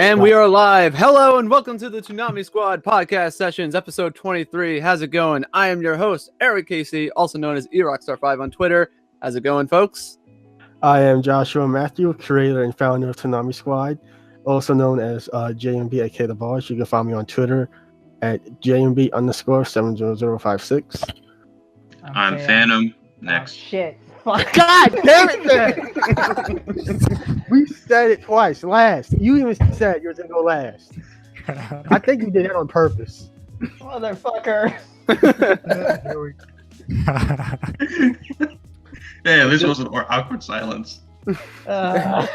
And we are live. Hello and welcome to the Toonami Squad podcast sessions, episode 23. How's it going? I am your host, Eric Casey, also known as eRockstar5 on Twitter. How's it going, folks? I am Joshua Matthew, creator and founder of Toonami Squad, also known as JMB aka The Boss. You can find me on Twitter at JMB_70056. I'm Phantom. Next. Oh, shit. God damn it, man! We said it twice. Last. You even said you were going to go last. I think you did that on purpose. Motherfucker. Hey, this wasn't awkward silence. My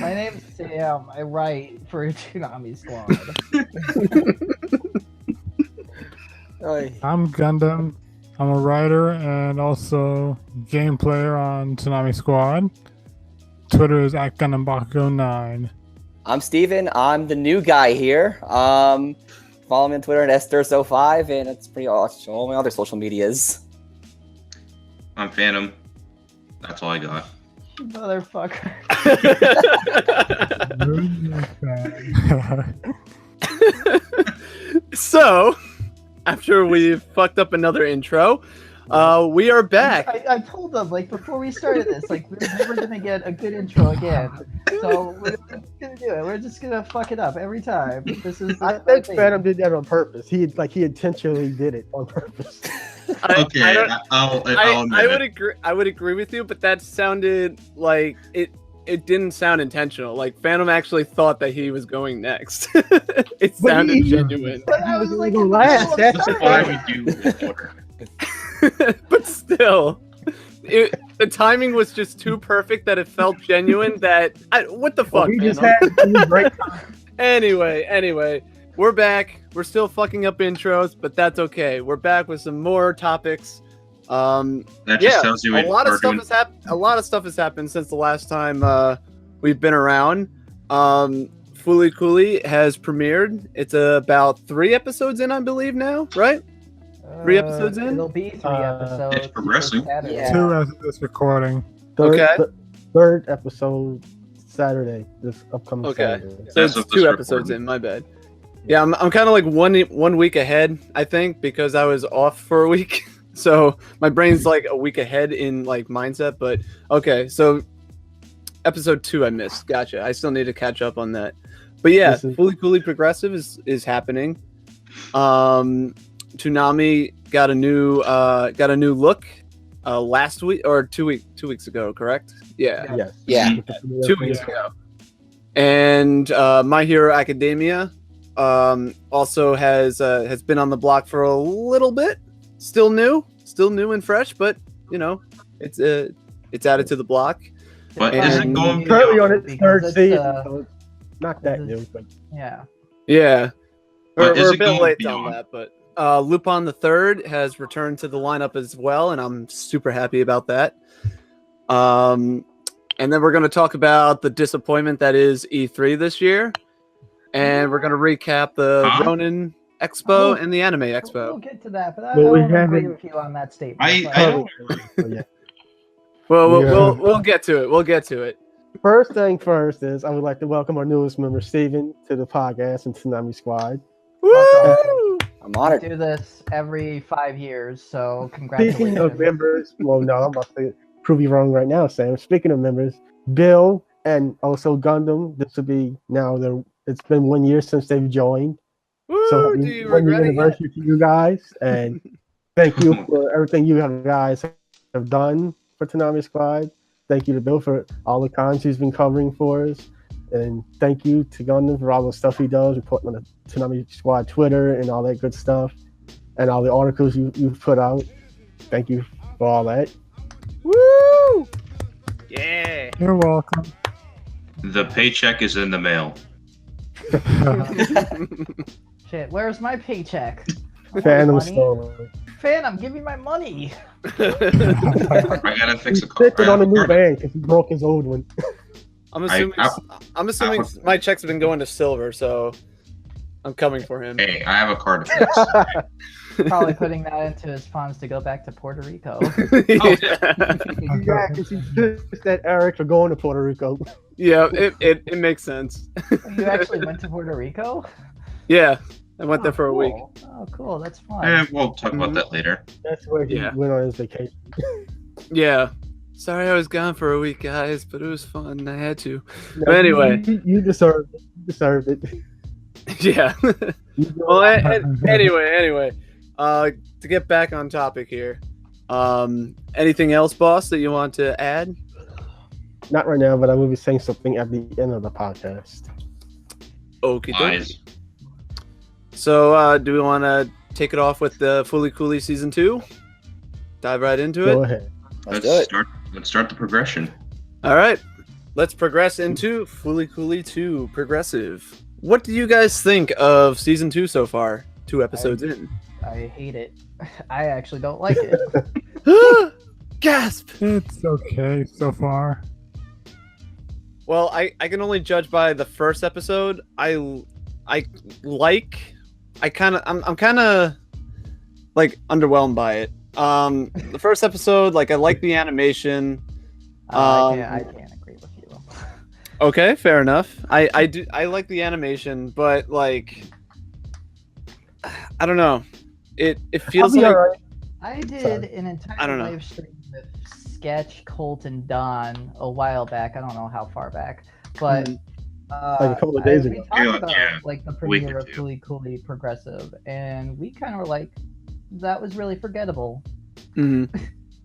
name's Sam. I write for Toonami Squad. I'm Gundam. I'm a writer and also game player on Toonami Squad. Twitter is at GundamBakugo9. I'm Steven. I'm the new guy here. Follow me on Twitter at STurso5, and it's pretty awesome. All my other social medias. I'm Phantom. That's all I got. Motherfucker. So, after we fucked up another intro, we are back. I told them, like, before we started this, like, we're never going to get a good intro again. So, we're not going to do it. We're just going to fuck it up every time. I think Phantom did that on purpose. He intentionally did it on purpose. I would agree with you, but that sounded like it didn't sound intentional. Like Phantom actually thought that he was going next. It sounded genuine. But I was like, last. That's why we do in order. But still, the timing was just too perfect that it felt genuine. What the fuck, We just Phantom? had a great time. Anyway, we're back. We're still fucking up intros, but that's okay. We're back with some more topics. That just tells you a lot of stuff has happened since the last time we've been around. Fooly Cooly has premiered. It's about 3 episodes in, I believe now, right? 3 episodes in? It'll be 3 episodes. It's progressing. Yeah. 2 as of this recording. Third episode Saturday, this upcoming Saturday. So As it's of this 2 episodes recording. in, my bad. Yeah, I'm kind of like one week ahead, I think, because I was off for a week. So my brain's like a week ahead in like mindset, but okay. So episode 2 I missed. Gotcha. I still need to catch up on that. But yeah, Fooly Cooly Progressive is happening. Toonami got a new look last week or 2 weeks ago, correct? Yeah. Yes. Yeah. 2 weeks ago. And My Hero Academia also has been on the block for a little bit. Still new and fresh, but you know, it's added to the block. But is it going Currently on beyond? its third Because season, it's, so it's not that new, but Yeah. Yeah, But is we're a it bit going late beyond? on that, but Lupin the Third has returned to the lineup as well, and I'm super happy about that. And then we're going to talk about the disappointment that is E3 this year, and we're going to recap the Ronin Expo and the Anime We'll Expo. get to that, but I Well, we don't agree haven't- with you on that statement. I but- don't. yeah. Well, Yeah. we'll get to it. We'll get to it. First thing first is I would like to welcome our newest member, Steven, to the podcast and Toonami Squad. Woo! I'm I honored. do this every 5 years, so Speaking congratulations. of members, well, no, I'm about to prove you wrong right now, Sam. Speaking of members, Bill and also Gundam, this will be now it's been 1 year since they've joined. Woo! So Do you 1 year regret it yet? anniversary to you guys, and thank you for everything you guys have done for Toonami Squad. Thank you to Bill for all the cons he's been covering for us, and thank you to Gundam for all the stuff he does, reporting on the Toonami Squad Twitter and all that good stuff, and all the articles you've put out. Thank you for all that. Woo! Yeah. You're welcome. The paycheck is in the mail. Shit, where's my paycheck? I want Phantom money. Story. Phantom, give me my money. I gotta fix a He's car. sitting on a new van because he broke his old one. I'm assuming my checks have been going to Silver, so I'm coming for him. Hey, I have a car to fix. Probably putting that into his funds to go back to Puerto Rico. Yeah. Yeah, because he's pissed at Eric for going to Puerto Rico. Yeah, it makes sense. You actually went to Puerto Rico? Yeah, I went there for a week. Cool. Oh, cool. That's fun. We'll talk about that later. That's where he Yeah. went on his vacation. Yeah. Sorry I was gone for a week, guys, but it was fun. I had to. No, But anyway. you deserved it. You deserved it. Yeah. Well, anyway. To get back on topic here. Anything else, boss, that you want to add? Not right now, but I will be saying something at the end of the podcast. Okie dokie. Nice. So, do we want to take it off with the Fooly Cooly Season 2? Dive right into Go it? ahead. Let's do it. Let's start the progression. All right. Let's progress into Fooly Cooly 2 Progressive. What do you guys think of Season 2 so far? 2 episodes in. I hate it. I actually don't like it. Gasp! It's okay so far. Well, I can only judge by the first episode. I'm kind of like underwhelmed by it. The first episode, like I like the animation. I can't agree with you. Okay, fair enough. I like the animation, but like I don't know. It feels I'll be like alright. I did Sorry. an I entire don't know. live stream with Sketch, Colt, and Don a while back. I don't know how far back, but Like a couple of days we ago. talked about Yeah, like the week premiere or of two. Fooly Cooly Progressive, and we kind of were like, that was really forgettable. Mhm.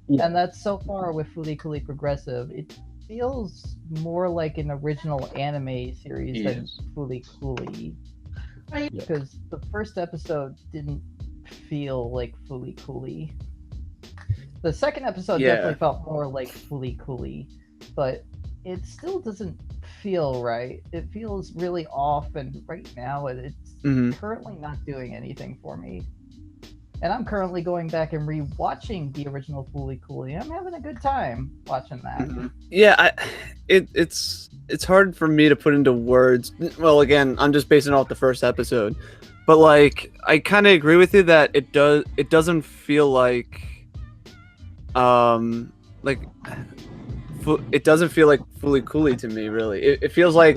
Yeah. And that's so far with Fooly Cooly Progressive. It feels more like an original anime series than Yes. Fooly Cooly. Because the first episode didn't feel like Fooly Cooly. The second episode Yeah. definitely felt more like Fooly Cooly, but it still doesn't feel right. It feels really off, and right now it's Mhm. currently not doing anything for me. And I'm currently going back and rewatching the original Fooly Cooly. I'm having a good time watching that. Yeah, it's hard for me to put into words. Well, again, I'm just basing it off the first episode, but like I kind of agree with you that it doesn't feel like it doesn't feel like Fooly Cooly to me, really. It feels like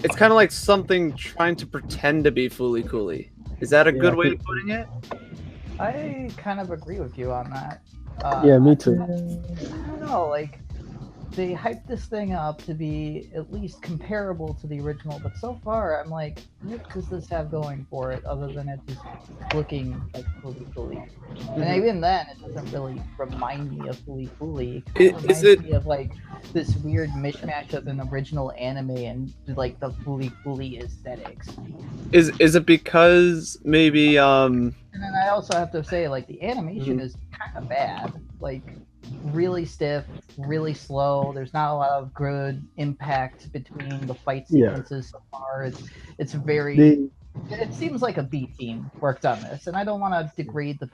it's kind of like something trying to pretend to be Fooly Cooly. Is that a Yeah, good I way think- of putting it? I kind of agree with you on that. Yeah, me too. I don't know, like they hyped this thing up to be at least comparable to the original, but so far I'm like, what does this have going for it other than it just looking like Fooly Cooly? And even then, it doesn't really remind me of Fooly Cooly. It kind of Is reminds it- me of like this weird mishmash of an original anime and like the Fooly Cooly aesthetics. Is it because maybe And then I also have to say, like, the animation Mhm. is kind of bad. Like, really stiff, really slow. There's not a lot of good impact between the fight Yeah. sequences so far. It's very. The It seems like a B team worked on this, and I don't want to degrade the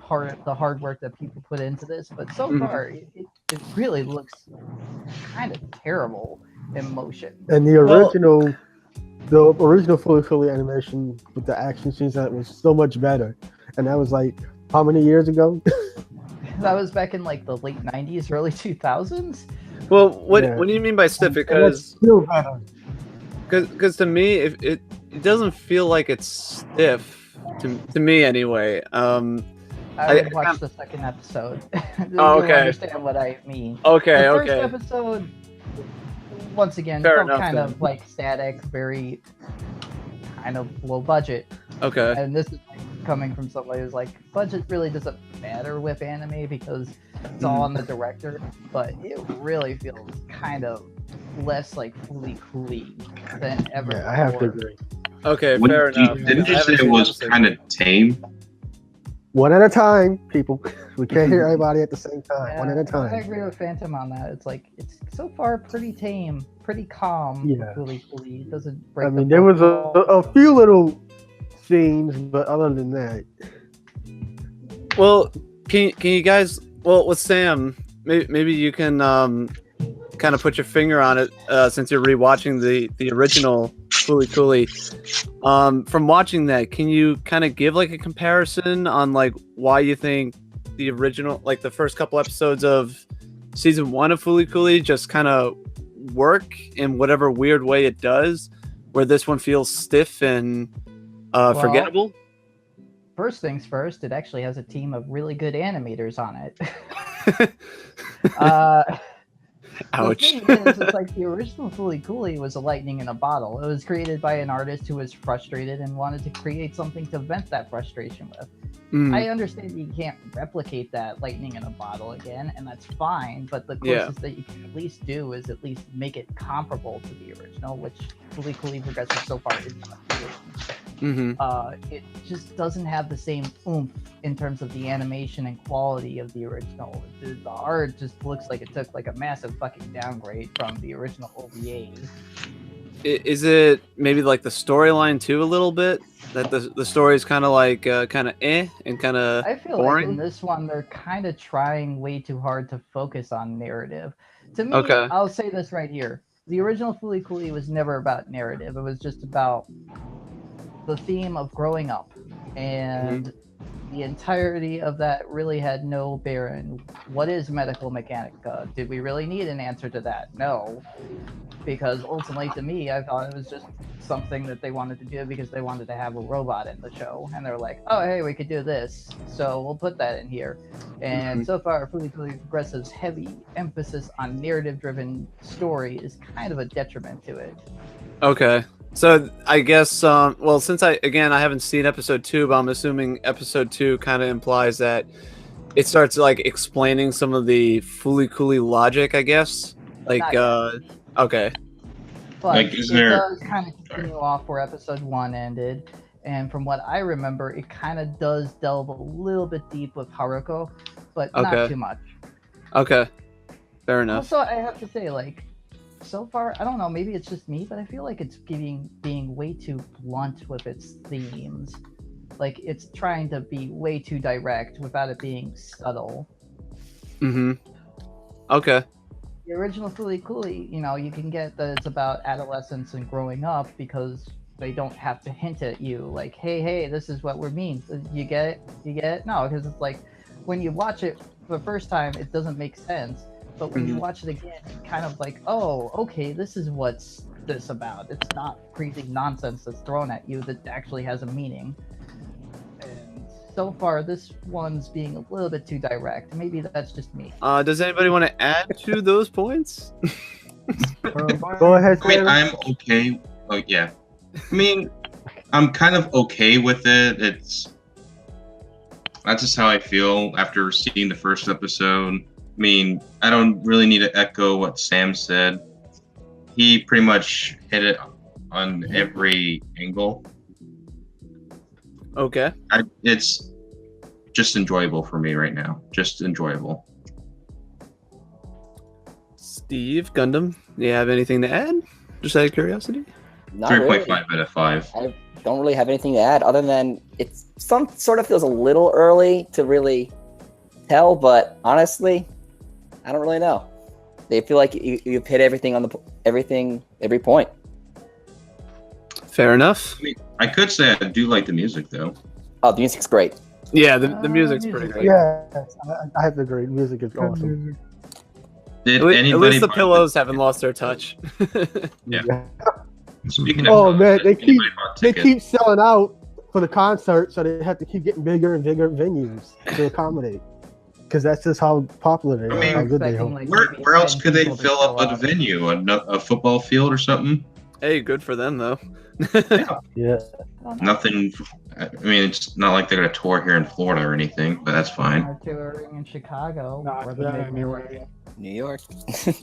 hard work that people put into this, but so Mhm. far it really looks kind of terrible in motion. and the Well- original Fooly Cooly animation with the action scenes that was so much better, and that was like how many years ago? That was back in like the late '90s, early 2000s. well, what Yeah. do you mean by stiff? And that's Because still better. Because to me, if it doesn't feel like it's stiff to me anyway. I I- would watch the second episode. You'll okay. understand what I mean. Okay, The first okay. episode, once again, Fair felt enough, kind then. of like static, very kind of low budget. Okay. And this is coming from somebody who's like, budget really doesn't matter with anime because it's all on the director, but it really feels kind of less like Fooly Cooly than ever. Yeah, I have to before. agree. Okay, When fair you- enough. Didn't I you haven't say it seen was episode kind yet. of tame? One at a time, people. We can't hear everybody at the same time. One at a I time. agree with Phantom on that. It's like it's so far pretty tame, pretty calm. Yeah. Fooly Cooly. It doesn't break. I the mean, there was fourth wall. a few little scenes, but other than that, Well, can you guys? Well, with Sam, maybe you can kind of put your finger on it since you're rewatching the original Fooly Cooly. From watching that, can you kind of give like a comparison on like why you think the original, like the first couple episodes of season 1 of Fooly Cooly just kind of work in whatever weird way it does, where this one feels stiff and forgettable? First things first, it actually has a team of really good animators on it. Ouch. The thing is, it's like the original Fooly Cooly was a lightning in a bottle. It was created by an artist who was frustrated and wanted to create something to vent that frustration with. I understand you can't replicate that lightning in a bottle again, and that's fine, but the closest that you can at least do is at least make it comparable to the original, which Fooly Cooly Progressive so far is not doing. It just doesn't have the same oomph in terms of the animation and quality of the original. The art just looks like it took like a massive fucking downgrade from the original OVA. Is it maybe like the storyline too a little bit? That the story is kind of like and kind of I feel boring? like in this one they're kind of trying way too hard to focus on narrative. To me, I'll say this right here. The original Fooly Cooly was never about narrative. It was just about the theme of growing up. And the entirety of that really had no bearing. What is medical mechanica? Did we really need an answer to that? No. Because ultimately, to me, I thought it was just something that they wanted to do because they wanted to have a robot in the show. And they're like, oh, hey, we could do this. So we'll put that in here. And so far, Fooly Cooly Progressive's heavy emphasis on narrative-driven story is kind of a detriment to it. Okay. So I guess, well, since I haven't seen episode 2, but I'm assuming episode 2 kind of implies that it starts like explaining some of the Fooly Cooly logic, I guess. Like, okay. But like, it does kind of continue off where episode 1 ended. And from what I remember, it kind of does delve a little bit deep with Haruko, but not too much. Okay. Fair enough. Also, I have to say, like, so far, I don't know, maybe it's just me, but I feel like it's being way too blunt with its themes. Like, it's trying to be way too direct without it being subtle. Okay. The original Fooly Cooly, you know, you can get that it's about adolescence and growing up because they don't have to hint at you, like, hey, this is what we mean. You get it? You get it? No, because it's like, when you watch it for the first time, it doesn't make sense. But when you watch it again, it's kind of like, oh, okay, this is what's this about. It's not crazy nonsense that's thrown at you that actually has a meaning. And so far, this one's being a little bit too direct. Maybe that's just me. Does anybody want to add to those points? Go ahead. I mean, I'm okay. Oh, yeah. I mean, I'm kind of okay with it. That's just how I feel after seeing the first episode. I mean, I don't really need to echo what Sam said. He pretty much hit it on every angle. Okay. It's just enjoyable for me right now. Just enjoyable. Steve, Gundam, do you have anything to add? Just out of curiosity? Not 3.5 really. out of 5. I don't really have anything to add other than it's sort of feels a little early to really tell, but honestly, I don't really know. They feel like you've hit everything on every point. Fair enough. I mean, I could say I do like the music though. Oh, the music's great. Yeah, the music's pretty great. Yeah, I have to agree. Music is awesome. Did At anybody least the buy pillows haven't lost their touch. Yeah. Speaking of, Oh man, they tickets, keep selling out for the concert, so they have to keep getting bigger and bigger venues to accommodate. Because that's just how popular they are. I mean, how good they expecting, are. like, Where maybe else 10 could they people to fill show up a venue? A football field or something? Hey, good for them though. Yeah. Nothing. I mean, it's not like they're gonna tour here in Florida or anything, but that's fine. Are touring in Chicago. Not where that they- anyway. New York. 2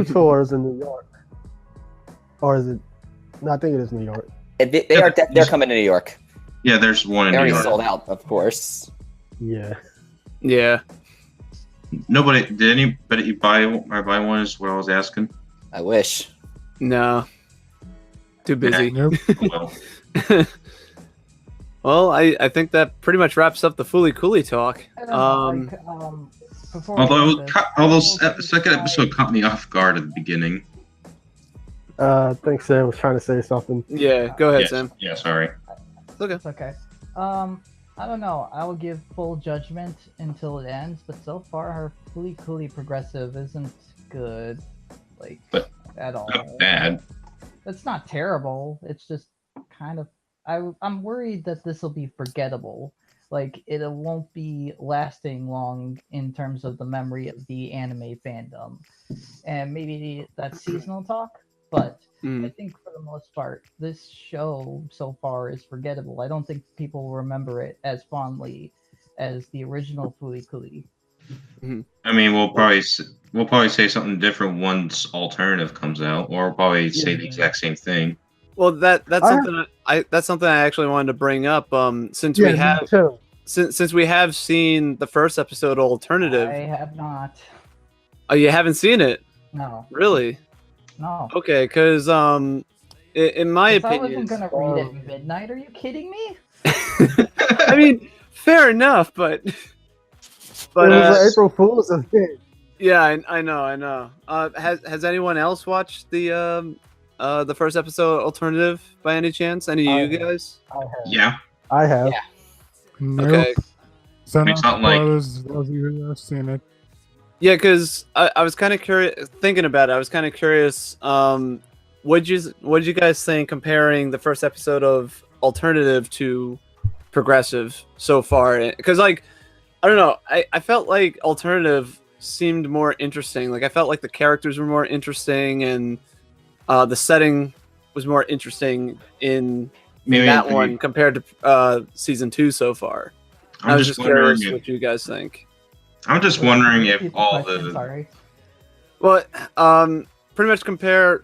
tours in New York. Or is it? No, I think it is New York. They're coming to New York. Yeah, there's one in They New already York. sold out, of course. Yeah. Yeah. Did anybody buy one? Is what I was asking. I wish. No. Too busy. Nope. Well, Well, I think that pretty much wraps up the Fooly Cooly talk. I don't know, before we although end this, the second episode caught me off guard at the beginning. I think Sam was trying to say something. Yeah, go ahead, Yes. Sam. Yeah, sorry. It's okay. It's okay. I don't know. I will give full judgment until it ends, but so far her Fooly Cooly Progressive isn't good, like But at all. Not bad. It's not terrible. It's just kind of. I'm worried that this will be forgettable. Like it won't be lasting long in terms of the memory of the anime fandom, and maybe that's seasonal talk. But I think for the most part, this show so far is forgettable. I don't think people will remember it as fondly as the original Fooly Cooly. I mean, we'll probably say something different once Alternative comes out, or we'll probably say the exact same thing. Well, that's something that's something I actually wanted to bring up. Since Yeah, we me have too. since we have seen the first episode of Alternative. I have not. Oh, you haven't seen it? No. Really? No. Okay, because in my I opinion, wasn't gonna read it at midnight. Are you kidding me? I mean, fair enough, but It was an April Fool's event. yeah, I know. Has anyone else watched the first episode of Alternative by any chance? Any of you guys? I have. Yeah. I have. Yeah. Nope. Okay. So no It's not like- spoilers. Those of you who have seen it. Yeah, because I was kind of curious. Thinking about it, I was kind of curious. What'd you guys think comparing the first episode of Alternative to Progressive so far? Because like, I don't know, I felt like Alternative seemed more interesting. Like I felt like the characters were more interesting, and the setting was more interesting in that one compared to season 2 so far. I was just curious what you guys think. I'm just wondering if Repeat all question, the Sorry. Well, pretty much compare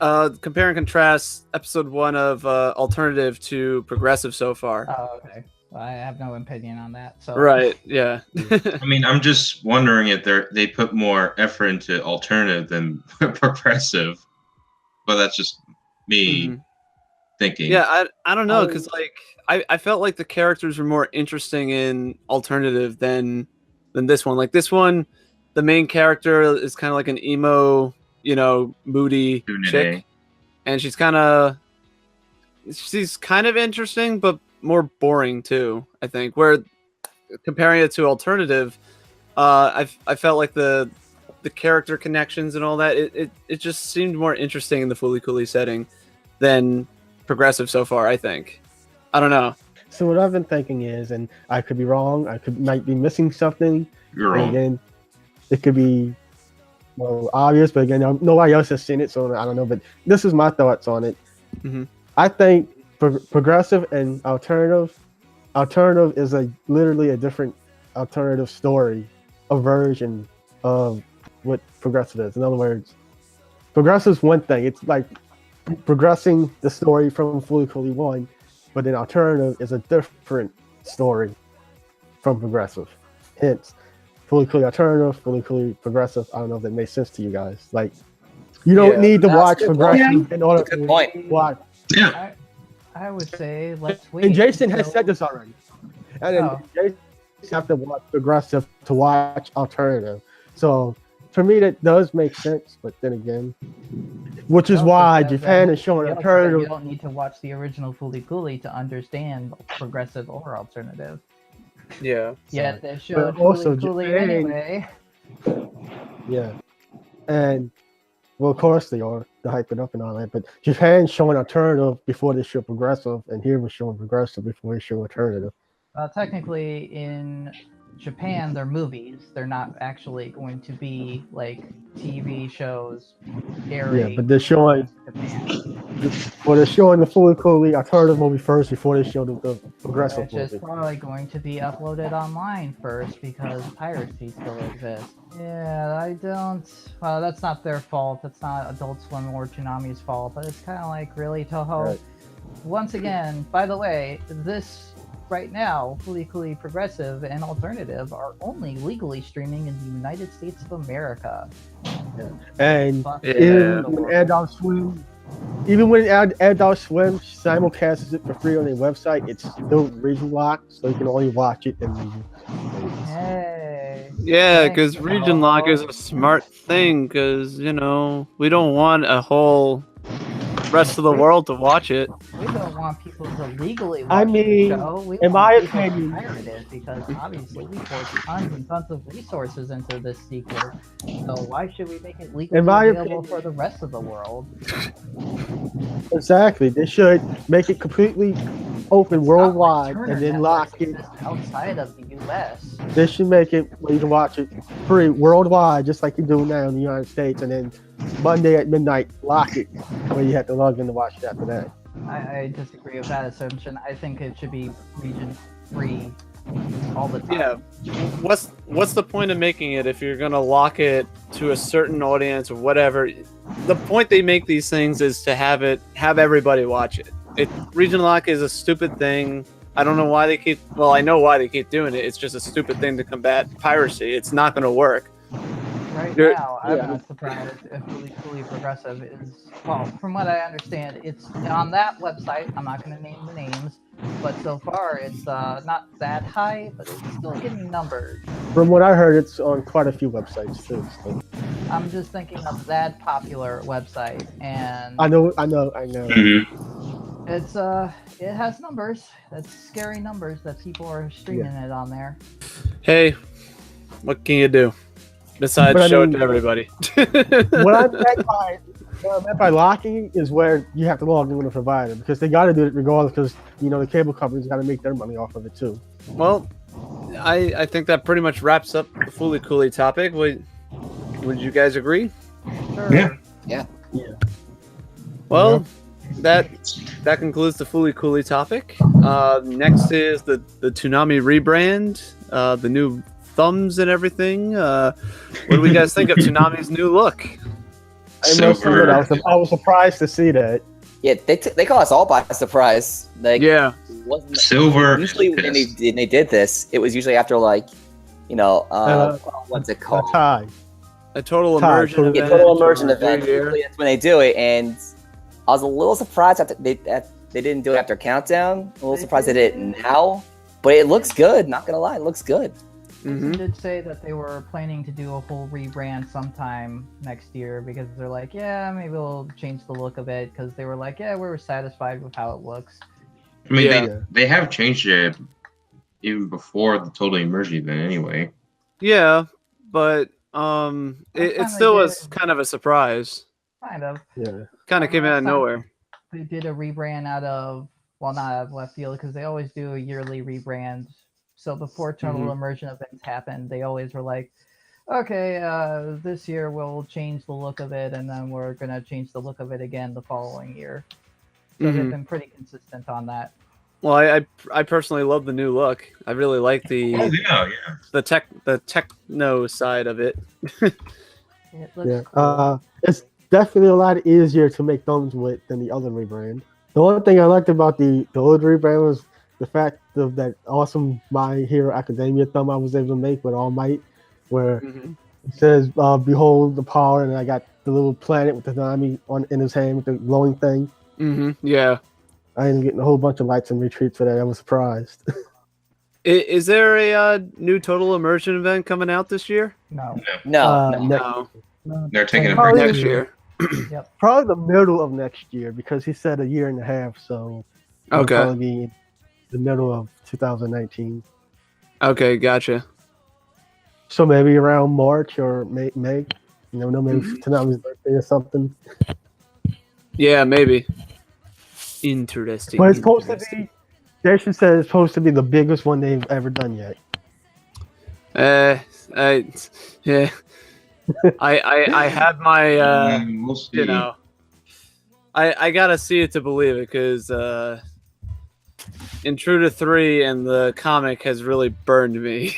and contrast episode 1 of Alternative to Progressive so far. Oh, okay. Well, I have no opinion on that. So Right? Yeah. I mean, I'm just wondering if they put more effort into Alternative than Progressive, but that's just me thinking. Yeah, I don't know, because like I felt like the characters were more interesting in Alternative than this one. Like this one, the main character is kind of like an emo, moody chick, and she's kind of interesting, but more boring too, I think. Where comparing it to Alternative, I felt like the character connections and all that, it just seemed more interesting in the Fooly Cooly setting than Progressive so far, I think. I don't know. So what I've been thinking is, and I could be wrong, might be missing something. You're wrong. Again, it could be obvious, but again, nobody else has seen it, so I don't know. But this is my thoughts on it. I think Progressive and Alternative is literally a different alternative story, a version of what Progressive is. In other words, Progressive's one thing. It's like progressing the story from Fooly Cooly 1, but then Alternative is a different story from Progressive. Hence, Fooly Cooly Alternative, Fooly Cooly Progressive. I don't know if that makes sense to you guys. Like, you don't need to watch Progressive in order to watch. Yeah. I would say let's wait. And Jason has said this already. And then Jason have to watch Progressive to watch Alternative. So for me, that does make sense. But then again, which is why Japan is showing Alternative. You don't need to watch the original Fooly Cooly to understand Progressive or Alternative. Yeah. Yeah, they showed also Fooly Cooly Japan- anyway. Yeah. And well, of course they are to hype it up and all that. But Japan's showing Alternative before they show Progressive, and here we're showing Progressive before they show Alternative. Technically, in Japan, they're movies. They're not actually going to be like TV shows. Yeah, but they're showing. Japan. Well, they're showing the Fooly Cooly Alternative movie first before they show the Progressive Which is movie. probably going to be uploaded online first because piracy still exists. Yeah, I don't. Well, that's not their fault. That's not Adult Swim or Toonami's fault. But it's kind of like, really, Toho? Right. Once again, by the way, this right now, Fooly Cooly Progressive and Alternative are only legally streaming in the United States of America. And Yeah. even when Adult Swim simulcasts it for free on their website, it's still region locked, so you can only watch it in the Hey. Yeah, Thanks, because region lock is a smart thing, because, we don't want a whole rest of the world to watch it. We don't want people to legally watch I mean, the show. We in want my people to opinion- pirate it because obviously we poured tons and tons of resources into this sequel. So why should we make it legally In my available opinion- for the rest of the world? Exactly. They should make it completely open worldwide and then lock it. Outside of the U.S. They should make it where you can watch it free worldwide, just like you do now in the United States, and then Monday at midnight, lock it where you have to log in to watch it after that. I disagree with that assumption. I think it should be region free all the time. Yeah. What's the point of making it if you're gonna lock it to a certain audience or whatever? The point they make these things is to have everybody watch it. Region lock is a stupid thing. I don't know why they keep. Well, I know why they keep doing it. It's just a stupid thing to combat piracy. It's not going to work. Right You're- now, I'm not surprised if FLCL Progressive is, well, from what I understand, it's on that website. I'm not going to name the names, but so far it's not that high, but it's still getting numbers. From what I heard, it's on quite a few websites too. So. I'm just thinking of that popular website, and I know. Mhm. it's it has numbers. That's scary numbers that people are streaming it on there. Hey, what can you do besides But I show it mean- to everybody? What I meant by locking is where you have to log in with a provider because they got to do it regardless because the cable companies got to make their money off of it too. Well, I think that pretty much wraps up the Fooly Cooly topic. Would you guys agree? Sure. Yeah. Well, that concludes the Fooly Cooly topic. Next is the Toonami rebrand, the new thumbs and everything. What do we guys think of Toonami's new look? I must admit, I was surprised to see that. Yeah, they caught us all by surprise. Like, Yeah, wasn't Silver. usually when they did this, it was usually after like, what's it A called? tie. a total Tie, immersion total- event. Yeah, total immersion for event. a year. Usually that's when they do it, and I was a little surprised that they didn't do it after Countdown. A little surprised they did it now, but it looks good. Not gonna lie, it looks good. Mhm. They did say that they were planning to do a whole rebrand sometime next year because they're like, yeah, maybe we'll change the look of it because they were like, yeah, we were satisfied with how it looks. I mean, Yeah. they have changed it even before the total immersion event anyway. Yeah, but it Sometimes still they was did. kind of a surprise. Kind of. Yeah. Kind of came out of Last time- nowhere. They did a rebrand out of, well, not out of left field because they always do a yearly rebrand. So before total Mhm. immersion events happened, they always were like, okay, this year we'll change the look of it, and then we're gonna change the look of it again the following year. So Mhm. they've been pretty consistent on that. Well, I personally love the new look. I really like Oh the yeah. the techno side of it. It looks Yeah. cool. It's definitely a lot easier to make thumbs with than the other rebrand. The only thing I liked about the old rebrand was the fact of that awesome My Hero Academia thumb I was able to make with All Might, where Mhm. it says, behold the power, and I got the little planet with the Toonami in his hand with the glowing thing. Yeah. I ended up getting a whole bunch of lights and retreats for that. I was surprised. Is there a new total immersion event coming out this year? No. No, no. next- No, They're taking a Oh, break yeah. next year. Probably the middle of next year because he said a year and a half, so it'll Okay. probably be the middle of 2019. Okay, gotcha. So maybe around March or May. Maybe Toonami's birthday or something. Yeah, maybe. Interesting. But it's supposed to interesting. be. Jason said it's supposed to be the biggest one they've ever done yet. Yeah. I had my we'll see. you know, I gotta see it to believe it because Intruder 3 and the comic has really burned me.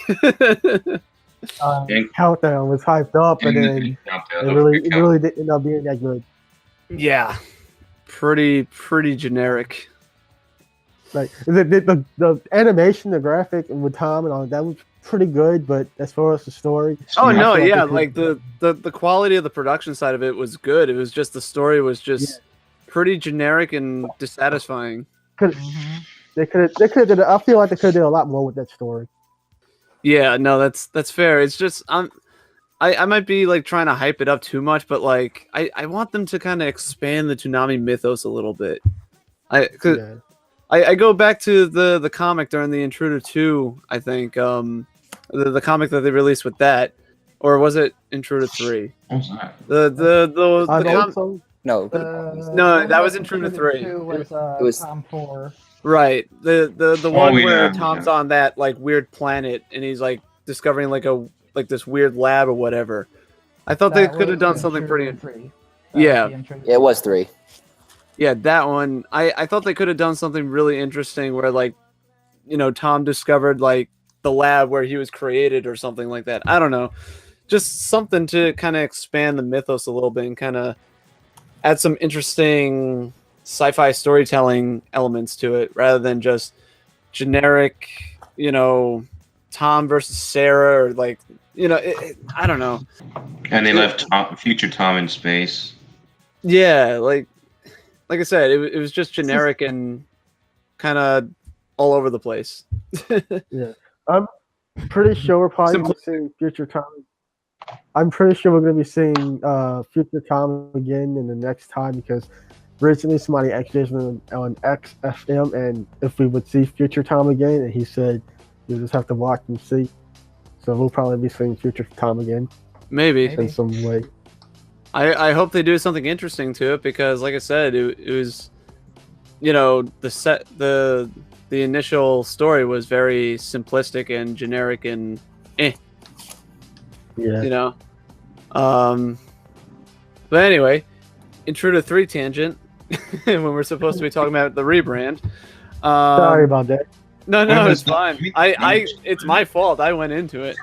And- Countdown was hyped up, and then it really didn't end up being that good. Yeah, pretty generic. Like the animation, the graphic, and with Tom and all that was pretty good. But as far as the story, Oh I no, feel yeah, like the quality of the production side of it was good. It was just the story was just pretty generic and dissatisfying. they could have did. I feel like they could have did a lot more with that story. Yeah, no, that's fair. It's just I might be like trying to hype it up too much, but like I want them to kind of expand the Toonami mythos a little bit. I go back to the comic during the Intruder 2, I think, the comic that they released with that, or was it Intruder 3? What was that? No, No, that was Intruder 3. It was Tom 4. Right. The one where yeah, Tom's on that like weird planet and he's like discovering like this weird lab or whatever. I thought they could have done something pretty. Yeah. it was 3. Yeah, that one. I thought they could have done something really interesting where like, you know, Tom discovered like the lab where he was created or something like that. I don't know. Just something to kind of expand the mythos a little bit and kind of add some interesting sci-fi storytelling elements to it rather than just generic, you know, Tom versus Sarah or like, you know, I don't know. And they left future Tom in space. Yeah, like I said, it was just generic and kind of all over the place. Yeah, I'm pretty sure we're probably going to be seeing future Tom. I'm pretty sure we're going to be seeing future Tom again in the next time because recently somebody asked Jason on XFM and if we would see future Tom again, and he said you just have to watch and see. So we'll probably be seeing future Tom again. Maybe in some way. I hope they do something interesting to it because, like I said, it was, you know, the initial story was very simplistic and generic and Yeah. You know. But anyway, Intruder 3 tangent when we're supposed to be talking about the rebrand. Sorry about that. No, it's fine. It's my fault. I went into it.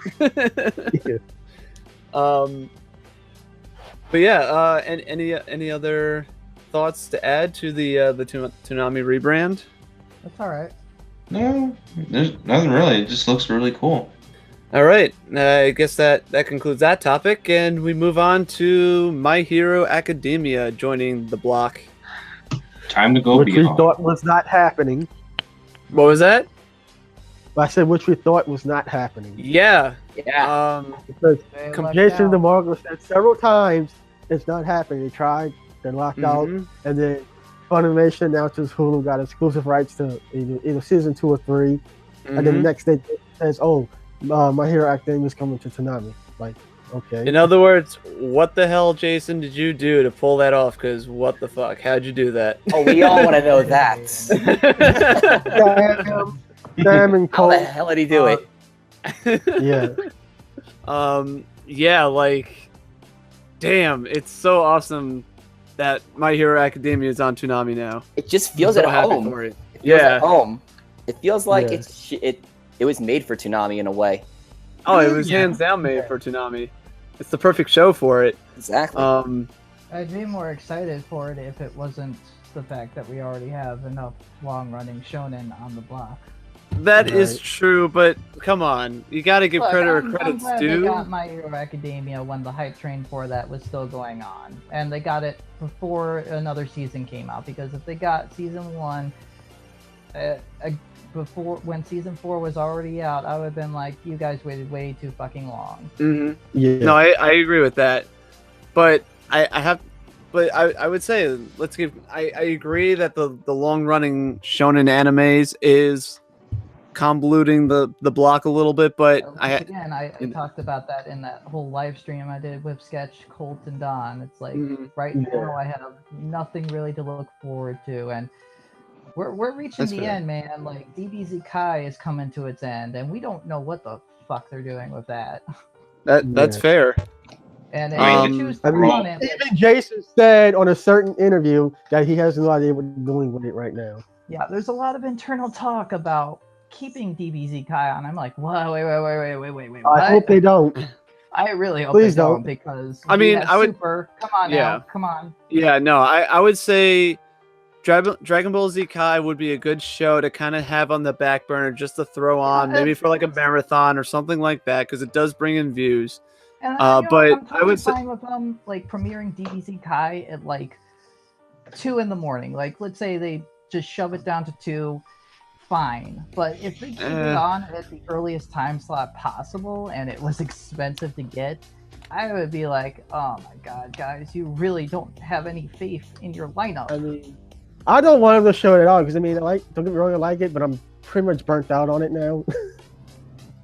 But yeah, and any other thoughts to add to the Toonami rebrand? That's all right. No, there's nothing really. It just looks really cool. All right, I guess that concludes that topic, and we move on to My Hero Academia joining the block. Time to go which beyond. we thought was not happening. What was that? I said which we thought was not happening. Yeah. Because Jason DeMarco said several times it's not happening. They tried, they're locked out, and then Funimation announces Hulu got exclusive rights to either season 2 or 3, and then the next day it says, "Oh, My Hero Academia is coming to Toonami." Like, okay. In other words, what the hell, Jason, did you do to pull that off? Because what the fuck? How'd you do that? Oh, we all want to know that. Sam and Cole. How the hell did he do it? Yeah. Yeah, like, damn, it's so awesome that My Hero Academia is on Toonami now. It just feels I'm so at happy home. for it. It feels Yeah. at home. It feels like Yeah. it was made for Toonami in a way. Oh, it was hands down made for Toonami. It's the perfect show for it. Exactly. I'd be more excited for it if it wasn't the fact that we already have enough long-running shonen on the block. That is true, but come on, you got to give credit where I'm credit's glad due. They got My Hero Academia when the hype train for that was still going on, and they got it before another season came out. Because if they got season 1 before when season 4 was already out, I would have been like, you guys waited way too fucking long. Yeah. No, I agree with that, but I would say I agree that the long running shonen animes is convoluting the block a little bit, but I talked about that in that whole live stream I did with Sketch, Colt, and Don. It's like right now I have nothing really to look forward to, and we're reaching the end, man. Like DBZ Kai is coming to its end, and we don't know what the fuck they're doing with that. That's fair. And if they choose to run it, even Jason said on a certain interview that he has no idea what they're doing with it right now. Yeah, there's a lot of internal talk about keeping DBZ Kai on. I'm like, whoa, wait. I hope they don't. I really hope Please they don't, don't. because I mean, I would. Super. Come on now, come on. Yeah, no, I would say Dragon Ball Z Kai would be a good show to kind of have on the back burner, just to throw on, maybe for like a marathon or something like that, because it does bring in views. And but I'm totally I would say, fine with them like premiering DBZ Kai at like 2 in the morning. Like, let's say they just shove it down to 2. Fine, but if they keep it on at the earliest time slot possible and it was expensive to get, I would be like, oh my god, guys, you really don't have any faith in your lineup. I mean, I don't want them to show it at all because I mean, don't get me wrong, I like it, but I'm pretty much burnt out on it now.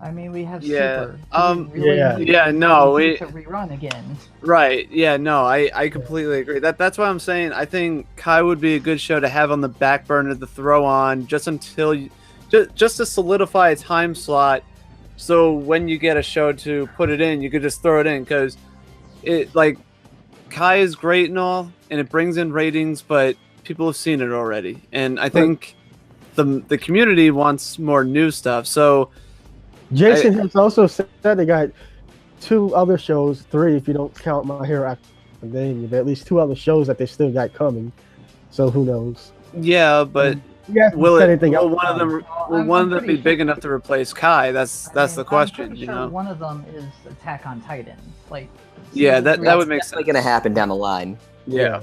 I mean, we have Yeah, Super. Do we really yeah. need Yeah, no, DBZ we- to rerun again. Right. Yeah. No, I completely agree. That's why I'm saying I think Kai would be a good show to have on the back burner to throw on just until just to solidify a time slot. So when you get a show to put it in, you could just throw it in because it like Kai is great and all, and it brings in ratings, but people have seen it already, and I think the community wants more new stuff. So Jason has also said they got 2 other shows, 3 if you don't count My Hero Academia, but at least 2 other shows that they still got coming. So who knows? yeah, but Yeah, will anything else? one of them will I'm one of them pretty be big enough to replace Kai? That's I the mean, question, I'm pretty you sure know. one of them is Attack on Titan. Like, Yeah, season that 3 would That's make definitely sense. gonna happen down the line. Yeah,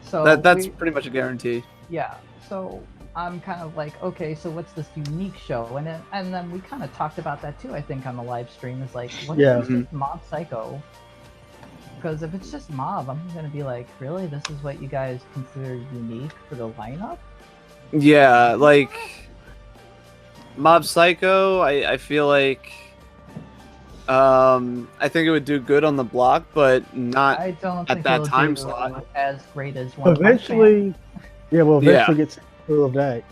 So that's we- pretty much a guarantee. yeah. So I'm kind of like, okay, so what's this unique show? And then we kind of talked about that too. I think on the live stream is like, what Yeah. if it's just Mob Psycho? Because if it's just Mob, I'm gonna be like, really, this is what you guys consider unique for the lineup? Yeah, like Mob Psycho, I feel like I think it would do good on the block, but not I don't at think that it'll time do slot. as great as One Punch Man. Eventually, we'll Yeah. eventually get to of that.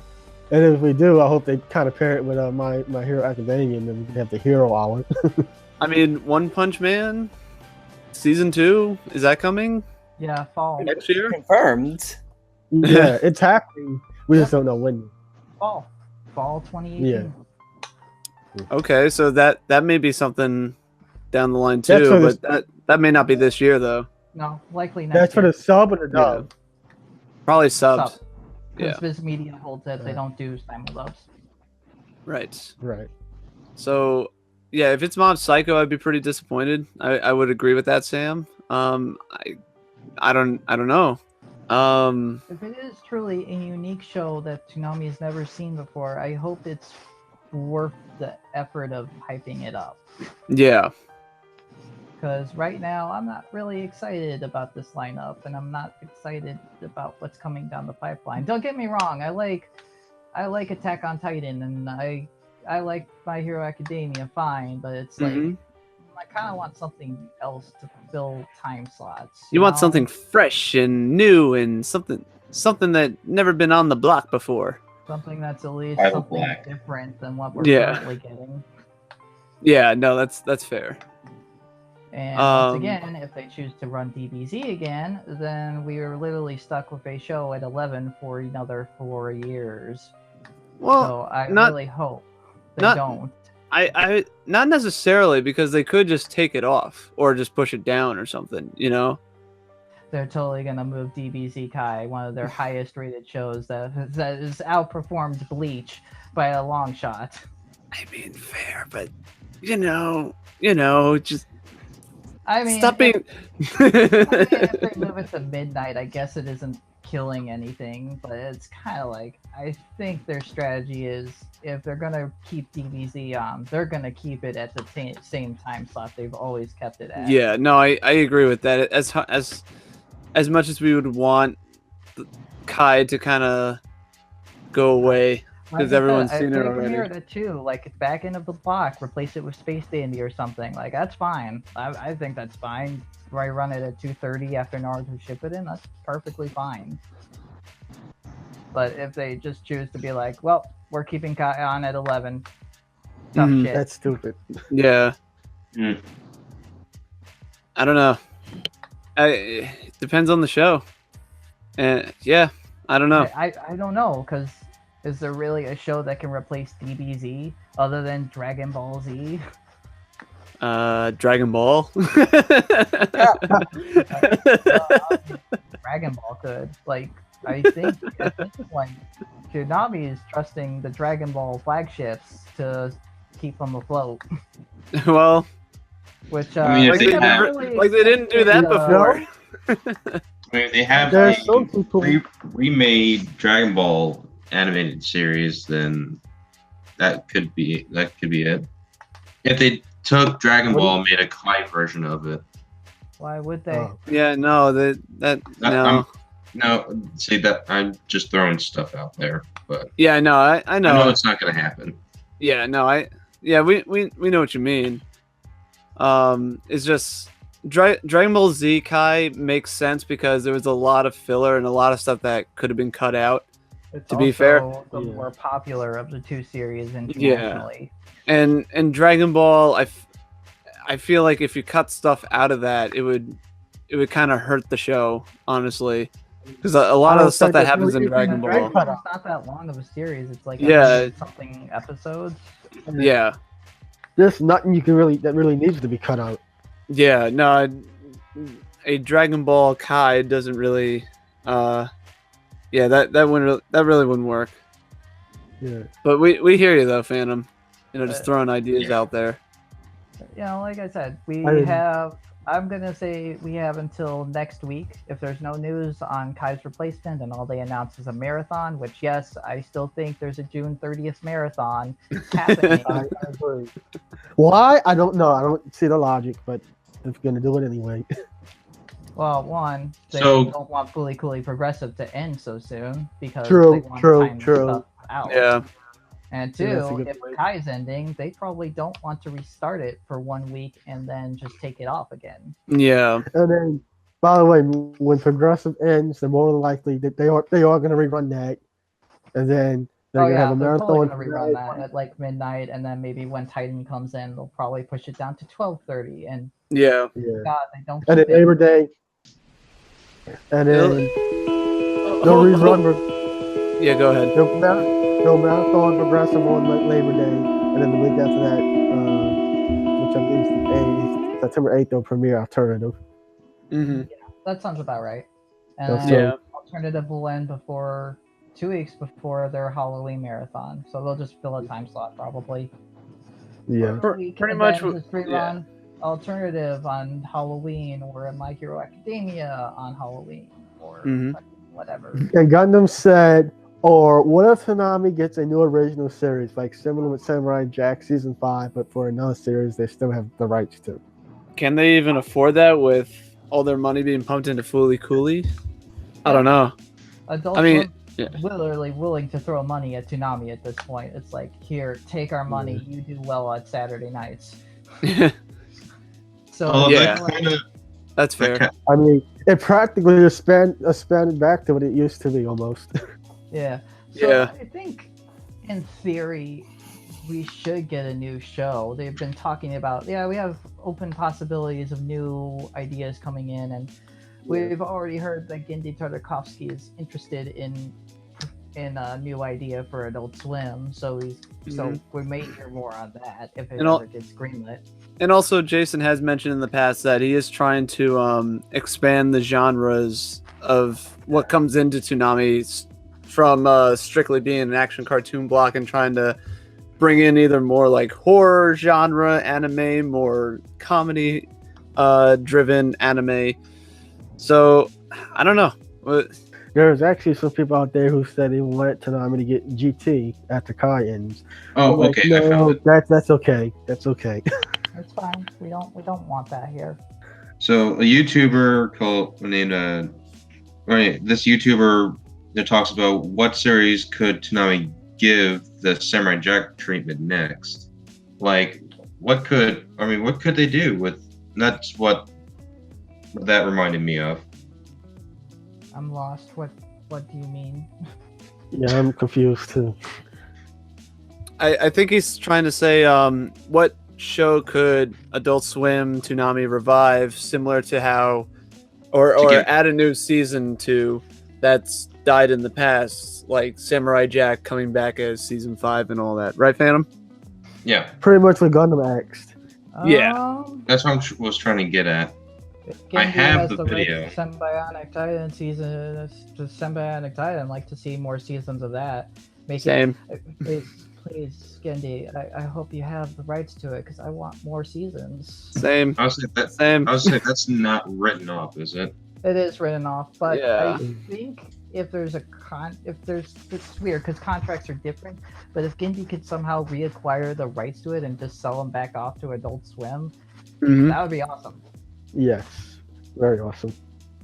And if we do, I hope they kind of pair it with My Hero Academia, and then we can have the Hero Hour. I mean, One Punch Man season 2, is that coming Yeah, fall, next year? Confirmed. Yeah, it's happening. We just don't know when. fall 2018. Yeah. Okay, so that may be something down the line That's too, for but the- that may not be this year though. No, likely next That's for year. the sub or the dub. Probably subbed. Sub. Yeah. Because Viz Media holds that they don't do simuldubs. Right. Right. So yeah, if it's Mob Psycho, I'd be pretty disappointed. I would agree with that, Sam. I don't know. If it is truly a unique show that Toonami has never seen before, I hope it's worth the effort of hyping it up. Yeah. Because right now, I'm not really excited about this lineup, and I'm not excited about what's coming down the pipeline. Don't get me wrong, I like Attack on Titan, and I like My Hero Academia, fine, but it's like Mhm. I kind of want something else to fill time slots. You want know? something fresh and new and something that never been on the block before. Something that's at least Bible something Black. different than what we're Yeah. currently getting. Yeah, no, that's fair. And once Um, again, if they choose to run DBZ again, then we are literally stuck with a show at 11 for another 4 years. Well, So I not- really hope they not- don't. I not necessarily, because they could just take it off or just push it down or something, you know? They're totally gonna move DBZ Kai, one of their highest rated shows that has outperformed Bleach by a long shot. I mean, fair, but you know, just I mean, stop being. if they move it to midnight, I guess it isn't killing anything, but it's kind of like, I think their strategy is, if they're gonna keep DBZ on, they're gonna keep it at the same time slot they've always kept it at. Yeah, no, I agree with that. As much as we would want Kai to kind of go away, Like because I everyone's said, seen if it they already. premiered it too, like back end of the block, replace it with Space Dandy or something. Like that's fine. I think that's fine. Why run it at 2:30 after Naruto Shippuden? That's perfectly fine. But if they just choose to be like, well, we're keeping Kai on at 11, tough Mhm. shit. That's stupid. Yeah. Mm. I don't know. It depends on the show. And yeah, I don't know. I don't know, because is there really a show that can replace DBZ other than Dragon Ball Z? Dragon Ball. Dragon Ball could. Like, I think at this point, Toonami is trusting the Dragon Ball flagships to keep them afloat. Well, Which, I mean, if like they they, have- never, like they didn't do that before. I mean, they have There's a some people. remade Dragon Ball animated series, then that could be it. If they took Dragon Ball and made a Kai version of it. Why would they? Yeah, no, that no. No, see that I'm just throwing stuff out there, but Yeah, no, I I know. know it's not going to happen. Yeah, no, we know what you mean. It's just Dragon Ball Z Kai makes sense because there was a lot of filler and a lot of stuff that could have been cut out. It's To be fair. the Yeah. more popular of the two series Yeah. internationally. And Dragon Ball, I feel like if you cut stuff out of that, it would kind of hurt the show, honestly, because a lot of the stuff that happens in Dragon Ball. Dragon Ball is not that long of a series. It's like Yeah. something episodes. Yeah, There's nothing that really needs to be cut out. yeah, no, a Dragon Ball Kai doesn't really, yeah, that really wouldn't work. Yeah. But we hear you though, Phantom. Just But- throwing ideas out there. Like I said, we I didn't- have. I'm gonna say we have until next week. If there's no news on Kai's replacement and all they announce is a marathon, which yes, I still think there's a June 30th marathon happening. I agree. Why? I don't know. I don't see the logic, but they're gonna do it anyway. Well, one, they So- don't want Fully Coolly Progressive to end so soon because True, they want true, to time true. stuff out. Yeah, And Yeah, that's a two, good if point. Kai's ending, they probably don't want to restart it for 1 week and then just take it off again. yeah, And then, by the way, when Progressive ends, they're more than likely that they are going to rerun that, and then they're going to have a they're totally marathon. gonna rerun that at like midnight, and then maybe when Titan comes in, they'll probably push it down to 12:30. And yeah. Yeah. God, they don't. And then keep it. Labor Day, and then they'll rerun. Yeah, go ahead. They'll marathon Progressive on Labor Day, and then the week after that, which I believe is the 8th, September 8th, they'll premiere Alternative. Hmm. That sounds about right. That's And Yeah. Alternative will end before 2 weeks before their Halloween marathon, so they'll just fill a time slot probably. Yeah. Week, Pretty and much then what- just rerun Alternative on Halloween, or My Hero Academia on Halloween, or Mhm. whatever. And Gundam said, or what if Toonami gets a new original series, like similar with Samurai Jack Season 5, but for another series they still have the rights to? Can they even afford that with all their money being pumped into Fooly Cooley? I don't know. Adult I mean, Swim yeah. literally willing to throw money at Toonami at this point. It's like, here, take our money. You do well on Saturday nights. So Although Yeah. that kind of That's fair. I mean, it practically expanded back to what it used to be almost. yeah. So Yeah. I think in theory we should get a new show. They've been talking about, we have open possibilities of new ideas coming in, and we've already heard that Gendy Tartakovsky is interested in a new idea for Adult Swim, so Mhm. we may hear more on that if it And ever gets greenlit. And also, Jason has mentioned in the past that he is trying to expand the genres of what comes into Toonami from strictly being an action cartoon block and trying to bring in either more like horror genre anime, more comedy driven anime. So I don't know. There's actually some people out there who said they wanted Toonami to get GT after Kai ends. oh I'm like, okay, I found no, it. that's okay. That's okay. It's fine. We don't want that here. So a YouTuber named this YouTuber that talks about what series could Toonami give the Samurai Jack treatment next. Like, what could they do with? That's what that reminded me of. I'm lost. What do you mean? Yeah, I'm confused too. I think he's trying to say what show could Adult Swim Toonami revive, similar to how, or give- add a new season to that's died in the past, like Samurai Jack coming back as season 5 and all that, right, Phantom? Yeah, Pretty much what Gundam asked. Yeah. that's what I was trying to get at. Gendy I have has the rights video. to Symbionic Titan season. To Symbionic Titan, I'd like to see more seasons of that. Make Same. it, please, Gendy. I hope you have the rights to it because I want more seasons. Same. I was saying Same. that's not written off, is it? It is written off, but Yeah. I think if there's it's weird because contracts are different. But if Gendy could somehow reacquire the rights to it and just sell them back off to Adult Swim, Mhm. that would be awesome. Yes. Very awesome.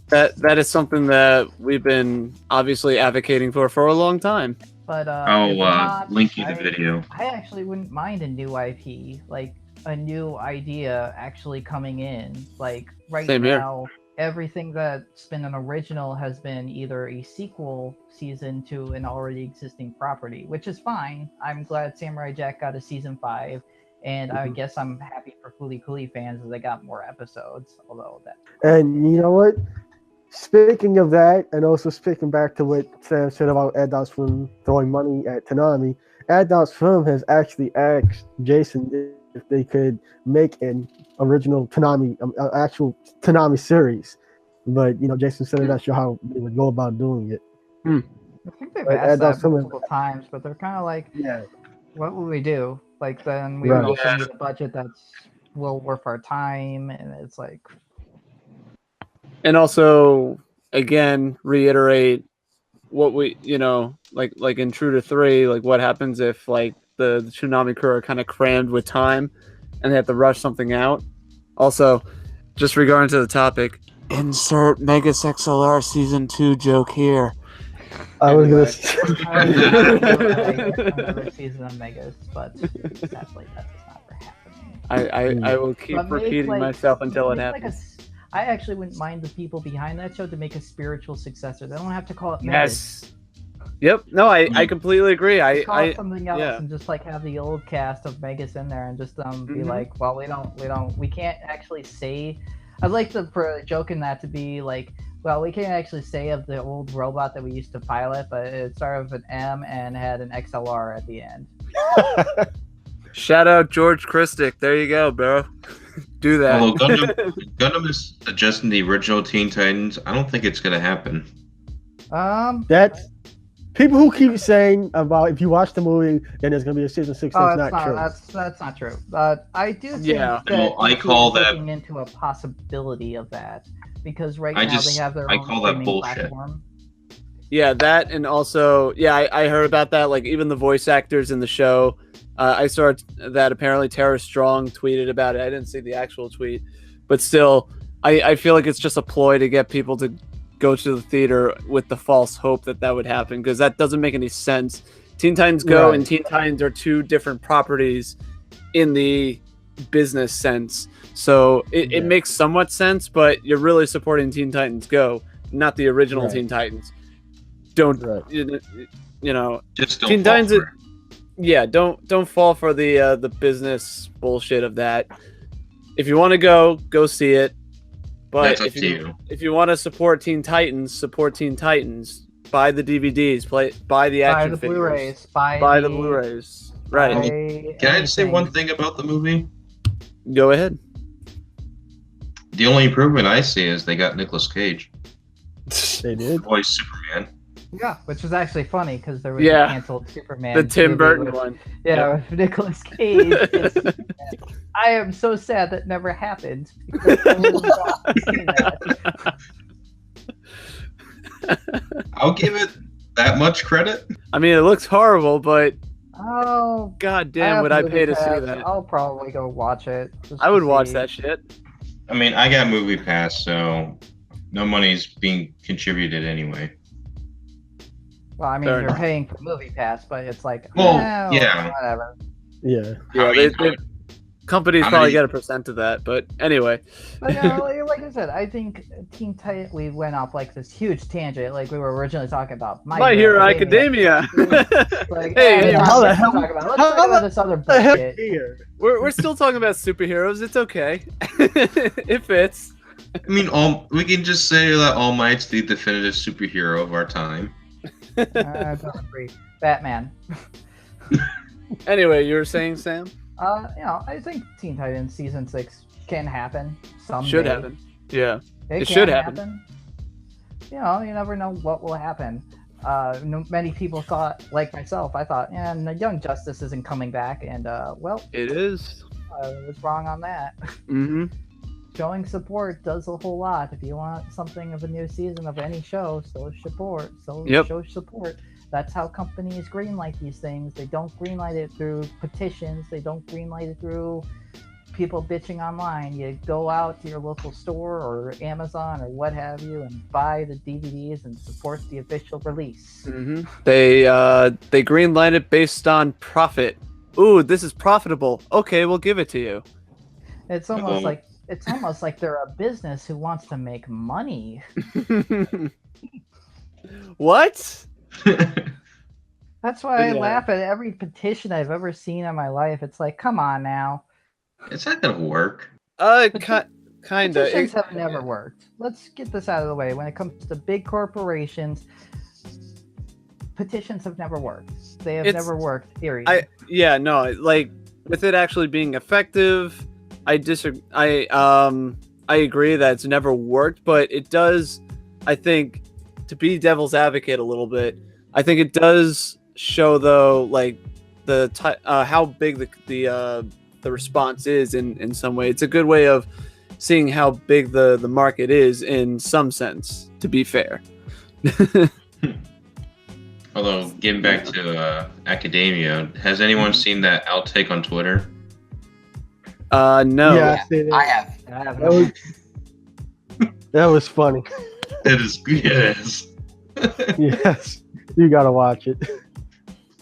That is something that we've been obviously advocating for a long time. But I'll if not, link you the video. I actually wouldn't mind a new IP, like a new idea actually coming in. Like right Same here. now, everything that's been an original has been either a sequel season to an already existing property, which is fine. I'm glad Samurai Jack got a season 5, and I guess I'm happy for Fooly Cooly fans that they got more episodes. Although that. And you know what? Speaking of that, and also speaking back to what Sam said about Adults Film throwing money at Toonami, Adults Film has actually asked Jason if they could make an original Toonami, actual Toonami series. But Jason said not sure how they would go about doing it. I think they've asked that multiple times, but they're kind of like, what will we do? Like, then we would also need a budget that's well worth our time, and it's like. And also, again, reiterate what we, like in True to 3, like what happens if like the Toonami crew are kind of crammed with time and they have to rush something out. Also, just regarding to the topic, insert Megas XLR Season 2 joke here. I was another season of Megas, but sadly that's never happening. I will keep repeating myself until it happens. I actually wouldn't mind the people behind that show to make a spiritual successor. They don't have to call it Megas. Yes. Yep. No, I completely agree. Call it something else and just like have the old cast of Megas in there and just be like, well, we can't actually say. I'd like the joke in that to be like, well, we can't actually say of the old robot that we used to pilot, but it started with an M and had an XLR at the end. Shout out George Christic. There you go, bro. Do that. Although Gundam is adjusting the original Teen Titans, I don't think it's going to happen. That's people who keep saying about if you watch the movie, then there's going to be a season 6. That's not true. That's not true. I do think that I call that looking into a possibility of that because right now they have their own streaming platform. Yeah, that and also I heard about that. Like even the voice actors in the show. I saw that apparently Tara Strong tweeted about it. I didn't see the actual tweet, but still, I feel like it's just a ploy to get people to go to the theater with the false hope that would happen because that doesn't make any sense. Teen Titans Go and Teen Titans are two different properties in the business sense, so it makes somewhat sense. But you're really supporting Teen Titans Go, not the original Teen Titans. Just don't Teen Titans. Don't fall for the business bullshit of that. If you want to go see it. But if you want to support Teen Titans, buy the DVDs, buy the action figures, Blu-rays, buy the Blu-rays. Right. Can I just say one thing about the movie? Go ahead. The only improvement I see is they got Nicolas Cage. They did. Voice Superman. Yeah, which was actually funny because there was a canceled Superman. The Tim Burton one. Yeah, with Nicolas Cage. I am so sad that never happened. I'll give it that much credit. I mean, it looks horrible, but god damn, would I pay to see that? I'll probably go watch it. I would watch that shit. I mean, I got Movie Pass, so no money's being contributed anyway. Well, I mean, you're paying for Movie Pass, but it's like, whatever. Yeah. Companies probably get a percent of that, but anyway. But like I said, I think Teen Titans, we went off like this huge tangent, like we were originally talking about My Hero Academia. Like, hey, how the hell? Let's talk about this other bullshit. We're still talking about superheroes. It's okay. It fits. I mean, we can just say that All Might's the definitive superhero of our time. I don't agree. Batman. Anyway, you were saying, Sam? I think Teen Titans Season 6 can happen someday. Should happen. Yeah. It should happen. You never know what will happen. Many people thought, like myself, I thought, Young Justice isn't coming back, and, it is. I was wrong on that. Mm-hmm. Showing support does a whole lot. If you want something of a new season of any show, show support. Show support. That's how companies greenlight these things. They don't greenlight it through petitions. They don't greenlight it through people bitching online, you go out to your local store or Amazon or what have you and buy the DVDs and support the official release. Mm-hmm. They greenlight it based on profit. Ooh, this is profitable. Okay, we'll give it to you. It's almost like they're a business who wants to make money. What? That's why I Yeah. laugh at every petition I've ever seen in my life. It's like, come on now. It's not gonna work. Kinda. Petitions have never worked. Let's get this out of the way. When it comes to big corporations, petitions have never worked. They have never worked, period. Like with it actually being effective, I disagree. I agree that it's never worked, but it does. I think, to be devil's advocate a little bit, I think it does show though, like how big the response is in some way. It's a good way of seeing how big the market is in some sense. To be fair. Although, getting back to academia, has anyone seen that outtake on Twitter? No. Yeah, I see that. I have. That was funny. It is. Yes. Yes, you gotta watch it.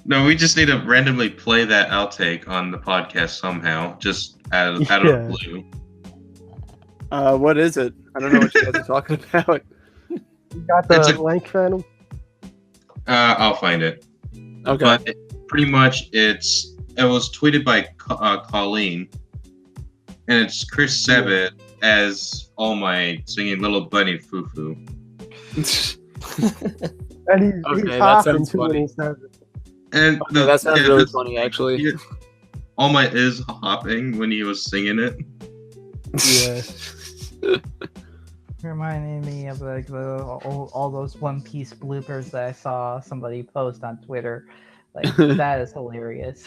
No, we just need to randomly play that outtake on the podcast somehow, just out of Yeah. the blue. What is it? I don't know what you guys are talking about. You got It's the link, Phantom? I'll find it. Okay. But pretty much, it was tweeted by Colleen, and it's Chris Sabat as All Might singing "Little Bunny Foo Foo." And he's Okay, that hopping sounds too when funny. he says it. And That sounds really funny, actually. Yeah, All Might is hopping when he was singing it. Yeah. Reminding me of like all those One Piece bloopers that I saw somebody post on Twitter. Like, that is hilarious.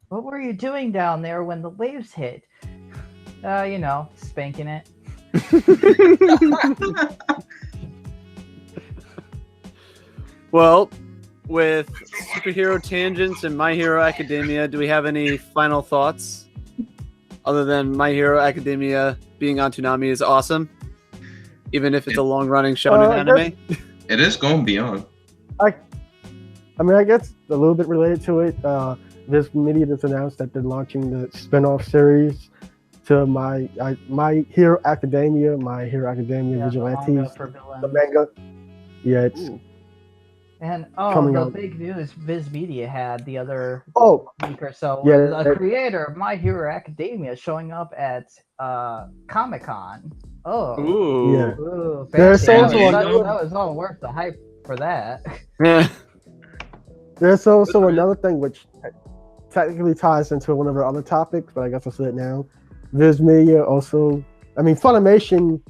What were you doing down there when the waves hit? Spanking it. Well, with superhero tangents and My Hero Academia, do we have any final thoughts? Other than My Hero Academia being on Toonami is awesome, even if it's a long-running shonen anime. It is going beyond. I guess a little bit related to it. This media just announced that they're launching the spin-off series to My Hero Academia, Vigilantes, manga for villains. the manga. Yeah, it's Ooh. And coming the out. big news Viz Media had the other Oh, week or so. Yeah, was that- the creator of My Hero Academia showing up at Comic-Con. Oh. Ooh. Yeah. Ooh, There's fancy. also that another- was all worth the hype for that. Yeah. there's also another thing which technically ties into one of our other topics, but I guess I'll say it now. Viz Media Funimation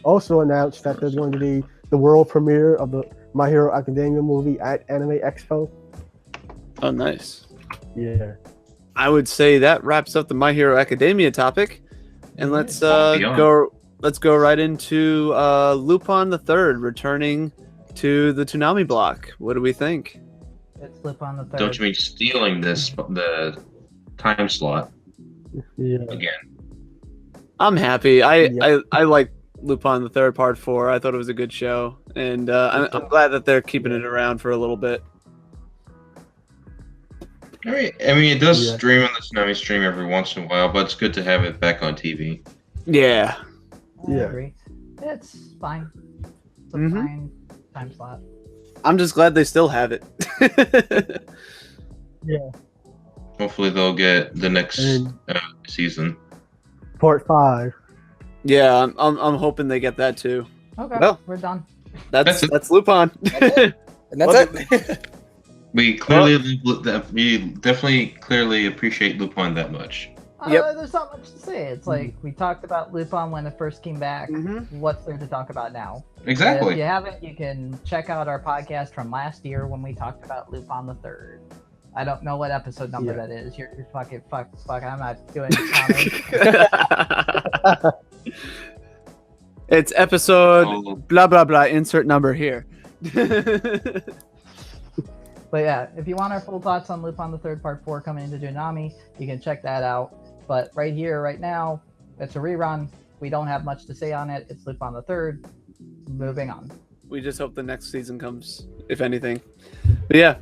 also announced that there's going to be the world premiere of the My Hero Academia movie at Anime Expo. Oh, nice. Yeah. I would say that wraps up the My Hero Academia topic, and let's Beyond. go right into Lupin the Third returning to the Toonami block. What do we think? It's Lupin the Third. Don't you mean stealing the time slot Yeah. again? I'm happy. I Yep. like Lupin the Third Part 4. I thought it was a good show, and I'm glad that they're keeping it around for a little bit. It does Yeah. stream on the Toonami stream every once in a while, but it's good to have it back on TV. Yeah. I Yeah. agree. It's fine. It's a Mhm. fine time slot. I'm just glad they still have it. Hopefully, they'll get the next And- season. Part 5. Yeah, I'm hoping they get that too. Okay, Well. we're done. That's That's it. that's Lupin. And that's it. We definitely clearly appreciate Lupin that much. Yep. There's not much to say. It's like we talked about Lupin when it first came back. Mhm. What's there to talk about now? If Exactly. you haven't, you can check out our podcast from last year when we talked about Lupin the Third. I don't know what episode number Yeah. that is. You're fucking fuck. I'm not doing counting. It's episode Oh, blah blah blah. Insert number here. But yeah, if you want our full thoughts on Lupin the Third Part 4 coming into Toonami, you can check that out. But right here, right now, it's a rerun. We don't have much to say on it. It's Lupin the Third. Moving on. We just hope the next season comes, if anything. But yeah,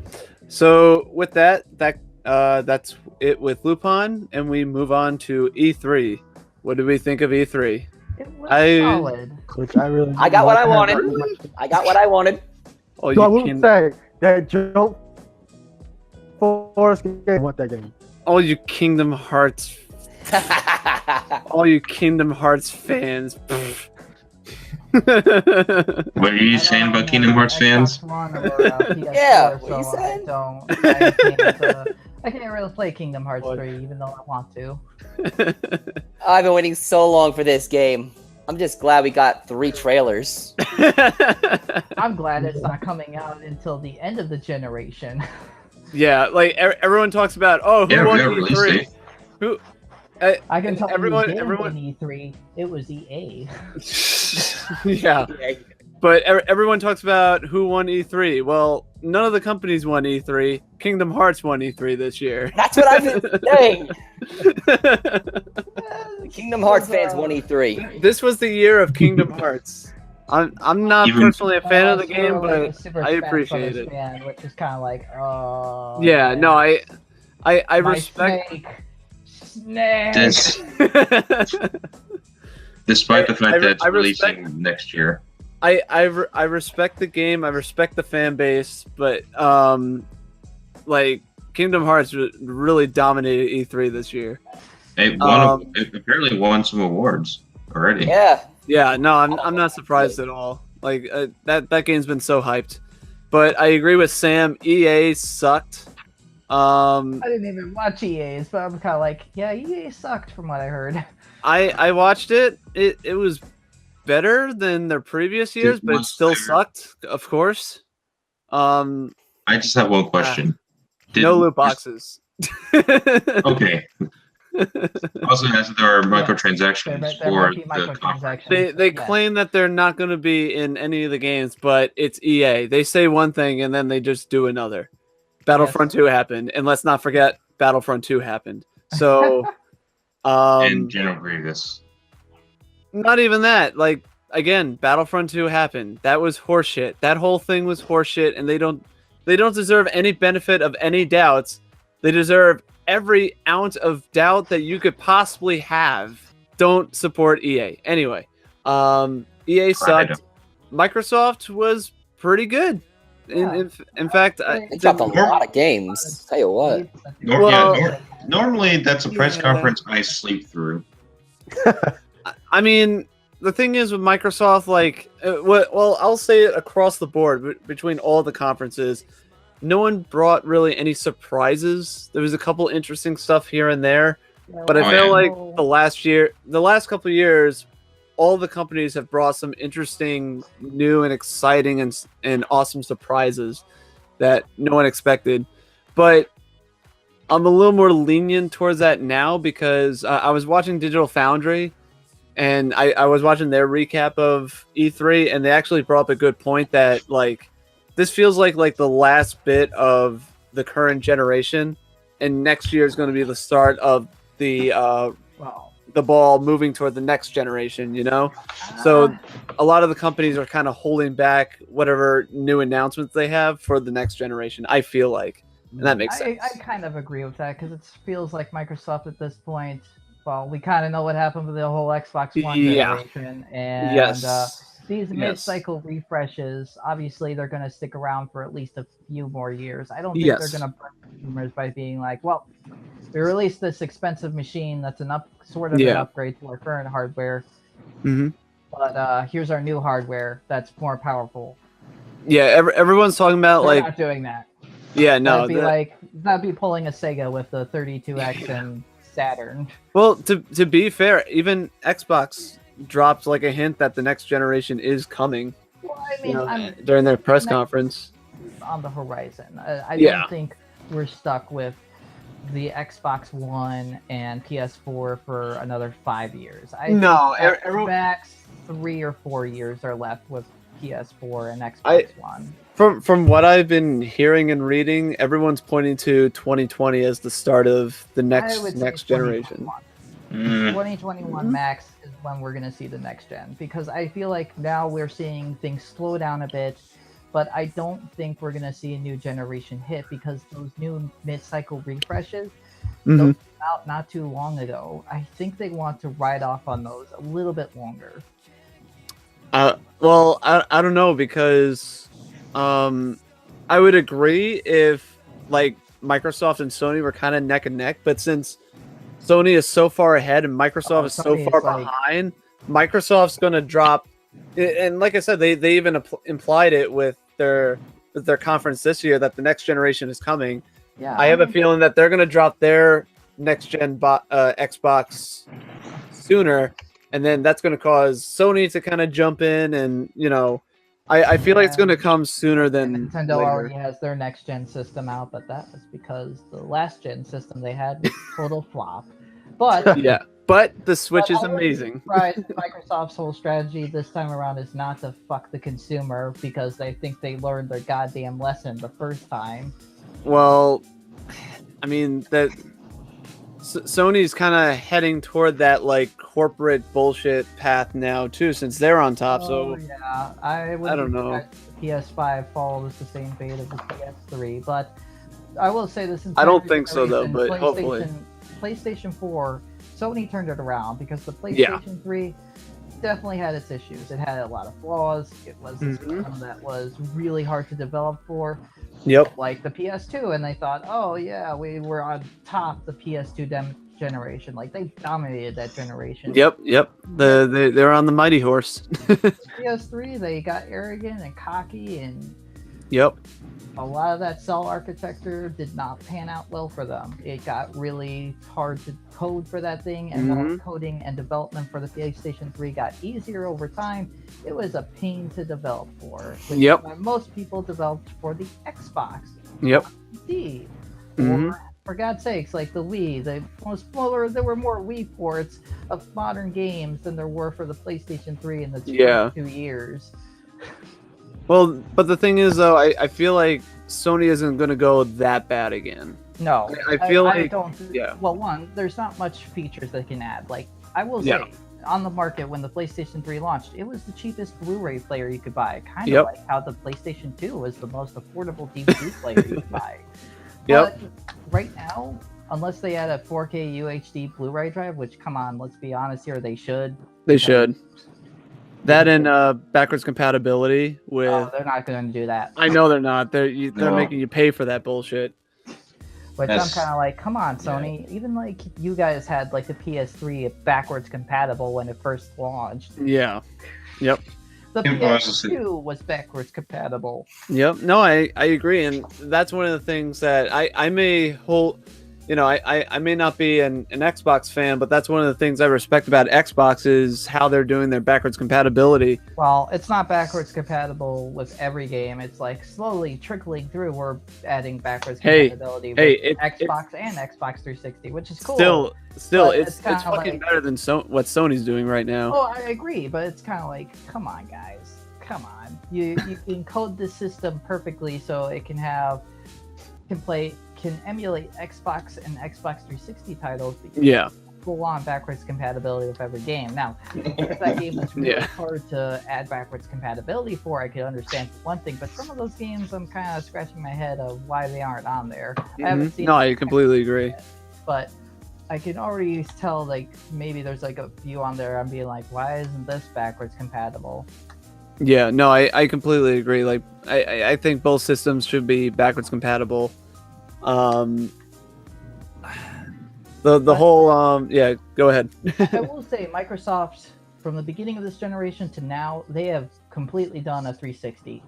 so with that's it with Lupin, and we move on to E3. What did we think of E3? It was solid. Which I got what I wanted. I got what I wanted. Oh, So I you will king- say that Jump Force game, I want that game. all you Kingdom Hearts, all you Kingdom Hearts fans. What are you saying about Kingdom Hearts fans? Yeah, what are you saying? I can't really play Kingdom Hearts 3, even though I want to. I've been waiting so long for this game. I'm just glad we got 3 trailers. I'm glad it's not coming out until the end of the generation. Yeah, like everyone talks about, who won E3? Who? I can tell everyone, you everyone. in E3, it was EA. Yeah, but everyone talks about who won E3. Well, none of the companies won E3. Kingdom Hearts won E3 this year. That's what I've been saying. Kingdom Hearts fans won E3. This was the year of Kingdom Hearts. I'm not personally a fan of the game, but I appreciate it. Fan, which is kind of like, yeah, man. no, I My respect. Snake. Despite the fact that it's I respect- releasing next year. I respect the game. I respect the fan base, but like Kingdom Hearts really dominated E3 this year. It apparently won some awards already. Yeah. Yeah, no, I'm not surprised at all. Like that game's been so hyped. But I agree with Sam. EA sucked. I didn't even watch EA's, but I'm kind of like, yeah, EA sucked from what I heard. I watched it. It was better than their previous years, but it still sucked, of course. I just have one question. No loot boxes. Okay. Also, as there are microtransactions for the conference. They claim that they're not going to be in any of the games, but it's EA. They say one thing and then they just do another. Battlefront 2 happened, and let's not forget Battlefront 2 happened. So, and General Grievous. Not even that. Like again, Battlefront 2 happened. That was horseshit. That whole thing was horseshit, and they don't deserve any benefit of any doubts. They deserve every ounce of doubt that you could possibly have. Don't support EA. Anyway, EA sucked. Microsoft was pretty good. In fact, they dropped a lot of games. Tell you what. Normally, that's a press conference I sleep through. I mean, the thing is with Microsoft, like, well, I'll say it across the board between all the conferences. No one brought really any surprises. There was a couple interesting stuff here and there, but I feel like the last couple of years, all the companies have brought some interesting, new, and exciting and awesome surprises that no one expected. But I'm a little more lenient towards that now because I was watching Digital Foundry, and I was watching their recap of E3, and they actually brought up a good point that like this feels like the last bit of the current generation, and next year is going to be the start of the ball moving toward the next generation, you know? So a lot of the companies are kind of holding back whatever new announcements they have for the next generation, I feel like. And that makes sense. I kind of agree with that because it feels like Microsoft at this point, well, we kind of know what happened with the whole Xbox One generation. And these mid-cycle refreshes, obviously they're going to stick around for at least a few more years. I don't think they're going to burn consumers by being like, well, we released this expensive machine that's an upgrade to our current hardware. Mm-hmm. But here's our new hardware that's more powerful. Yeah, everyone's talking about they're like not doing that. Yeah, no. That'd be pulling a Sega with the 32X and Saturn. Well, to be fair, even Xbox dropped like a hint that the next generation is coming. Well, I mean, during their press conference. On the horizon. I don't think we're stuck with the Xbox One and PS4 for another 5 years. Max 3 or 4 years are left with PS4 and Xbox One. From what I've been hearing and reading, everyone's pointing to 2020 as the start of the I would say next generation. 2021 max is when we're going to see the next gen, because I feel like now we're seeing things slow down a bit, but I don't think we're going to see a new generation hit because those new mid-cycle refreshes those came out not too long ago. I think they want to ride off on those a little bit longer. Well, I don't know, because I would agree if like Microsoft and Sony were kind of neck and neck, but since Sony is so far ahead and Microsoft is so far behind, Microsoft's going to drop. And like I said, they even implied it with their conference this year that the next generation is coming. Yeah, I have a feeling that they're going to drop their next gen Xbox sooner, and then that's going to cause Sony to kind of jump in, and I feel like it's going to come sooner than Nintendo later. already has their next gen system out, but that was because the last gen system they had was total flop. But yeah, but the Switch is amazing. Right, Microsoft's whole strategy this time around is not to fuck the consumer because they think they learned their goddamn lesson the first time. Well, I mean that Sony's kind of heading toward that like corporate bullshit path now too, since they're on top. Yeah, I don't know. The PS5 follows the same fate of the PS3, but I will say this. I don't think so though, but hopefully. PlayStation 4, Sony turned it around because the PlayStation 3 definitely had its issues. It had a lot of flaws. It was a system that was really hard to develop for. Yep. Like the PS2, and they thought, oh yeah, we were on top the PS2 generation. Like they dominated that generation. Yep. They're on the mighty horse. PS3, they got arrogant and cocky, and a lot of that cell architecture did not pan out well for them. It got really hard to code for that thing, and more coding and development for the PlayStation 3 got easier over time. It was a pain to develop for. Most people developed for the Xbox. PC. Or, for God's sakes, like the Wii. There were more Wii ports of modern games than there were for the PlayStation 3 in the 2 years. Well, but the thing is, though, I feel like Sony isn't going to go that bad again. No, I feel like I don't. Well, one, there's not much features they can add. Like I will say, on the market when the PlayStation 3 launched, it was the cheapest Blu-ray player you could buy. Kind of like how the PlayStation 2 was the most affordable DVD player you could buy. But right now, unless they add a 4K UHD Blu-ray drive, which, come on, let's be honest here, they should. They should. That and backwards compatibility with. Oh, they're not going to do that. I know they're not. They're making you pay for that bullshit. Which I'm kind of like, come on, Sony. Yeah. Even like you guys had like the PS3 backwards compatible when it first launched. Yeah. Yep. The PS2 was backwards compatible. Yep. No, I agree, and that's one of the things that I may hold. I may not be an Xbox fan, but that's one of the things I respect about Xbox is how they're doing their backwards compatibility. Well, it's not backwards compatible with every game. It's like slowly trickling through. We're adding backwards compatibility with Xbox and Xbox 360, which is cool. Still, it's fucking better than what Sony's doing right now. Oh, I agree, but it's kind of like, come on, guys. Come on. You can code the system perfectly so it can emulate Xbox and Xbox 360 titles. Full on backwards compatibility with every game. Now, if that game is really hard to add backwards compatibility for, I could understand one thing, but some of those games I'm kind of scratching my head of why they aren't on there. I haven't seen. No, I completely agree. But I can already tell, like, maybe there's like a few on there I'm being like, why isn't this backwards compatible? Yeah, no, I completely agree. Like, I think both systems should be backwards compatible. The whole go ahead. I will say Microsoft, from the beginning of this generation to now, they have completely done a 360.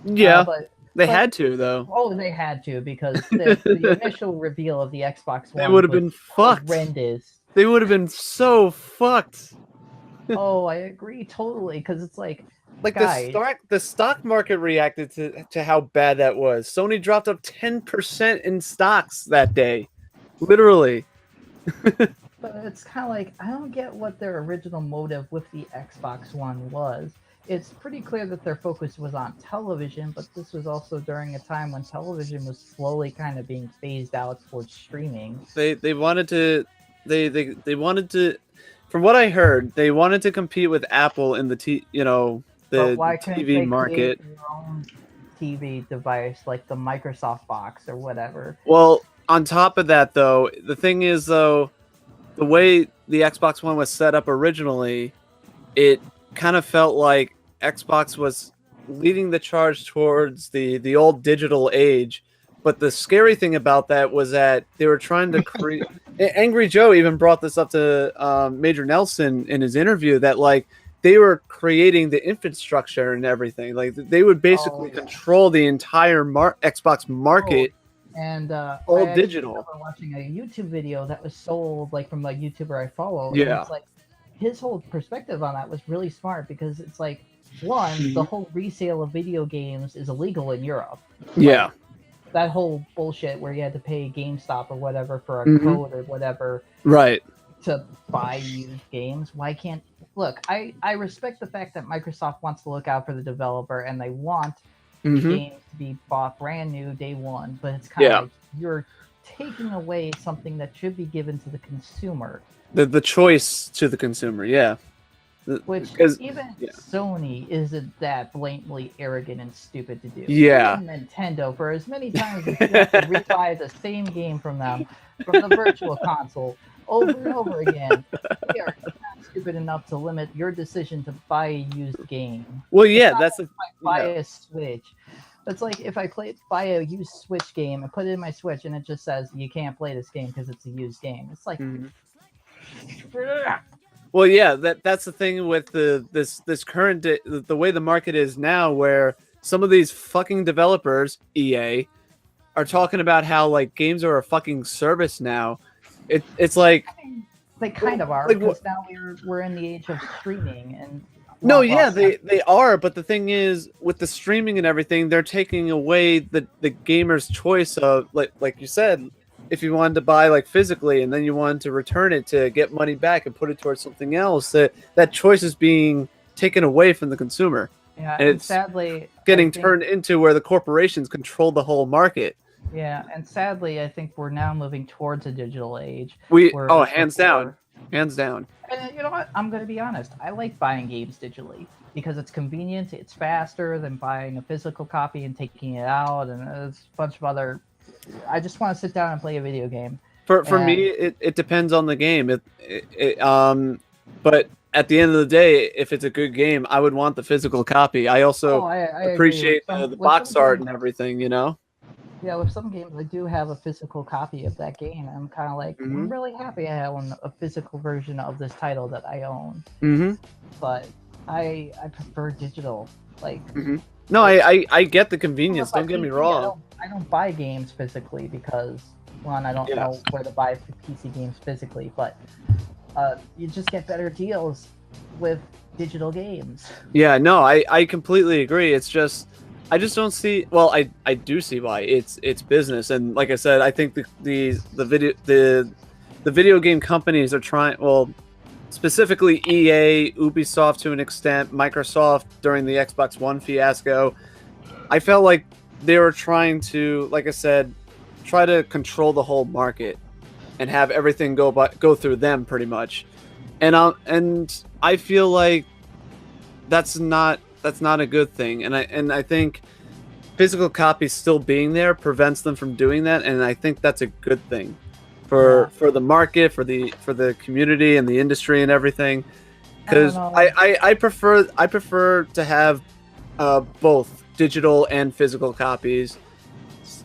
But they had to, though. Oh, they had to, because the initial reveal of the Xbox One would have been fucked. Horrendous. They would have been so fucked. Oh, I agree totally, because it's like guys, the stock market reacted to how bad that was. Sony dropped up 10% in stocks that day, literally. But it's kind of like, I don't get what their original motive with the Xbox One was. it's pretty clear that their focus was on television, but this was also during a time when television was slowly kind of being phased out towards streaming. They wanted to they wanted to, from what I heard, they wanted to compete with Apple in the But why couldn't TV they market. create their own TV device like the Microsoft box or whatever? Well, on top of that, though, the thing is, though, the way the Xbox One was set up originally, it kind of felt like Xbox was leading the charge towards the old digital age. But the scary thing about that was that they were trying to create. Angry Joe even brought this up to Major Nelson in his interview, that like they were creating the infrastructure and everything. Like they would basically control the entire Xbox market. And all I digital. remember watching a YouTube video that was sold like from a YouTuber I follow. And Yeah. it's like his whole perspective on that was really smart, because it's like, one, the whole resale of video games is illegal in Europe. Yeah. That whole bullshit where you had to pay GameStop or whatever for a code or whatever Right. to buy used games. Why can't look? I respect the fact that Microsoft wants to look out for the developer and they want games to be bought brand new day one, but it's kind of like you're taking away something that should be given to the consumer. The choice to the consumer, yeah. Which even Sony isn't that blatantly arrogant and stupid to do. Yeah. Even Nintendo, for as many times as you have to rebuy the same game from them, from the virtual console, over and over again, they are not stupid enough to limit your decision to buy a used game. Well, yeah, that's like buy a Switch. It's like if I buy a used Switch game and put it in my Switch and it just says you can't play this game because it's a used game. It's like, well, yeah, that's the thing with this current the way the market is now, where some of these fucking developers, EA, are talking about how like games are a fucking service now. It's like, I mean, they kind of are, like, because now we're in the age of streaming and. No, yeah, they are, but the thing is, with the streaming and everything, they're taking away the gamer's choice of, like you said, if you wanted to buy like physically and then you wanted to return it to get money back and put it towards something else, that choice is being taken away from the consumer. Yeah, and it's sadly getting turned into where the corporations control the whole market. Yeah, and sadly, I think we're now moving towards a digital age. Hands down. Hands down. And you know what? I'm going to be honest. I like buying games digitally because it's convenient. It's faster than buying a physical copy and taking it out. And there's a bunch of other. I just want to sit down and play a video game. For me, it depends on the game. But at the end of the day, if it's a good game, I would want the physical copy. I also I appreciate the box art and everything, you know? Yeah, with some games, I do have a physical copy of that game. I'm kind of like, I'm really happy I own a physical version of this title that I own. But I prefer digital. Like, no, I get the convenience. Don't get me wrong. I don't buy games physically because, one, I don't know where to buy PC games physically, but you just get better deals with digital games. Yeah, no, I completely agree. It's just, I just don't see. Well, I do see why. It's business, and like I said, I think the video game companies are trying. Well, specifically EA, Ubisoft to an extent, Microsoft during the Xbox One fiasco. I felt like they were trying to, like I said, try to control the whole market and have everything go through them pretty much. And I feel like that's not a good thing. And I think physical copies still being there prevents them from doing that, and I think that's a good thing for the market, for the community and the industry and everything. Because I prefer to have both digital and physical copies.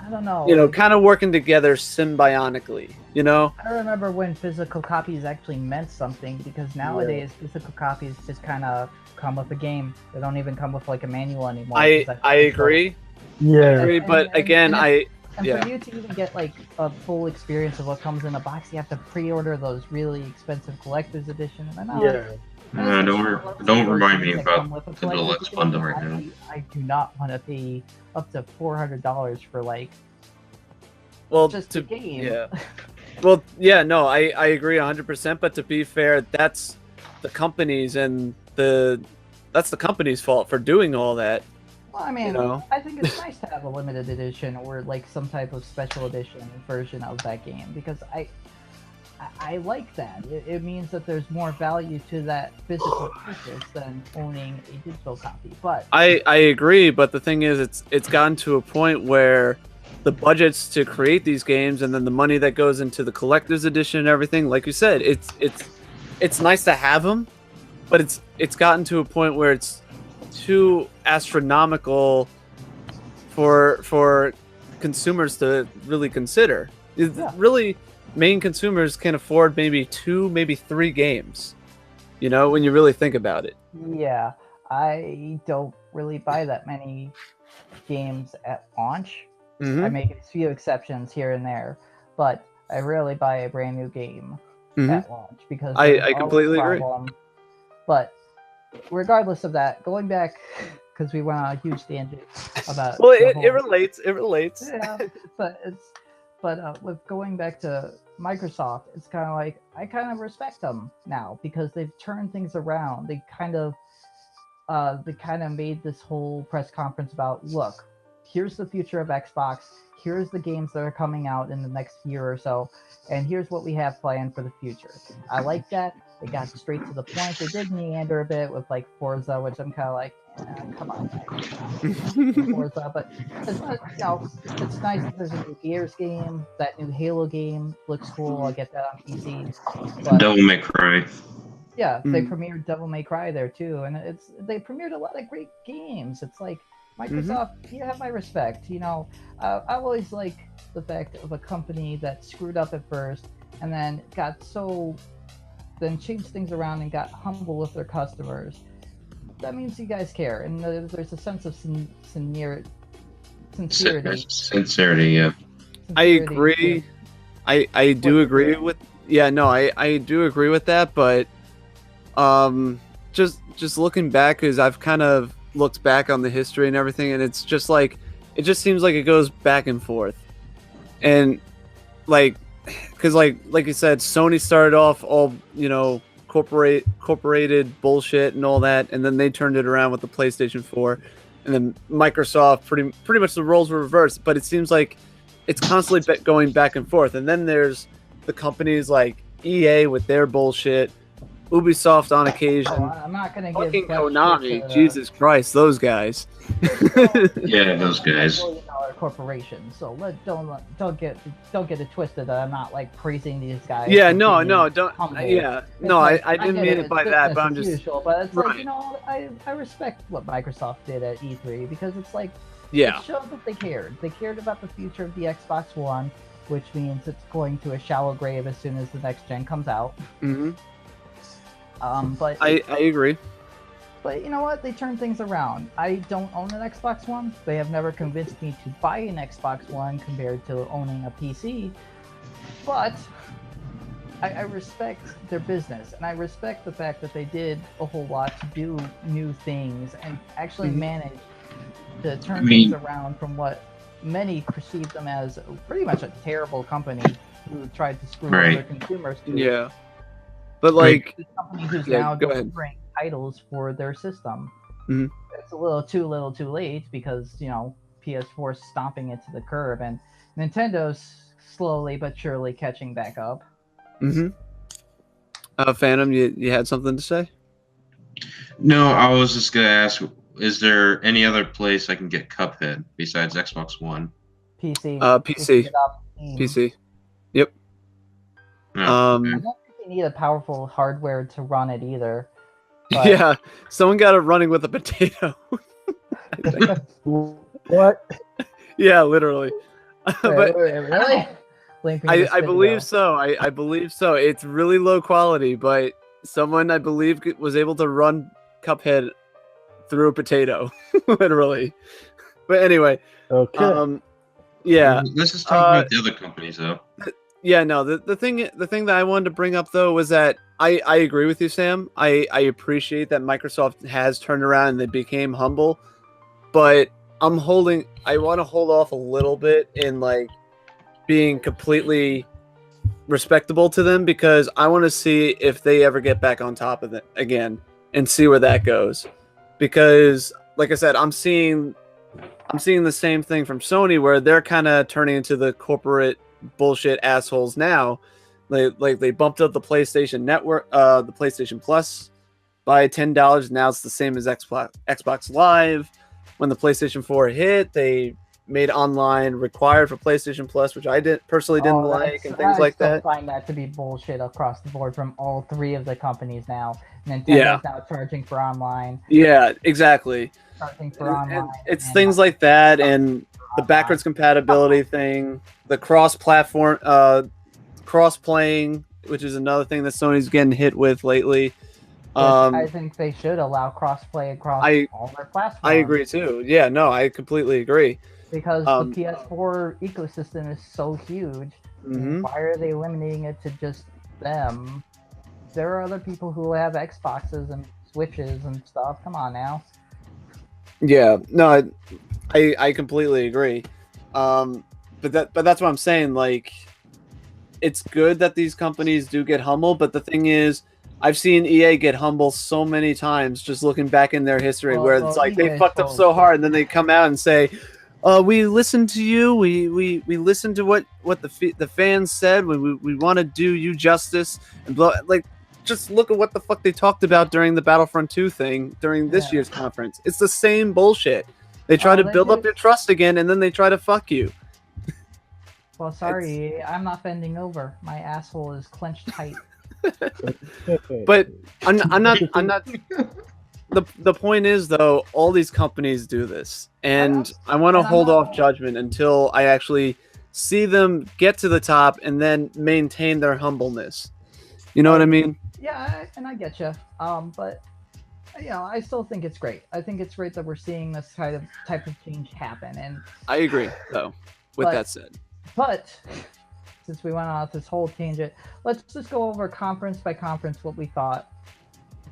I don't know. You know, kind of working together symbiotically. You know. I remember when physical copies actually meant something, because nowadays physical copies just kind of come with a game. They don't even come with like a manual anymore. I agree. Yeah. I agree, but again, for you to even get like a full experience of what comes in a box, you have to pre-order those really expensive collector's editions. Don't remind me about the deluxe bundle right now. I do not want to pay up to $400 for like just a game. Yeah. Well, yeah, no, I agree 100%. But to be fair, that's the companies and the the company's fault for doing all that. Well, I mean, You know? I think it's nice to have a limited edition or like some type of special edition version of that game because I like that. It means that there's more value to that physical purchase than owning a digital copy. But I agree, but the thing is, it's gotten to a point where the budgets to create these games and then the money that goes into the collector's edition and everything, like you said, it's nice to have them, but it's gotten to a point where it's too astronomical for consumers to really consider. Yeah. Really, main consumers can afford maybe 2, maybe 3 games. You know, when you really think about it. yeah, I don't really buy that many games at launch. Mhm. I make a few exceptions here and there, but I rarely buy a brand new game Mhm. at launch because I there's always a completely agree. problem. But regardless of that, going back because we went on a huge tangent about Well, the it whole- relates. It relates. yeah, but with going back to Microsoft, it's kind of like I kind of respect them now because they've turned things around. They kind of made this whole press conference about, look, here's the future of Xbox. Here's the games that are coming out in the next year or so, and here's what we have planned for the future. I like that. They got straight to the point. They did meander a bit with like Forza, which I'm kind of like, come on, guys. Forza, but it's not, it's nice that there's a new Gears game. That new Halo game looks cool. I'll get that on PC. But Devil May Cry. yeah, they Mm. premiered Devil May Cry there too, and they premiered a lot of great games. It's like Microsoft, you have my respect. You know, I always like the fact of a company that screwed up at first and then then changed things around and got humble with their customers. That means you guys care, and there's a sense of sincerity. Sincerity, yeah. I agree. I do agree with. Yeah, no, I do agree with that, but just looking back, because I've kind of looked back on the history and everything, and it's just like it just seems like it goes back and forth, and like because like you said, Sony started off all corporated bullshit and all that, and then they turned it around with the PlayStation 4, and then Microsoft pretty much the roles were reversed, but it seems like it's constantly going back and forth, and then there's the companies like EA with their bullshit, Ubisoft on occasion. Oh, I'm not gonna give Fucking much Konami, shit to, Jesus Christ, those guys. Yeah, those guys. $1 corporation. So don't get it twisted that I'm not like praising these guys. Yeah, for no, being no, don't. humble. Yeah, It's no, like, I didn't get mean it by that, business but I'm as just usual, but it's right. like, I respect what Microsoft did at E3 because it's like yeah. it showed that they cared. They cared about the future of the Xbox One, which means it's going to a shallow grave as soon as the next gen comes out. Hmm. But I agree. But you know what? They turned things around. I don't own an Xbox One. They have never convinced me to buy an Xbox One compared to owning a PC. But I respect their business, and I respect the fact that they did a whole lot to do new things and actually manage to turn things around from what many perceived them as pretty much a terrible company who tried to screw over their consumers. Yeah. But like, This company who's yeah, now go ahead. delivering titles for their system. Mhm. It's a little too late because PS4 is stomping it to the curb, and Nintendo's slowly but surely catching back up. Phantom, you had something to say? No, I was just gonna ask: is there any other place I can get Cuphead besides Xbox One? PC. PC. Pick it up, Steam. PC. Yep. No. I don't think you need a powerful hardware to run it either. But Yeah, someone got it running with a potato. What? Yeah, literally. But really? I believe so. I believe so. It's really low quality, but someone I believe was able to run Cuphead through a potato, literally. But anyway, Okay. yeah. Let's just talk about the other companies, though. Yeah, no. The thing that I wanted to bring up though was that I agree with you, Sam. I appreciate that Microsoft has turned around and they became humble, but I want to hold off a little bit in like being completely respectable to them because I want to see if they ever get back on top of it again and see where that goes. because, like I said, I'm seeing the same thing from Sony, where they're kind of turning into the corporate bullshit assholes now. They bumped up the PlayStation Network, the PlayStation Plus by $10. Now it's the same as Xbox Live. When the PlayStation 4 hit, they made online required for PlayStation Plus, which I personally didn't like, and things like that. I find that to be bullshit across the board from all three of the companies now. Nintendo's now charging for online. Yeah, exactly. Charging for online. And it's things like that, and the backwards compatibility thing, the cross-platform, cross-playing, which is another thing that Sony's getting hit with lately. I think they should allow cross-play across all their platforms. I agree too. Yeah, no, I completely agree. Because the PS4 ecosystem is so huge. Why are they limiting it to just them? There are other people who have Xboxes and Switches and stuff. Come on now. Yeah, no, I completely agree. But that's what I'm saying. Like, it's good that these companies do get humble, but the thing is, I've seen EA get humble so many times just looking back in their history, where it's like they fucked up so hard, and then they come out and say, we listened to you. We listened to what the fans said. We want to do you justice, and just look at what the fuck they talked about during the Battlefront 2 thing during this year's conference. It's the same bullshit. They try to build up your trust again, and then they try to fuck you. Well, sorry, I'm not bending over. My asshole is clenched tight. But I'm not. The point is, though, all these companies do this, and I want to hold off judgment until I actually see them get to the top and then maintain their humbleness. You know what I mean? Yeah, and I get you. But I still think it's great. I think it's great that we're seeing this type of change happen. And I agree, though. With that said, but since we went off this whole tangent, let's just go over conference by conference what we thought.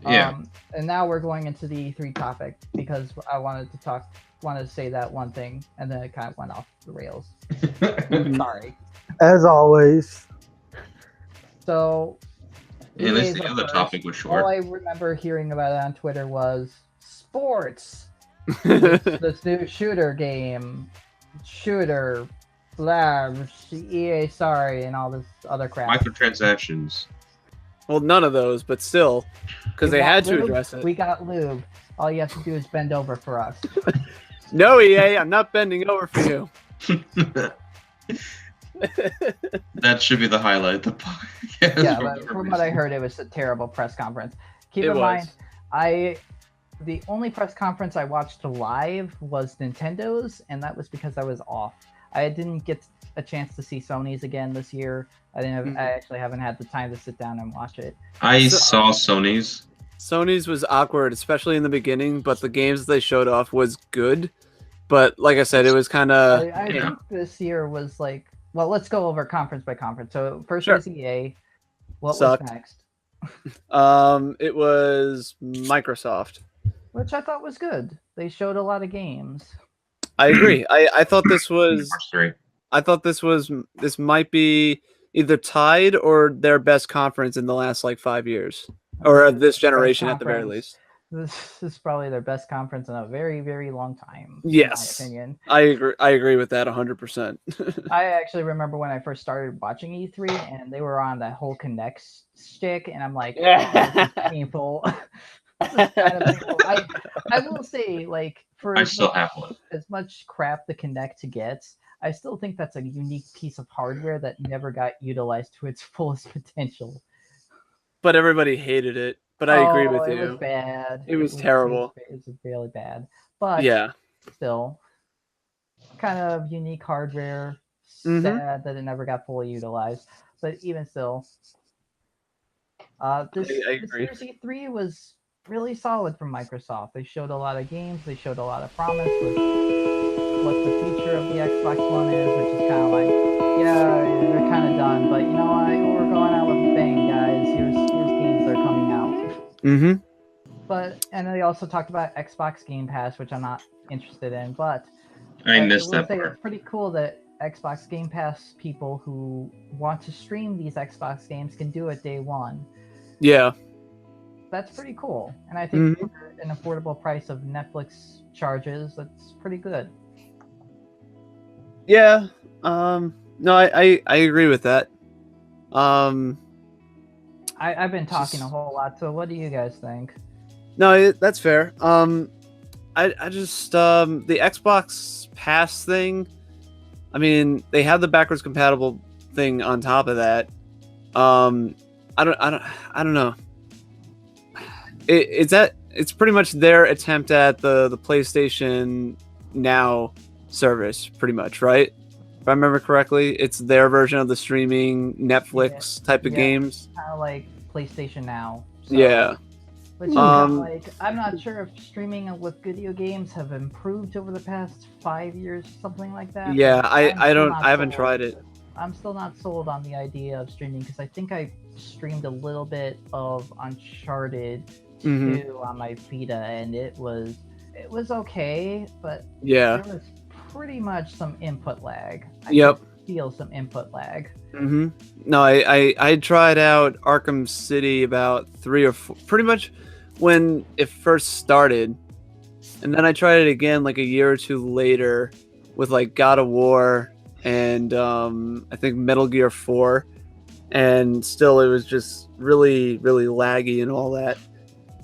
Yeah. And now we're going into the E3 topic because I wanted to say that one thing, and then it kind of went off the rails. Sorry. As always. So. Yeah, at least the other topic was short. All I remember hearing about it on Twitter was sports. this new shooter game, EA, sorry, and all this other crap. Microtransactions. Well, none of those, but still, because they had to address it. We got lube. All you have to do is bend over for us. No, EA, I'm not bending over for you. That should be the highlight. The podcast. Yeah, but from what I heard, it was a terrible press conference. Keep in mind, the only press conference I watched live was Nintendo's, and that was because I was off. I didn't get a chance to see Sony's again this year. I actually haven't had the time to sit down and watch it. I saw Sony's. Sony's was awkward, especially in the beginning, but the games they showed off was good. But like I said, it was kind of. I think this year was like. Well, let's go over conference by conference. So first was EA. What was next? It was Microsoft, which I thought was good. They showed a lot of games. I agree. I thought this was. This might be either tied or their best conference in the last 5 years, or of this generation at the very least. This is probably their best conference in a very, very long time. Yes, in my opinion. I agree with that 100%. I actually remember when I first started watching E3 and they were on that whole Connect stick, and I'm like, this is painful. This is kind of painful. I will say, for as much crap the Connect gets, I still think that's a unique piece of hardware that never got utilized to its fullest potential. But everybody hated it. But I agree with you. It was bad. It was terrible. It was really bad. But still, kind of unique hardware. Sad that it never got fully utilized. But even still, this year's E3 was really solid from Microsoft. They showed a lot of games. They showed a lot of promise with what the future of the Xbox One is, which is kind of like, they're kind of done. But you know what? We're going out with a bang, guys. Here's games that are coming out. And they also talked about Xbox Game Pass, which I'm not interested in, but I missed that part. It's pretty cool that Xbox Game Pass people who want to stream these Xbox games can do it day one. Yeah. that's pretty cool. And I think Mhm. for an affordable price of Netflix charges, that's pretty good. Yeah. No, I agree with that. Um, I've been talking a Just- whole lot, so what do you guys think? no, that's fair. I just the Xbox Pass thing. I mean, they have the backwards compatible thing on top of that. I don't know. It's pretty much their attempt at the PlayStation Now service, pretty much, right? If I remember correctly, it's their version of the streaming Netflix type of Yeah. games. Kind of like PlayStation Now. So, Yeah. Which is kinda Um, like, I'm not sure if streaming with video games have improved over the past 5 years, something like that. Yeah, but I I'm still not haven't sold. tried it. I'm still not sold on the idea of streaming because I think I streamed a little bit of Uncharted Mhm. 2 on my Vita, and it was okay, but Yeah. there was pretty much some input lag. I Yep. could feel some input lag. Mm-hmm. No, I tried out Arkham City about 3 or 4, pretty much when it first started, and then I tried it again like a year or two later with like God of War and I think Metal Gear 4, and still it was just really laggy and all that.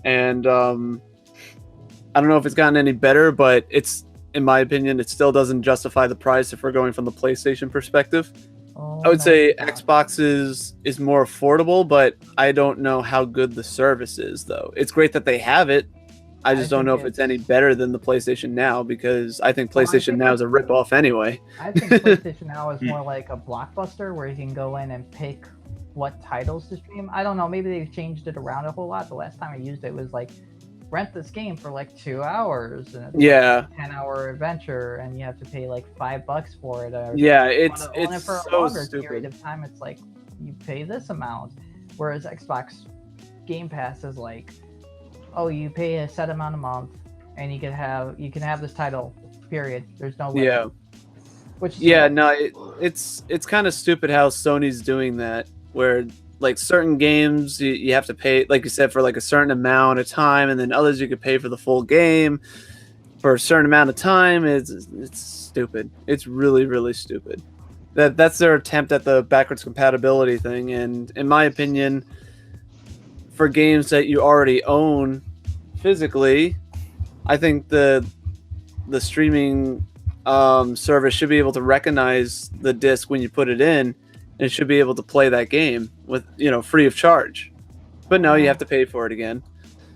And I don't know if it's gotten any better, but it's, in my opinion, it still doesn't justify the price if we're going from the PlayStation perspective. Oh, I would no, say it's not. Xbox is more affordable, but I don't know how good the service is, though. It's great that they have it. I just don't think know if it's any it's- better than the PlayStation Now, because I think Well, I PlayStation think Now is a ripoff anyway. I think PlayStation Now is more like a Blockbuster where you can go in and pick what titles to stream. I don't know. Maybe they've changed it around a whole lot. The last time I used it was like, rent this game for like 2 hours, and it's Yeah, like a 10-hour adventure, and you have to pay like $5 for it. Or yeah, if you it's wanna own it it's for a so longer period stupid. of time. It's like you pay this amount, whereas Xbox Game Pass is like, oh, you pay a set amount a month, and you can have this title. Period. There's no limit. Yeah, Which is yeah, fine. no, it's kind of stupid how Sony's doing that, where like certain games you have to pay, like you said, for like a certain amount of time, and then others you could pay for the full game for a certain amount of time. It's stupid. It's really stupid. That's their attempt at the backwards compatibility thing, and in my opinion, for games that you already own physically, I think the streaming service should be able to recognize the disc when you put it in, and it should be able to play that game with, free of charge. But no, you have to pay for it again.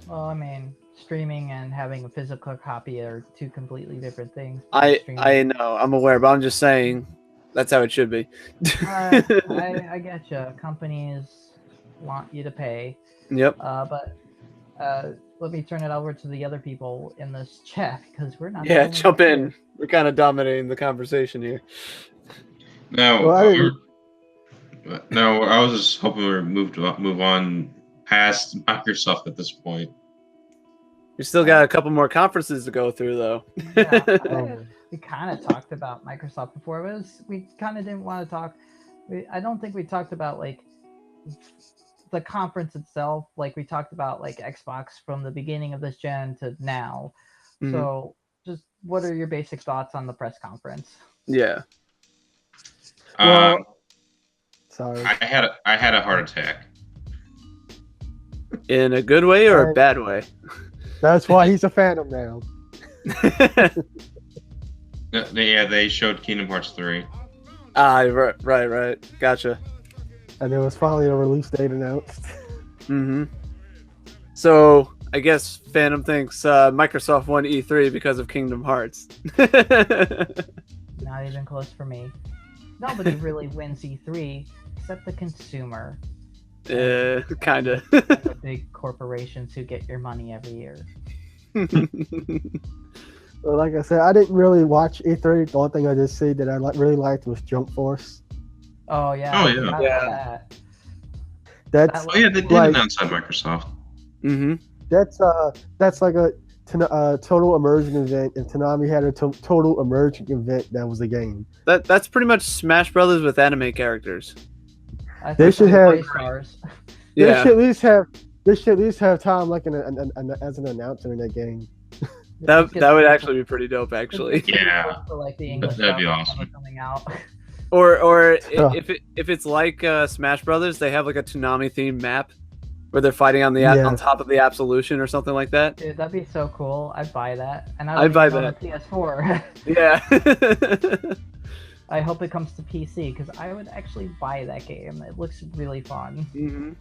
Well, I mean, streaming and having a physical copy are two completely different things. I Streaming- know, I'm aware, but I'm just saying that's how it should be. I get you. Companies want you to pay. Yep. But let me turn it over to the other people in this chat because we're not. the Yeah, only jump ones in. here. We're kind of dominating the conversation here. No, Well, I didn't- no, I was just hoping we move on past Microsoft at this point. We still got a couple more conferences to go through, though. Yeah, we kind of talked about Microsoft before. We kind of didn't want to talk. I don't think we talked about like the conference itself. Like we talked about like Xbox from the beginning of this gen to now. Mhm. So, just what are your basic thoughts on the press conference? Yeah. Well, sorry. I had a heart attack. In a good way or a Right. bad way? That's why he's a Phantom now. Yeah, they showed Kingdom Hearts 3. Right. Gotcha. And there was finally a release date announced. Mm-hmm. So I guess Phantom thinks Microsoft won E3 because of Kingdom Hearts. Not even close for me. Nobody really wins E3 except the consumer, Kinda. the big corporations who get your money every year. Well, like I said, I didn't really watch E3. The only thing I did see that I really liked was Jump Force. Oh yeah. Oh, I yeah. forgot about Yeah. that. That's Oh yeah, they did Like- announce that Microsoft. Mm-hmm. that's like a total immersion event, and Toonami had a total immersion event that was a game. That's pretty much Smash Brothers with anime characters. I They think should they're have- play stars. They Yeah. should at least have They should at least have Tom like as an announcer in that game. That would actually be pretty dope, actually. Yeah. For like the English That'd be dub awesome. coming out. Or Huh. if it's like Smash Brothers, they have like a Toonami themed map where they're fighting on the Yeah. on top of the Absolution or something like that. Dude, that'd be so cool. I'd buy that, and I'd buy on that. a PS4. Yeah. I hope it comes to PC because I would actually buy that game. It looks really fun. hmm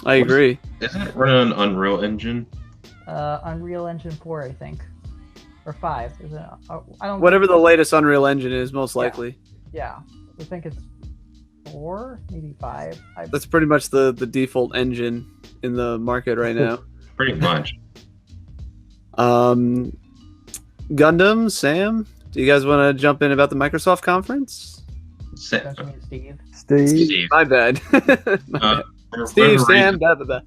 I agree. Isn't it running on Unreal Engine? Unreal Engine 4, I think, or 5. Is it? I don't. Whatever the latest Unreal Engine is, most likely. Yeah, I think it's 4, maybe 5. That's pretty much the default engine in the market right now. Pretty much. Gundam, Sam, do you guys want to jump in about the Microsoft conference? Don't you mean Steve? Steve. Steve. My bad. My bad. For Steve, whatever Sam, reason- blah, blah, blah.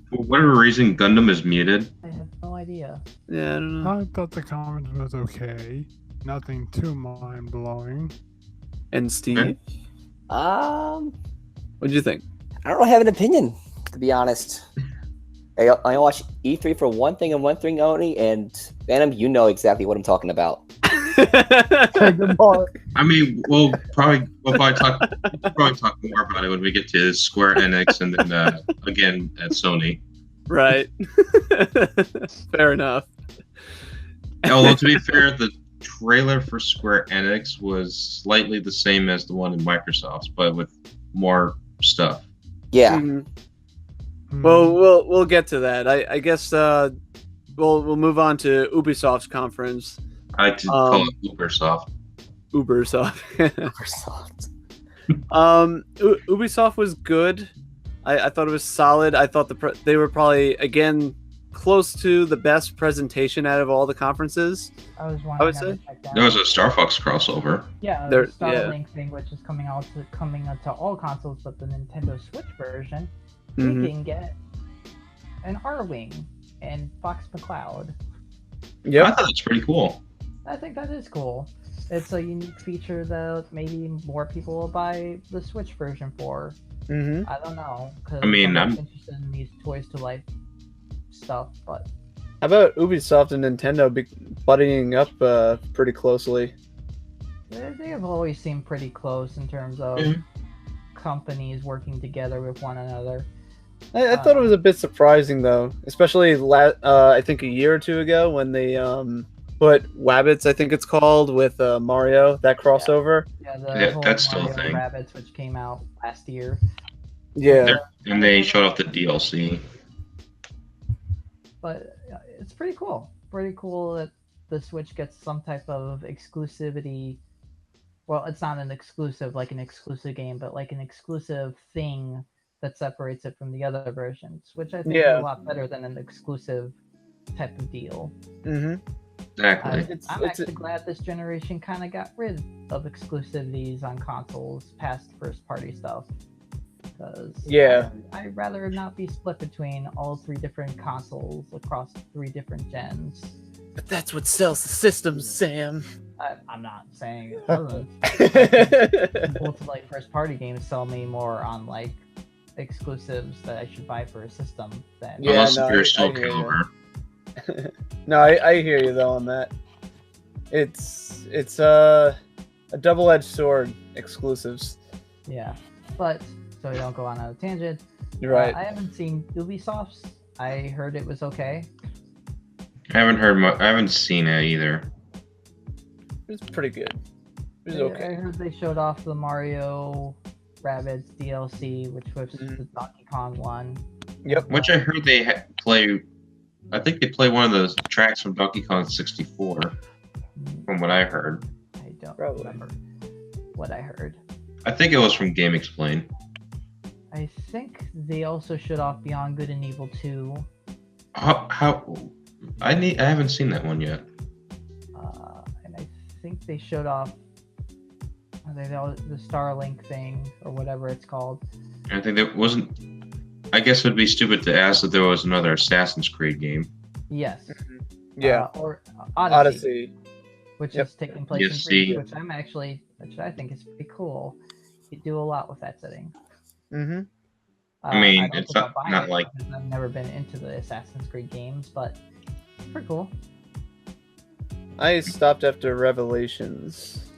for whatever reason, Gundam is muted. I have no idea. Yeah, I don't know. I thought the comment was okay. Nothing too mind blowing. And Steve, Um, what'd you think? I don't really have an opinion, to be honest. I watch E3 for one thing and one thing only, and Phantom, you know exactly what I'm talking about. Take the mark. I mean, we'll probably talk more about it when we get to Square Enix and then again at Sony. Right. Fair enough. Although to be fair, the trailer for Square Enix was slightly the same as the one in Microsoft's, but with more stuff. Yeah. Mhm. Hmm. Well, we'll get to that. I guess we'll move on to Ubisoft's conference. I like to call it Ubersoft. Ubisoft. Microsoft. Ubisoft was good. I thought it was solid. I thought they were probably again close to the best presentation out of all the conferences. I was I wondering would how to say. check that. There was a Star Fox crossover. Yeah, There- the Starlink thing, which is coming out to all consoles, but the Nintendo Switch version, Mhm. we can get an R-Wing and Fox McCloud. I Yep. thought that's pretty cool. I think that is cool. It's a unique feature that maybe more people will buy the Switch version for. hmm I don't know. 'Cause I mean, I'm I'm- interested in these toys to life stuff, but How about Ubisoft and Nintendo buddying up pretty closely? they have always seemed pretty close in terms of Mhm. companies working together with one another. I thought it was a bit surprising though, especially I think a year or two ago when they put Wabbits, I think it's called, with Mario, that crossover. Yeah, Yeah, whole that's still a Mario thing. Rabbids, which came out last year. Yeah. And they showed off the DLC. But it's pretty cool. Pretty cool that the Switch gets some type of exclusivity. Well, it's not an exclusive like an exclusive game, but like an exclusive thing that separates it from the other versions, which I think is Yeah. a lot better than an exclusive type of deal. hmm Exactly. I'm actually glad this generation kind of got rid of exclusivities on consoles past first-party stuff. Because Yeah. I'd rather not be split between all 3 different consoles across 3 different gens. But that's what sells the systems, Sam. I'm not saying it doesn't. Both like first-party games sell me more on like exclusives that I should buy for a system than Yeah, Unless no, you're I Soul hear you. Calibur. No, I hear you though on that. It's a double-edged sword, exclusives. yeah. But so we don't go on a tangent. You're right. I haven't seen Ubisoft's. I heard it was okay. I haven't seen it either. It's pretty good. It was I okay. heard they showed off the Mario Rabbids DLC, which was Mhm. the Donkey Kong one. Yep. Which I heard they play. I think they play one of those tracks from Donkey Kong 64, from what I heard. I don't Probably. remember what I heard. I think it was from Game Explain. I think they also showed off Beyond Good and Evil 2. I haven't seen that one yet. And I think they showed off the Starlink thing or whatever it's called. I think that wasn't. I guess it would be stupid to ask if there was another Assassin's Creed game. Yes. Yeah. Or Odyssey. which Yep. is taking place Yes, in 3D, see. which I think is pretty cool. You do a lot with that setting. Mm-hmm. I mean, don't it's think I'll buy not it like- because I've never been into the Assassin's Creed games, but it's pretty cool. I stopped after Revelations.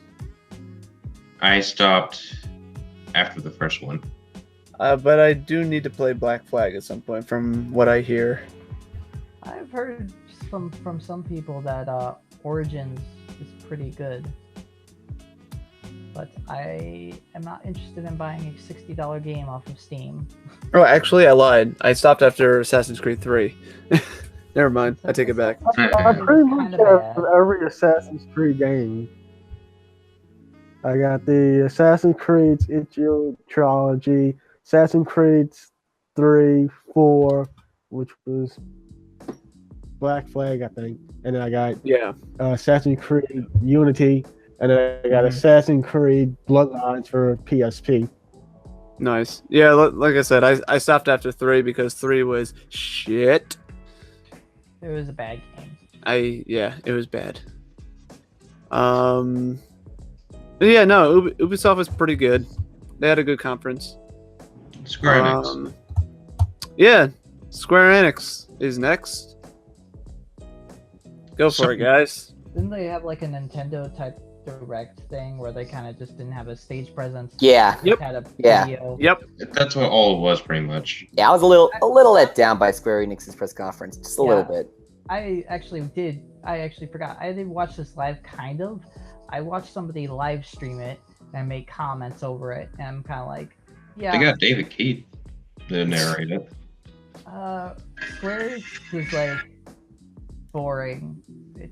I stopped after the first one. But I do need to play Black Flag at some point, from what I hear. I've heard from some people that Origins is pretty good, but I am not interested in buying a $60 game off of Steam. Oh, actually, I lied. I stopped after Assassin's Creed 3. Never mind. I take it back. I pretty much Kinda have bad. every Assassin's Creed game. I got the Assassin's Creed Ezio trilogy, Assassin's Creed 3, 4, which was Black Flag, I think, and then I got Yeah. Assassin's Creed Unity, and then I got Assassin's Creed Bloodlines for PSP. Nice. Yeah, like I said, I stopped after 3 because 3 was shit. It was a bad game. It was bad. But yeah, no, Ubisoft was pretty good. They had a good conference. Square Enix. Yeah, Square Enix is next. Go for it, guys. Didn't they have like a Nintendo type direct thing where they kind of just didn't have a stage presence? Yeah. Just Yep. Had a Yeah. video. Yep. That's what all it was, pretty much. Yeah, I was a little let down by Square Enix's press conference, just a little Yeah. bit. I actually forgot. I didn't watch this live, kind of. I watched somebody live stream it and make comments over it, and I'm kind of like, yeah. They got David Keith to narrate it. Square was like boring. It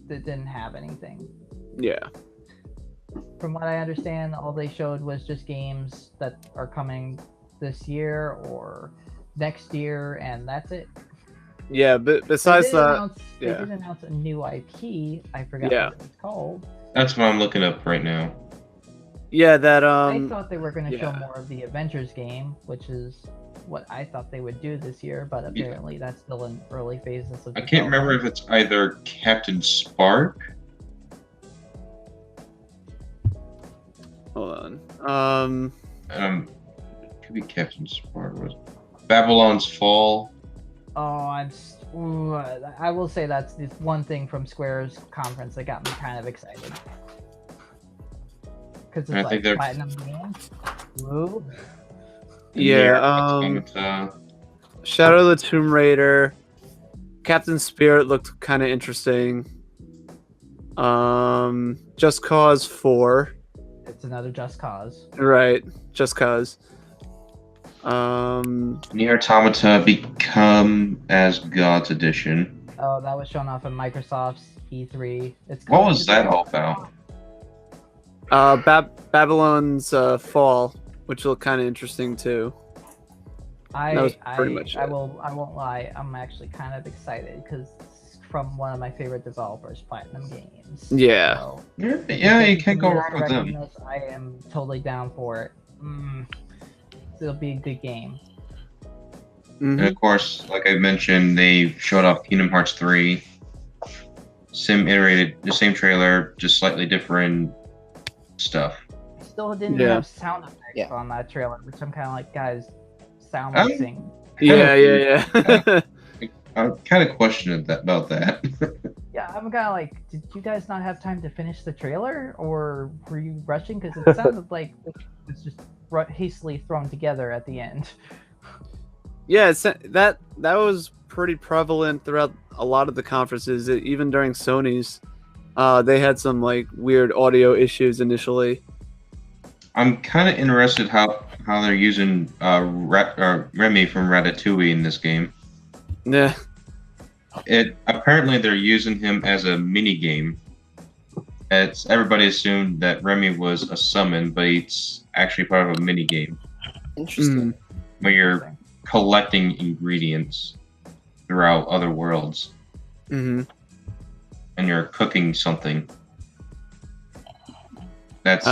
didn't have anything. Yeah. From what I understand, all they showed was just games that are coming this year or next year, and that's it. Yeah, but besides that, They did announce a new IP. I forgot Yeah. what it was called. That's what I'm looking up right now. yeah, that I thought they were going to show yeah. more of the Avengers game, which is what I thought they would do this year, but apparently that's still in early phases of I can't remember if it's either Captain Spark. hold on. Could be Captain Spark. Was Babylon's Fall. Oh, I will say that's the one thing from Square's conference that got me kind of excited. Because it's I think like they're- platinum games. Woo. Yeah, Nier Automata. Shadow of the Tomb Raider, Captain Spirit looked kind of interesting. Just Cause 4, It's another Just Cause. right? Just Cause. Nier Automata Become as Gods Edition. Oh, that was shown off at Microsoft's E3. What was that all about? Babylon's Fall, which looked kind of interesting too. That was pretty much I it. won't lie. I'm actually kind of excited because it's from one of my favorite developers, Platinum Games. Yeah. So, Yeah, you can't go wrong with directing them. this, I am totally down for it. It'll be a good game. And of course, like I mentioned, they showed off Kingdom Hearts 3. Sim iterated the same trailer, just slightly different stuff. Still didn't Yeah. have sound effects Yeah. on that trailer, which I'm kind of like, guys, sound Um, mixing. Yeah. I kind of questioned about that. Yeah, I'm kind of like, did you guys not have time to finish the trailer, or were you rushing? Because it sounded like it was just hastily thrown together at the end. Yeah, that was pretty prevalent throughout a lot of the conferences. Even during Sony's, they had some like weird audio issues initially. I'm kind of interested how they're using Remy from Ratatouille in this game. Yeah, Apparently they're using him as a mini game. Everybody assumed that Remy was a summon, but he's actually part of a mini game Interesting. where you're collecting ingredients throughout other worlds hmm and you're cooking something. That's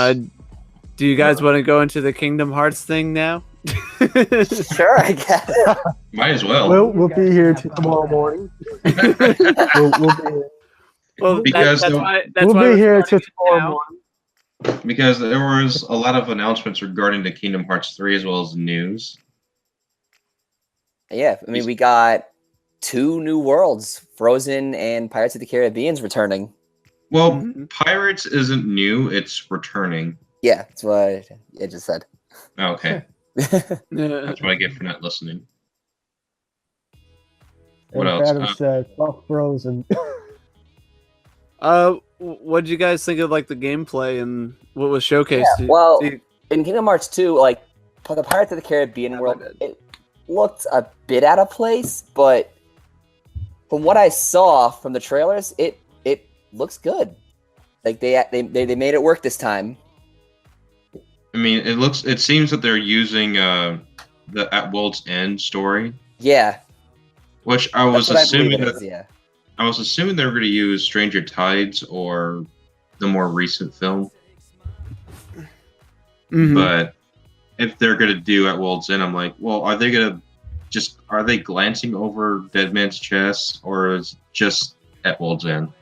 Do you guys want to go into the Kingdom Hearts thing now? Sure, I guess. might as well. We'll be here tomorrow morning. we'll be here. Well, Because that's the- why We'll we're be here starting till tomorrow now. morning. Because there was a lot of announcements regarding the Kingdom Hearts 3 as well as news. Yeah, I mean, we got 2 new worlds, Frozen and Pirates of the Caribbean's returning. Well, Mhm. Pirates isn't new; it's returning. Yeah, that's what I just said. Okay, Yeah. that's what I get for not listening. What And else? Phantom said, "Fuck Frozen." What did you guys think of like the gameplay and what was showcased? Well, See- in Kingdom Hearts 2, like for the Pirates of the Caribbean Yeah, world, my bad. it looked a bit out of place, but from what I saw from the trailers, it looks good. Like they made it work this time. I mean, it seems that they're using the At World's End story, Yeah, which I that's was what I believe assuming it that is. Yeah. I was assuming they were going to use Stranger Tides or the more recent film. Mhm. But if they're going to do At World's End, I'm like, well, are they glancing over Dead Man's Chest, or is it just At World's End?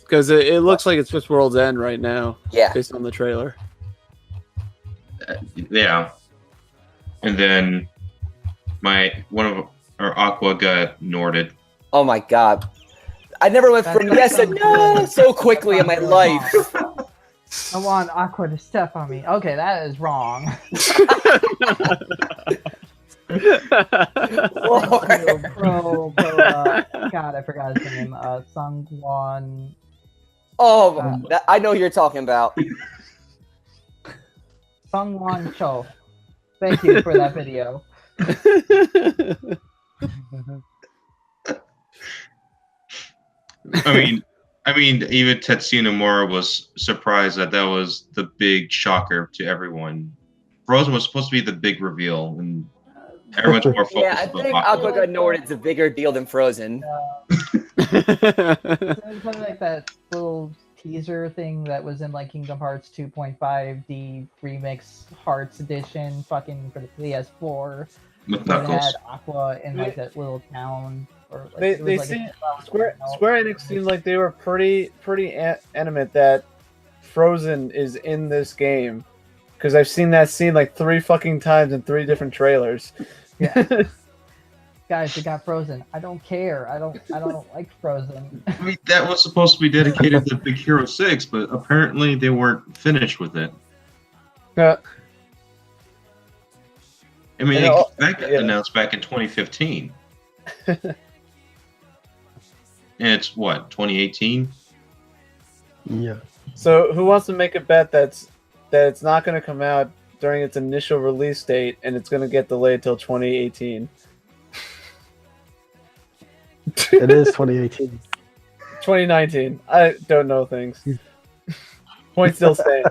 Because it looks like it's just World's End right now, Yeah. based on the trailer. Yeah. And then one of our Aqua got Norded. Oh my god. I never went from yes and no so quickly in my life. I want Aqua to step on me. Okay, that is wrong. God, I forgot his name. Sungwon. Oh, I know who you're talking about. Sungwon Cho. Thank you for that video. I mean, even Tetsuya Nomura was surprised that was the big shocker to everyone. Frozen was supposed to be the big reveal, and everyone's more focused Yeah, I on think Aqua. Aqua got Nord is a bigger deal than Frozen. It was like that little teaser thing that was in like Kingdom Hearts 2.5D Remix Hearts Edition, fucking for the PS4. With Where it had Knuckles. Aqua in like that little town. Or like, They it was like seem a- Square Enix seemed like they were pretty animate that Frozen is in this game, because I've seen that scene like 3 fucking times in 3 different trailers. Yeah. Guys, they got Frozen. I don't care. I don't like Frozen. I mean, that was supposed to be dedicated to Big Hero 6, but apparently they weren't finished with it. Yeah. I mean, And that got announced back in 2015. And it's what, 2018? Yeah. So who wants to make a bet that it's not going to come out during its initial release date and it's going to get delayed till 2018? It is 2018. 2019. I don't know things. Point still stands.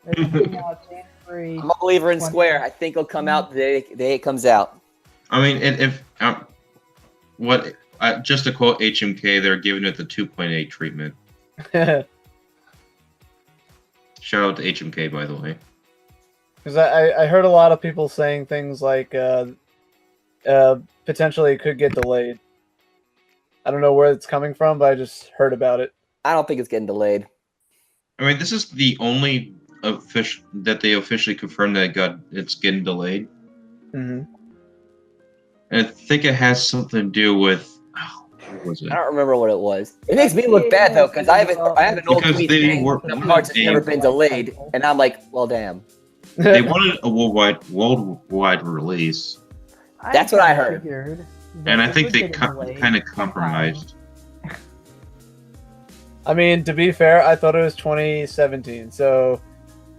It's coming out January. I'm a believer in Square. I think it'll come out the day it comes out. I mean, just to quote HMK, they're giving it the 2.8 treatment. Shout out to HMK, by the way. Because I heard a lot of people saying things like potentially it could get delayed. I don't know where it's coming from, but I just heard about it. I don't think it's getting delayed. I mean, this is the only that they officially confirmed that it's getting delayed. Mm-hmm. And I think it has something to do with what was it? I don't remember what it was. It makes me look bad though, because I have an old Because tweet they saying were- the parts has never been delayed, and I'm like, well, damn. They wanted a worldwide release, That's what I heard. Figured and I that think it they would get delayed kind of sometime. compromised. I mean, to be fair, I thought it was 2017, so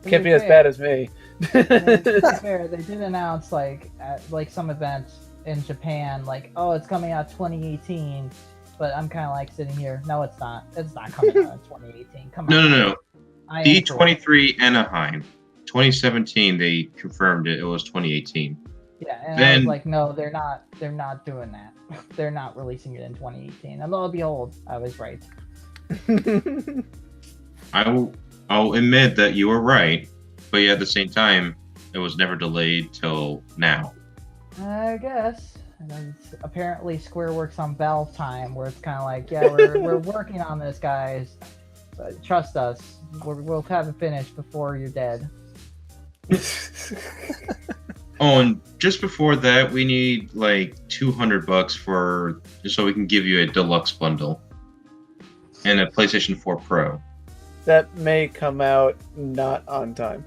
To can't be be as fair- bad as me. To be fair, they did announce like at like some events in Japan, like, oh, it's coming out 2018. But I'm kind of like sitting here. No, it's not. It's not coming out in 2018. Come on. No. I am D23 Anaheim, 2017. They confirmed it. It was 2018. Yeah, and I Then- was like, no, they're not. They're not doing that. They're not releasing it in 2018. And lo and behold, I was right. I'll admit that you were right, but yet at the same time, it was never delayed till now. I guess. And then apparently Square works on Valve time, where it's kind of like, yeah, we're working on this, guys. But trust us, we'll have it finished before you're dead. Oh, and just before that, we need like $200 for so we can give you a deluxe bundle and a PlayStation 4 Pro. That may come out not on time.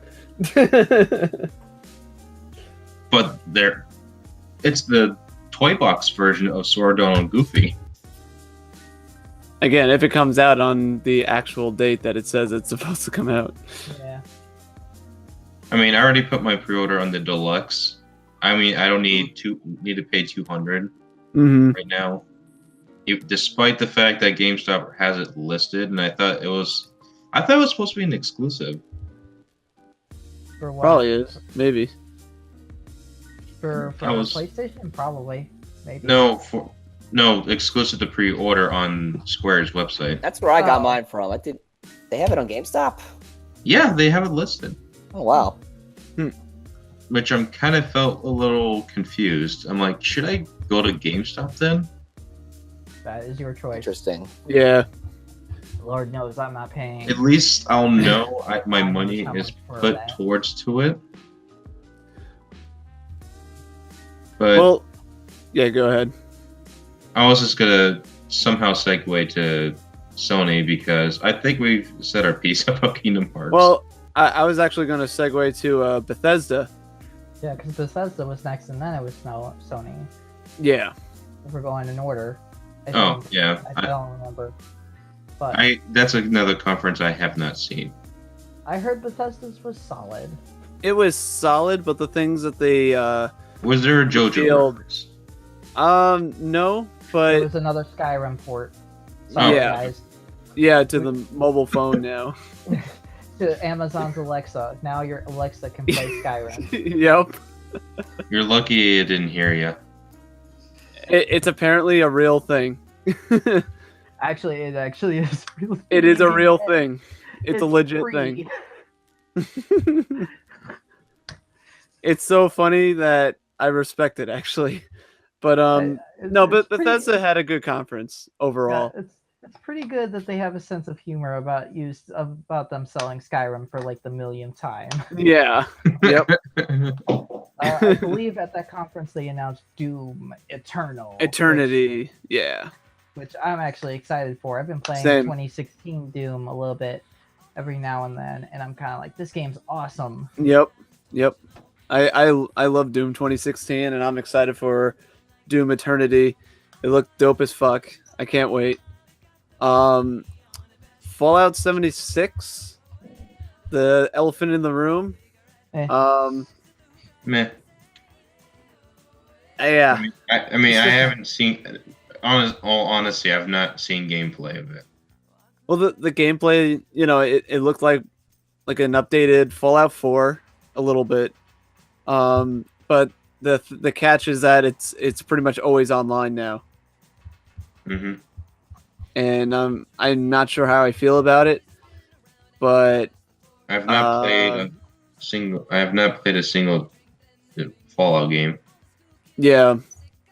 But it's the toy box version of Sora, Donald, and Goofy. Again, if it comes out on the actual date that it says it's supposed to come out. Yeah. I mean, I already put my pre-order on the deluxe. I mean, I don't need to pay $200 right now, despite the fact that GameStop has it listed, and I thought it was supposed to be an exclusive. For what? Probably is, maybe. For PlayStation, probably. Maybe. No, exclusive to pre-order on Square's website. That's where I got mine from. They have it on GameStop? Yeah, they have it listed. Oh wow. Which I'm kind of felt a little confused. I'm like, should I go to GameStop then? That is your choice. Interesting. Yeah. Lord knows I'm not paying. At least I'll know my money how is much for put that. towards to it. But Well, yeah, go ahead. I was just gonna somehow segue to Sony because I think we've said our piece about Kingdom Hearts. Well, I was actually going to segue to Bethesda. Yeah, because Bethesda was next, and then it was Sony. Yeah. If we're going in order. I oh think. yeah, I don't remember. But that's another conference I have not seen. I heard Bethesda's was solid. It was solid, but the things that they Was there a JoJo Field. reference? no, It but was another Skyrim port. Sorry, Yeah. guys. yeah, to the mobile phone now. To Amazon's Alexa. Now your Alexa can play Skyrim. Yep. You're lucky it didn't hear you. It's apparently a real thing. Actually, it actually is really. It is a real thing. It's a legit free. thing. It's so funny that I respect it actually. But no, but Bethesda had a good conference overall. Yeah, it's pretty good that they have a sense of humor about them selling Skyrim for like the millionth time. Yeah. Yep. I believe at that conference they announced Doom Eternal. Eternity. Yeah. Which I'm actually excited for. I've been playing Same. 2016 Doom a little bit every now and then, and I'm kind of like, this game's awesome. Yep. I love Doom 2016, and I'm excited for Doom Eternity. It looked dope as fuck. I can't wait. Fallout 76, the elephant in the room. Eh. Meh. Yeah. I mean, I haven't seen. All honesty, I've not seen gameplay of it. Well, the gameplay, it looked like an updated Fallout 4 a little bit. But the catch is that it's pretty much always online now. Mm-hmm. And I'm not sure how I feel about it, but I've not played a single. I have not played a single Fallout game. Yeah.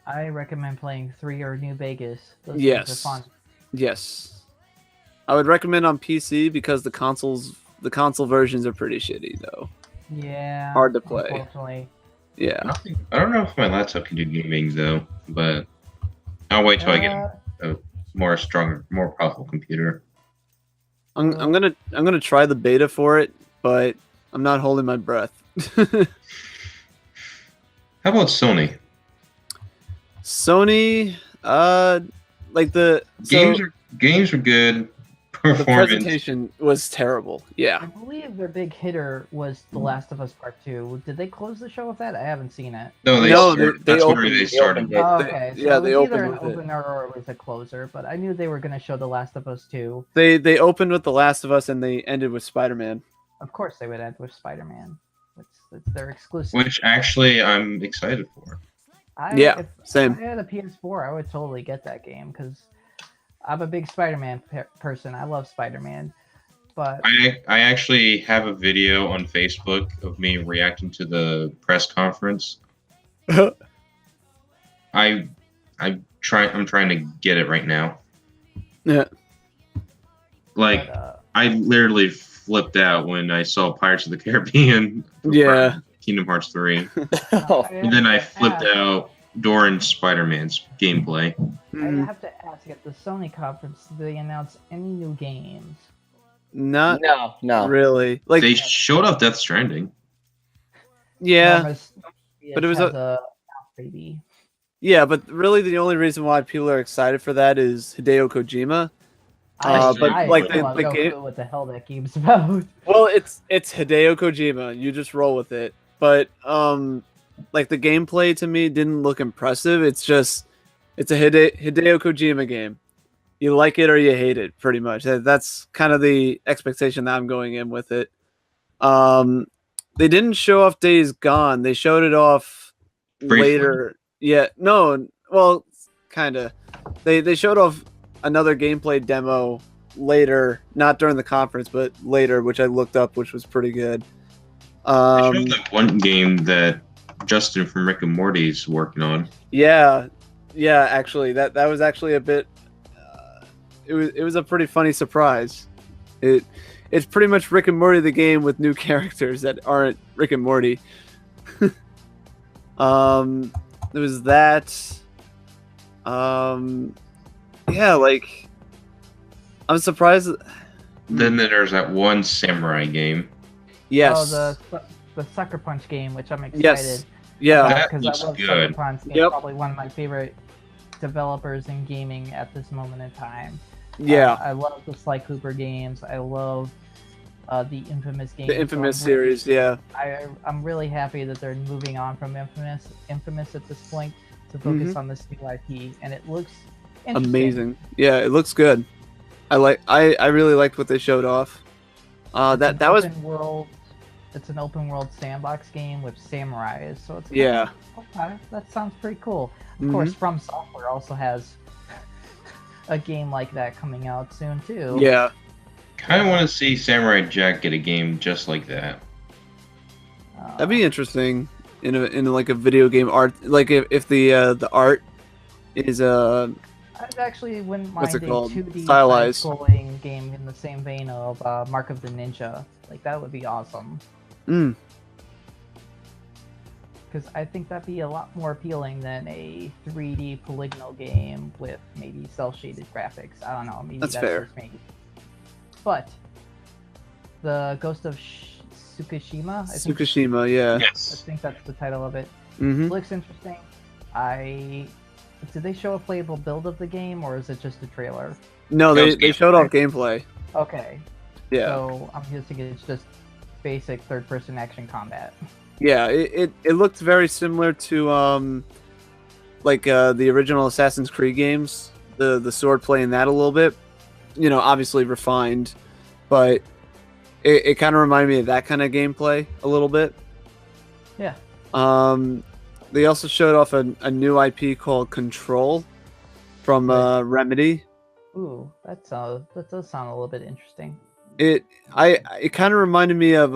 I recommend playing 3 or New Vegas. Those games Yes. are fun. Yes. I would recommend on PC because the console versions are pretty shitty though. Yeah. Hard to play. Unfortunately. Yeah. I don't know if my laptop can do gaming though, but I'll wait till I get a more powerful computer. I'm gonna try the beta for it, but I'm not holding my breath. How about Sony? Sony, Games are good. the Performance. presentation was terrible. I Yeah. believe their big hitter was The Last of Us Part 2. Did they close the show with that? I haven't seen it. No, they that's where opened- they started. they Oh, opened okay. So yeah, it was they either opened an with it. opener or it was a closer, but I knew they were going to show The Last of Us 2. They opened with The Last of Us and they ended with Spider-Man. Of course they would end with Spider-Man. It's their exclusive. Which actually I'm excited for. Yeah, if same. I had a PS4, I would totally get that game because I'm a big Spider-Man person. I love Spider-Man. But I actually have a video on Facebook of me reacting to the press conference. I'm trying to get it right now. Yeah. Like I literally flipped out when I saw Pirates of the Caribbean. Yeah. Kingdom Hearts 3. Oh, And then I flipped out during Spider-Man's gameplay. I have to ask, at the Sony conference, did they announce any new games? Not no. really. Like They showed off Death Stranding. yeah, Enormous but it was has a baby. yeah, but really the only reason why people are excited for that is Hideo Kojima. But I like still have the no game, clue what the hell that game's about. well, it's Hideo Kojima. You just roll with it. But like the gameplay to me didn't look impressive. It's a Hideo Kojima game. You like it or you hate it, pretty much. That's kind of the expectation that I'm going in with it. They didn't show off Days Gone. They showed it off Briefly. later. Yeah, no, well, kind of. They showed off another gameplay demo later, not during the conference, but later, which I looked up, which was pretty good. They showed that one game that Justin from Rick and Morty is working on. Yeah, actually, that was actually a bit. It was a pretty funny surprise. It's pretty much Rick and Morty the game with new characters that aren't Rick and Morty. There was that. Yeah, like I'm surprised. Then there's that one samurai game. Yes. Oh, the Sucker Punch game, which I'm excited. Yes. Yeah. That because looks I love good. Sucker Punch. It's Yep. probably one of my favorite developers in gaming at this moment in time. Yeah. I love the Sly Cooper games. I love the Infamous games. The Infamous series. Yeah. I'm really happy that they're moving on from Infamous at this point to focus on this new IP, and it looks interesting. Amazing. Yeah, it looks good. I really liked what they showed off. That was world. It's an open world sandbox game with samurais, so it's yeah. Okay, that sounds pretty cool. Of course, From Software also has a game like that coming out soon too. Yeah. Kind of want to see Samurai Jack get a game just like that. That'd be interesting in like a video game art, like if the art is I actually wouldn't mind what's it called? a 2D Stylized. side-scrolling game in the same vein of Mark of the Ninja. Like that would be awesome. Because I think that'd be a lot more appealing than a 3D polygonal game with maybe cel-shaded graphics. I don't know. Maybe That's fair. Just me. But the Ghost of Tsukushima. Tsukushima, yeah. I Yes. think that's the title of it. Mm-hmm. Looks interesting. Did they show a playable build of the game, or is it just a trailer? No, That was they showed gameplay. off gameplay. Okay. Yeah. So I'm guessing it's just basic third-person action combat. Yeah, it looked very similar to like the original Assassin's Creed games. The sword play in that a little bit. You know, obviously refined, but it kind of reminded me of that kind of gameplay a little bit. Yeah. They also showed off a new IP called Control from Remedy. Ooh, that does sound a little bit interesting. It kind of reminded me of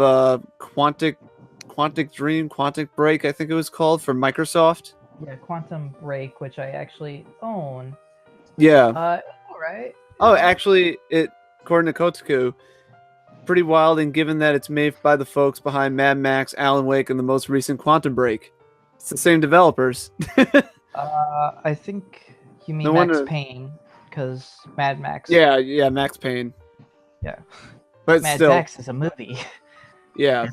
Quantic Break, I think it was called, for Microsoft. Yeah, Quantum Break, which I actually own. Yeah. All right. Oh, actually, according to Kotaku, pretty wild, and given that it's made by the folks behind Mad Max, Alan Wake, and the most recent Quantum Break. It's the same developers. I think you mean No Max wonder- Payne, because Mad Max. Yeah, Max Payne. Yeah. But Mad still, Max is a movie. yeah.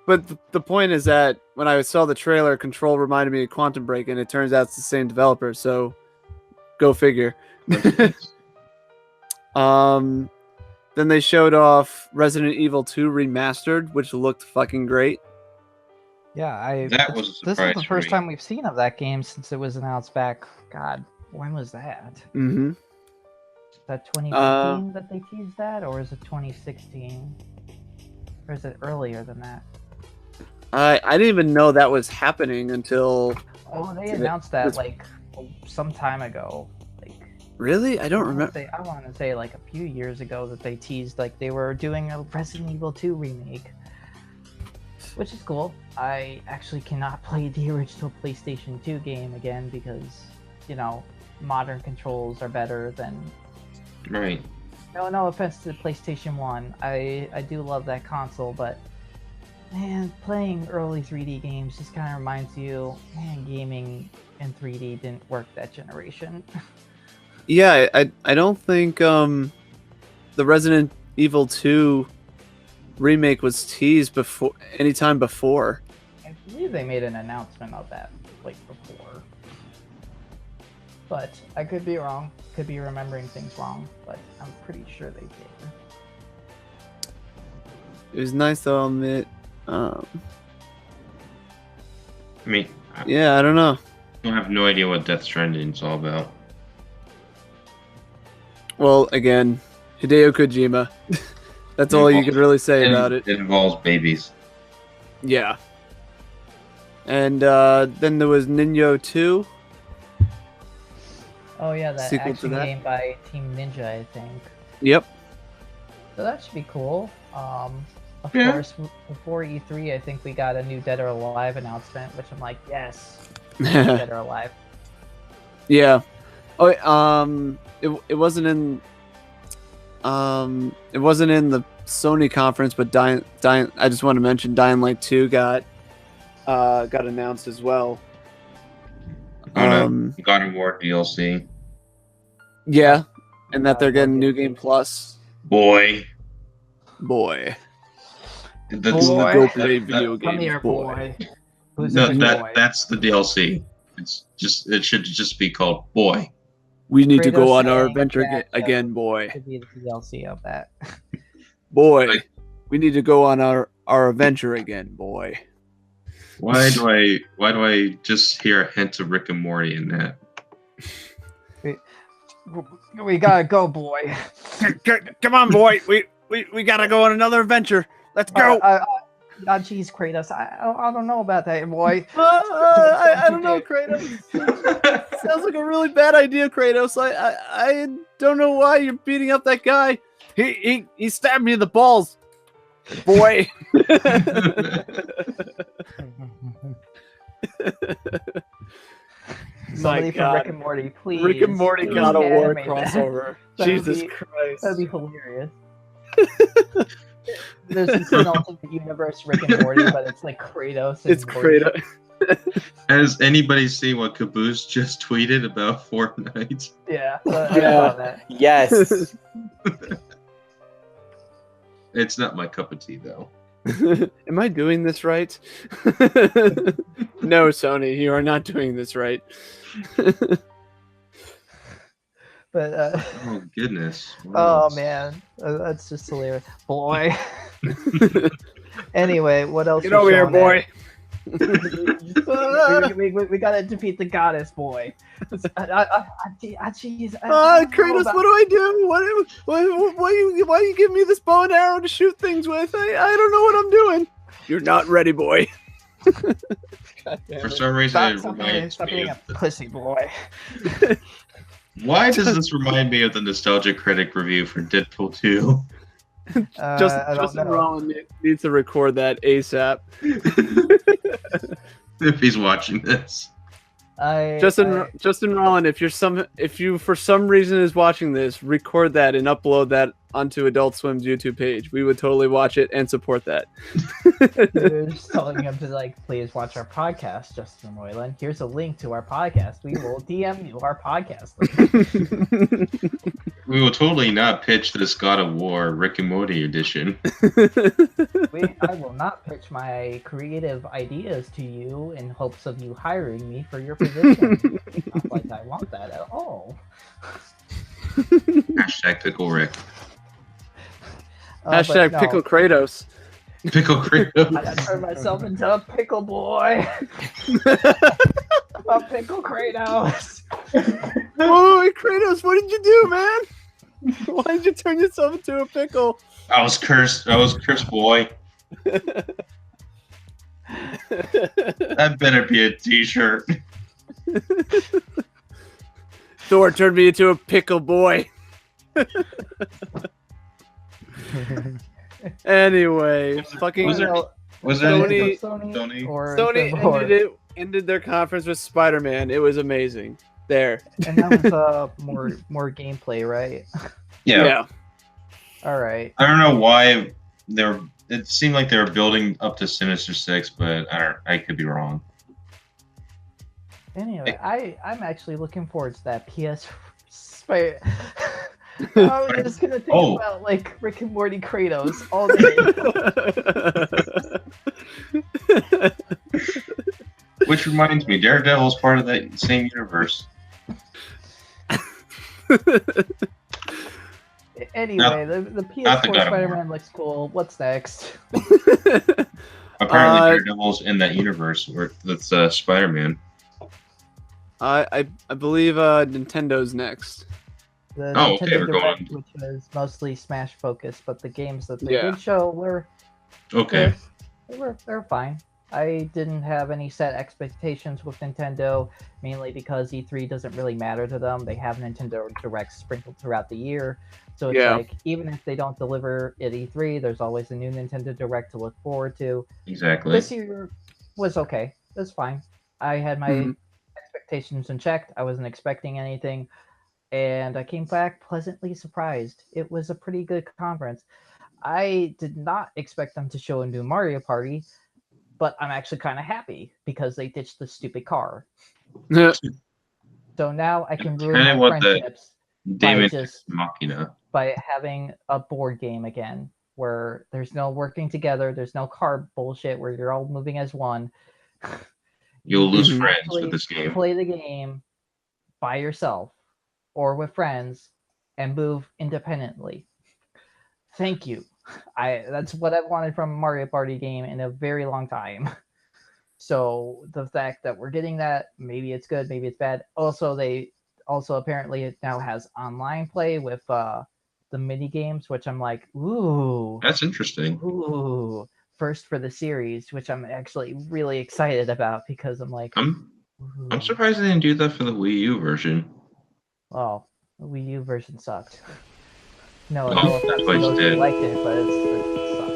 But the point is that when I saw the trailer, Control reminded me of Quantum Break, and it turns out it's the same developer, so go figure. Then they showed off Resident Evil 2 Remastered, which looked fucking great. Yeah, That was a This surprise is the for first me. time we've seen of that game since it was announced back. God, when was that? Mm-hmm. Is that 2015 that they teased that, or is it 2016? Or is it earlier than that? I didn't even know that was happening until... Oh, they announced that like some time ago. Like, Really? I don't remember. I want to say like a few years ago that they teased like they were doing a Resident Evil 2 remake, which is cool. I actually cannot play the original PlayStation 2 game again because, you know, modern controls are better than... Right. No offense to the PlayStation 1. I do love that console, but man, playing early 3D games just kind of reminds you, man, gaming in 3D didn't work that generation. Yeah, I don't think the Resident Evil 2 remake was teased anytime before. I believe they made an announcement of that like before, but I could be wrong. Could be remembering things wrong, but I'm pretty sure they did. It was nice, though, I'll admit. I mean, Yeah, I don't know. I have no idea what Death Stranding is all about. Well, again, Hideo Kojima. That's all you could really say about it. It involves babies. Yeah. And then there was Ninja 2. Oh yeah, that Sequel to action that? game by Team Ninja, I think. Yep. So that should be cool. Of Yeah. course, before E3, I think we got a new Dead or Alive announcement, which I'm like, yes, yeah. Dead or Alive. Oh, it wasn't in the Sony conference, but I just want to mention Dying Light 2 got announced as well. God of War DLC. Yeah, and that they're getting New Game Plus. Boy. Go That's play video Come games, here, boy. boy. Who's No, a big boy? that's the DLC. It should just be called Boy. We need to go Kratos on our saying adventure that, again, boy. Could be the DLC of that. Boy, Like- we need to go on our adventure again, boy. Why do I just hear a hint of Rick and Morty in that? We gotta go, boy. Come on, boy. We gotta go on another adventure. Let's go. Geez, Kratos. I don't know about that, boy. I don't know, Kratos. Sounds like a really bad idea, Kratos. I don't know why you're beating up that guy. He stabbed me in the balls, boy. Somebody from God. Rick and Morty, please. Rick and Morty please God of War animate that. crossover. That'd Jesus be- Christ. That'd be hilarious. There's an alternate universe Rick and Morty, but it's like Kratos. And It's Morty. Kratos. Has anybody seen what Caboose just tweeted about Fortnite? Yeah, I Yeah. saw that. Yes. It's not my cup of tea, though. Am I doing this right? No, Sony, you are not doing this right. But Oh goodness! oh man, that's just hilarious, boy. Anyway, what else? Get was over here, shown boy. we gotta defeat the goddess, boy. Jeez. Kratos, what do I do? Why you give me this bow and arrow to shoot things with? I don't know what I'm doing. You're not ready, boy. God damn For it. some reason, it Stop reminds me being a of pussy, boy. Why does this remind me of the Nostalgia Critic review for Deadpool 2? I don't Justin know. Rollin needs to record that ASAP. If he's watching this. Justin Rollin, if you for some reason is watching this, record that and upload that onto Adult Swim's YouTube page. We would totally watch it and support that. You're just telling him to please watch our podcast, Justin Roiland. Here's a link to our podcast. We will DM you our podcast link. We will totally not pitch this God of War Rick and Morty edition. I will not pitch my creative ideas to you in hopes of you hiring me for your position. Not like I want that at all. Hashtag Pickle Rick. Hashtag But no, Pickle Kratos. Pickle Kratos. I turned myself into a pickle boy. A pickle Kratos. Whoa, Kratos, what did you do, man? Why did you turn yourself into a pickle? I was cursed, boy. That better be a t-shirt. Thor turned me into a pickle boy. Anyway, fucking Was there- Was Sony- Sony? ended their conference with Spider-Man. It was amazing. There. And that was more gameplay, right? Yeah. All right. I don't know why they're it seemed like they were building up to Sinister Six, but I could be wrong. Anyway, I'm actually looking forward to that PS. Spider. I'm just gonna think about like Rick and Morty Kratos all day. Which reminds me, Daredevil's part of that same universe. Anyway, the PS4 Spider-Man looks cool. What's next? Apparently, Daredevil's in that universe where that's Spider-Man. I believe Nintendo's next. The Nintendo Direct, which was mostly Smash focused, but the games that they did show were okay. They're fine. I didn't have any set expectations with Nintendo, mainly because E3 doesn't really matter to them. They have Nintendo Directs sprinkled throughout the year. So it's like, even if they don't deliver at E3, there's always a new Nintendo Direct to look forward to. Exactly. This year was okay. It was fine. I had my expectations in check. I wasn't expecting anything. And I came back pleasantly surprised. It was a pretty good conference. I did not expect them to show a new Mario Party, but I'm actually kind of happy because they ditched the stupid car. So now I can ruin my friendships by having a board game again, where there's no working together, there's no car bullshit where you're all moving as one. You'll lose friends with this game. Play the game by yourself or with friends and move independently. Thank you. That's what I've wanted from a Mario Party game in a very long time. So the fact that we're getting that, maybe it's good, maybe it's bad. Also, apparently it now has online play with the mini games, which I'm like, ooh, that's interesting. Ooh, first for the series, which I'm actually really excited about because I'm like, I'm surprised they didn't do that for the Wii U version. Oh, the Wii U version sucked. No, that's why you did. Liked it, but it sucked.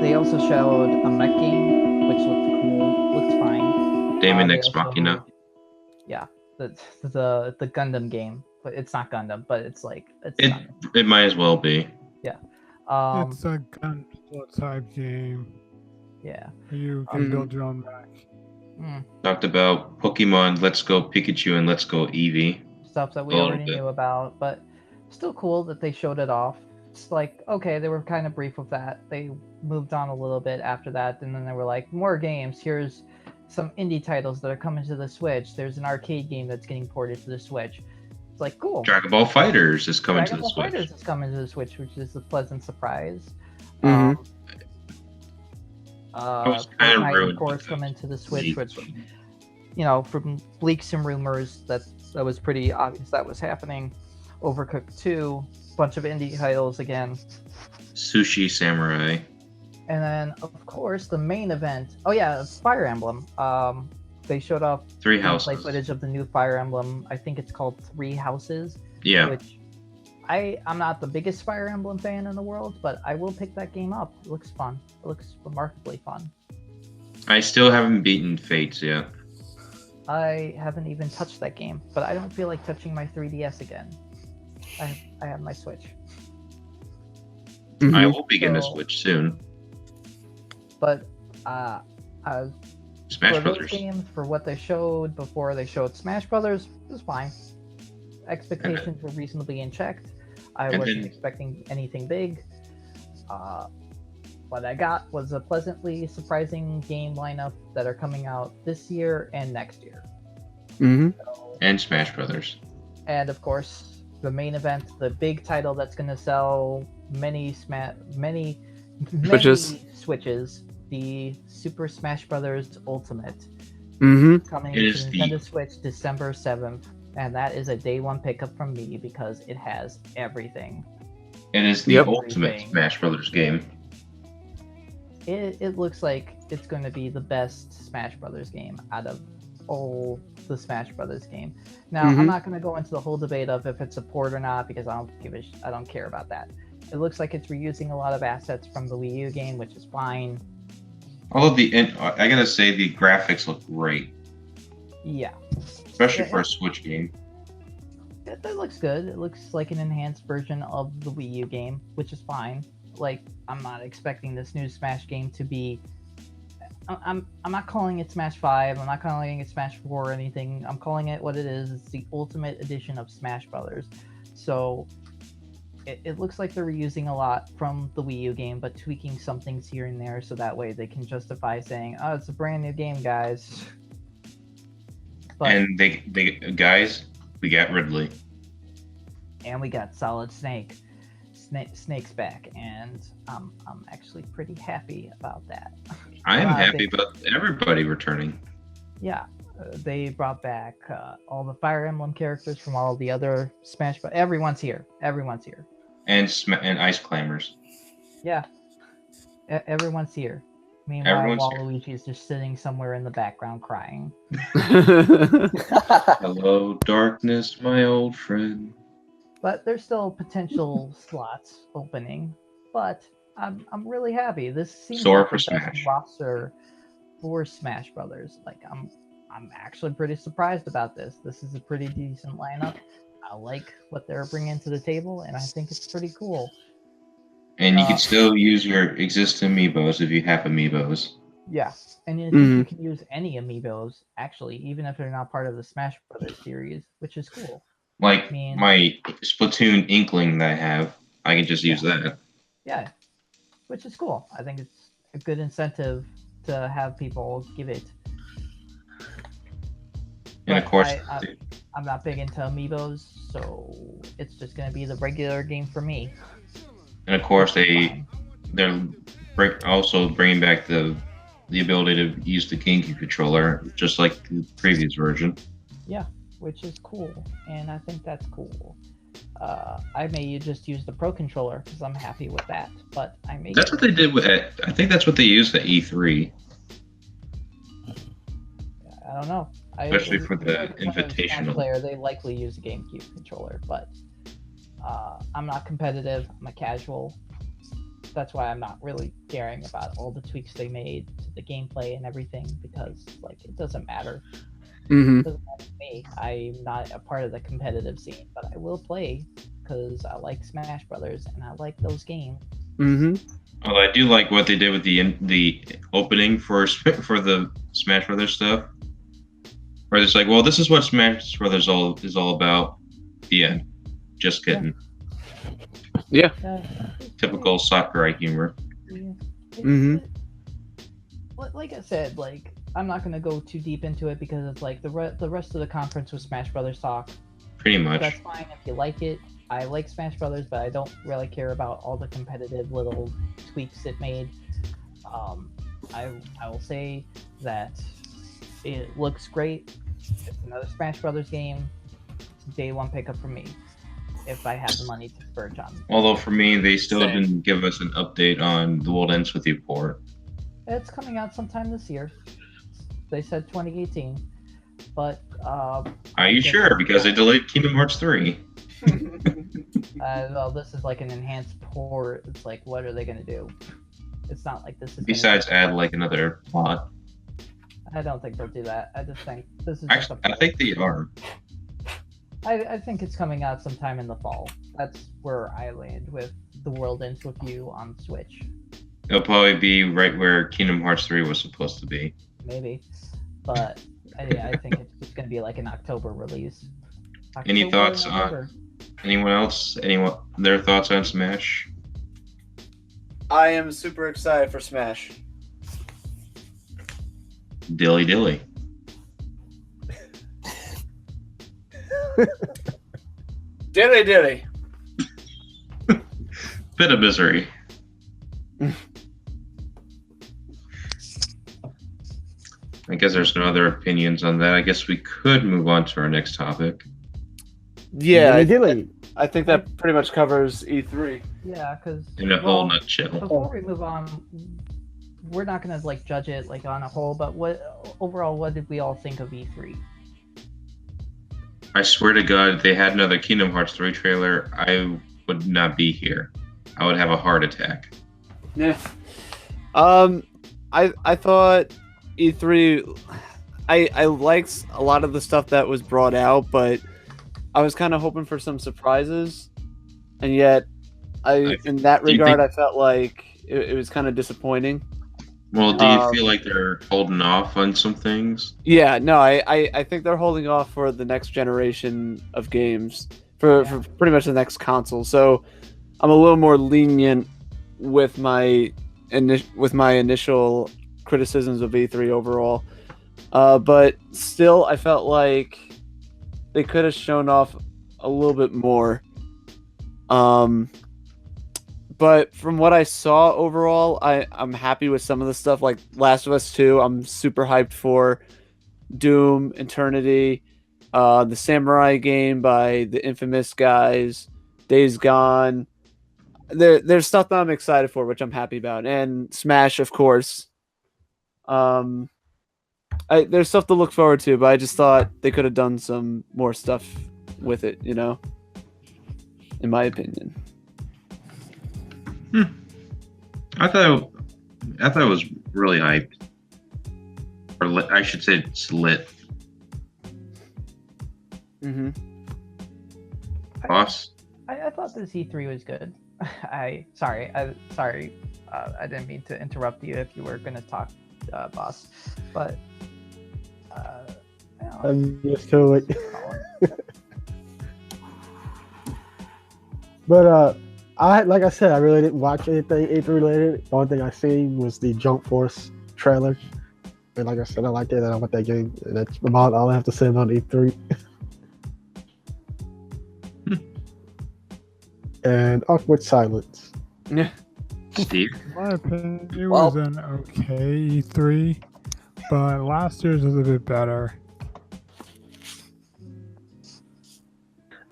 They also showed a mech game, which looked cool, looked fine. Daemon X Machina. Yeah, the Gundam game, but it's not Gundam, but it's like it might as well be. Yeah. It's a Gundam type game. Yeah. You can build your own mech. Talked about Pokemon Let's Go Pikachu and Let's Go Eevee. Stuff that we already knew about, but still cool that they showed it off. It's like, okay, they were kind of brief with that. They moved on a little bit after that, and then they were like, more games. Here's some indie titles that are coming to the Switch. There's an arcade game that's getting ported to the Switch. It's like, cool. Dragon Ball FighterZ is coming to the Switch. Dragon Ball FighterZ is coming to the Switch, which is a pleasant surprise. I was kind of ruined. Of course, coming to the Switch, which, from leaks and rumors, that was pretty obvious that was happening. Overcooked 2, bunch of indie titles again. Sushi Samurai. And then, of course, the main event. Oh yeah, Fire Emblem. They showed off 3 Houses. Play footage of the new Fire Emblem. I think it's called 3 Houses. Yeah. Which I'm not the biggest Fire Emblem fan in the world, but I will pick that game up. It looks fun. It looks remarkably fun. I still haven't beaten Fates yet. I haven't even touched that game, but I don't feel like touching my 3DS again. I have my Switch. I will begin a Switch soon. But Smash for Brothers. Those games, for what they showed before they showed Smash Brothers, it was fine. Expectations were reasonably in check. I wasn't expecting anything big. What I got was a pleasantly surprising game lineup that are coming out this year and next year. And Smash Brothers. And of course, the main event, the big title that's going to sell many Switches, the Super Smash Brothers Ultimate, coming to Nintendo Switch December 7th. And that is a day one pickup from me because it has everything. It is the ultimate Smash Brothers game. It looks like it's going to be the best Smash Brothers game out of all the Smash Brothers game. Now, I'm not going to go into the whole debate of if it's a port or not because I don't care about that. It looks like it's reusing a lot of assets from the Wii U game, which is fine. Although I gotta say the graphics look great. Yeah. Especially for a Switch game. That looks good. It looks like an enhanced version of the Wii U game, which is fine. Like, I'm not expecting this new Smash game to be. I'm not calling it Smash 5. I'm not calling it Smash 4 or anything. I'm calling it what it is. It's the Ultimate Edition of Smash Brothers. So it looks like they're reusing a lot from the Wii U game, but tweaking some things here and there, so that way they can justify saying, "Oh, it's a brand new game, guys." But, And they guys, we got Ridley. and we got Solid Snake. Snake's back, and I'm actually pretty happy about that. I am happy about everybody returning. Yeah, they brought back all the Fire Emblem characters from all the other Smash, but everyone's here. And Ice Climbers. Yeah, everyone's here. Meanwhile, Everyone's here. Waluigi is just sitting somewhere in the background crying. Hello, darkness, my old friend. But there's still potential slots opening. But I'm really happy. This seems Sore like for the best Smash. roster for Smash Brothers. Like I'm actually pretty surprised about this. This is a pretty decent lineup. I like what they're bringing to the table, and I think it's pretty cool. And you can still use your existing amiibos if you have amiibos. Yeah, and you can use any amiibos actually, even if they're not part of the Smash Brothers series, which is cool. Like I mean- my Splatoon Inkling that I have, I can just use that. Yeah, which is cool. I think it's a good incentive to have people give it. And of But course, I'm not big into amiibos, so it's just gonna be the regular game for me. and of course Fine. they're also bringing back the ability to use the GameCube controller, just like the previous version. Yeah, which is cool, and I think that's cool. I may just use the Pro Controller because I'm happy with that, but I may. That's what they did with it. I think that's what they used at E3. I don't know. Especially for the if I'm a Smash Invitational. player, they likely use a GameCube controller, but I'm not competitive. I'm a casual. That's why I'm not really caring about all the tweaks they made to the gameplay and everything, because like it doesn't matter. Mm-hmm. It doesn't matter to me. I'm not a part of the competitive scene, but I will play because I like Smash Brothers and I like those games. Mm-hmm. Well, I do like what they did with the opening for the Smash Brothers stuff. Where it's like, well, this is what Smash Brothers is all about. The end. Just kidding. Yeah. Typical Sakurai humor. Mhm. Like I said, like I'm not gonna go too deep into it because it's like the rest of the conference was Smash Brothers talk. Pretty much. That's fine if you like it. I like Smash Brothers, but I don't really care about all the competitive little tweaks it made. I will say that it looks great. It's another Smash Brothers game. It's a day one pickup for me if I have the money to splurge on. Although for me, they still Same. didn't give us an update on The World Ends With You port. It's coming out sometime this year. They said 2018, but Are you sure? Because they delayed Kingdom Hearts 3. well, this is like an enhanced port. It's like, what are they gonna do? It's not like this is. Besides, add like another plot. I don't think they'll do that. I just think this is. Just Actually, a I think they are. I think it's coming out sometime in the fall. That's where I land with The World Ends With You on Switch. It'll probably be right where Kingdom Hearts 3 was supposed to be. Maybe, but I think it's just gonna be like an October release. Any October, thoughts November. Anyone else? Anyone? Their thoughts on Smash? I am super excited for Smash. Dilly dilly. Dilly dilly. Bit of misery. I guess there's no other opinions on that. I guess we could move on to our next topic. Yeah, Dilly. I think that pretty much covers E3. Yeah, because In a whole nutshell. before we move on, we're not gonna like judge it like on a whole, but what did we all think of E3? I swear to God, if they had another Kingdom Hearts 3 trailer, I would not be here. I would have a heart attack. Yeah. I thought E3. I liked a lot of the stuff that was brought out, but I was kind of hoping for some surprises, and yet, in that do you regard, think- I felt like it was kind of disappointing. Well, do you feel like they're holding off on some things? Yeah, no, I think they're holding off for the next generation of games for pretty much the next console. So I'm a little more lenient with my initial criticisms of E3 overall. But still, I felt like they could have shown off a little bit more. But from what I saw overall, I'm happy with some of the stuff. Like Last of Us 2, I'm super hyped for. Doom, Eternity, the Samurai game by the infamous guys, Days Gone. There's stuff that I'm excited for, which I'm happy about. And Smash, of course. There's stuff to look forward to, but I just thought they could have done some more stuff with it, you know? In my opinion. I thought it was really hyped. Or lit, I should say it's lit. Mm-hmm. Boss? I thought this E3 was good. Sorry, I didn't mean to interrupt you if you were going to talk, boss. But I'm used to it. But like I said, I really didn't watch anything E3 related. The only thing I seen was the Jump Force trailer. And like I said, I liked it and I want that game. And that's about all I have to say about E3. And awkward silence. Yeah. Steve? In my opinion, it Well- was an okay E3, but last year's was a bit better.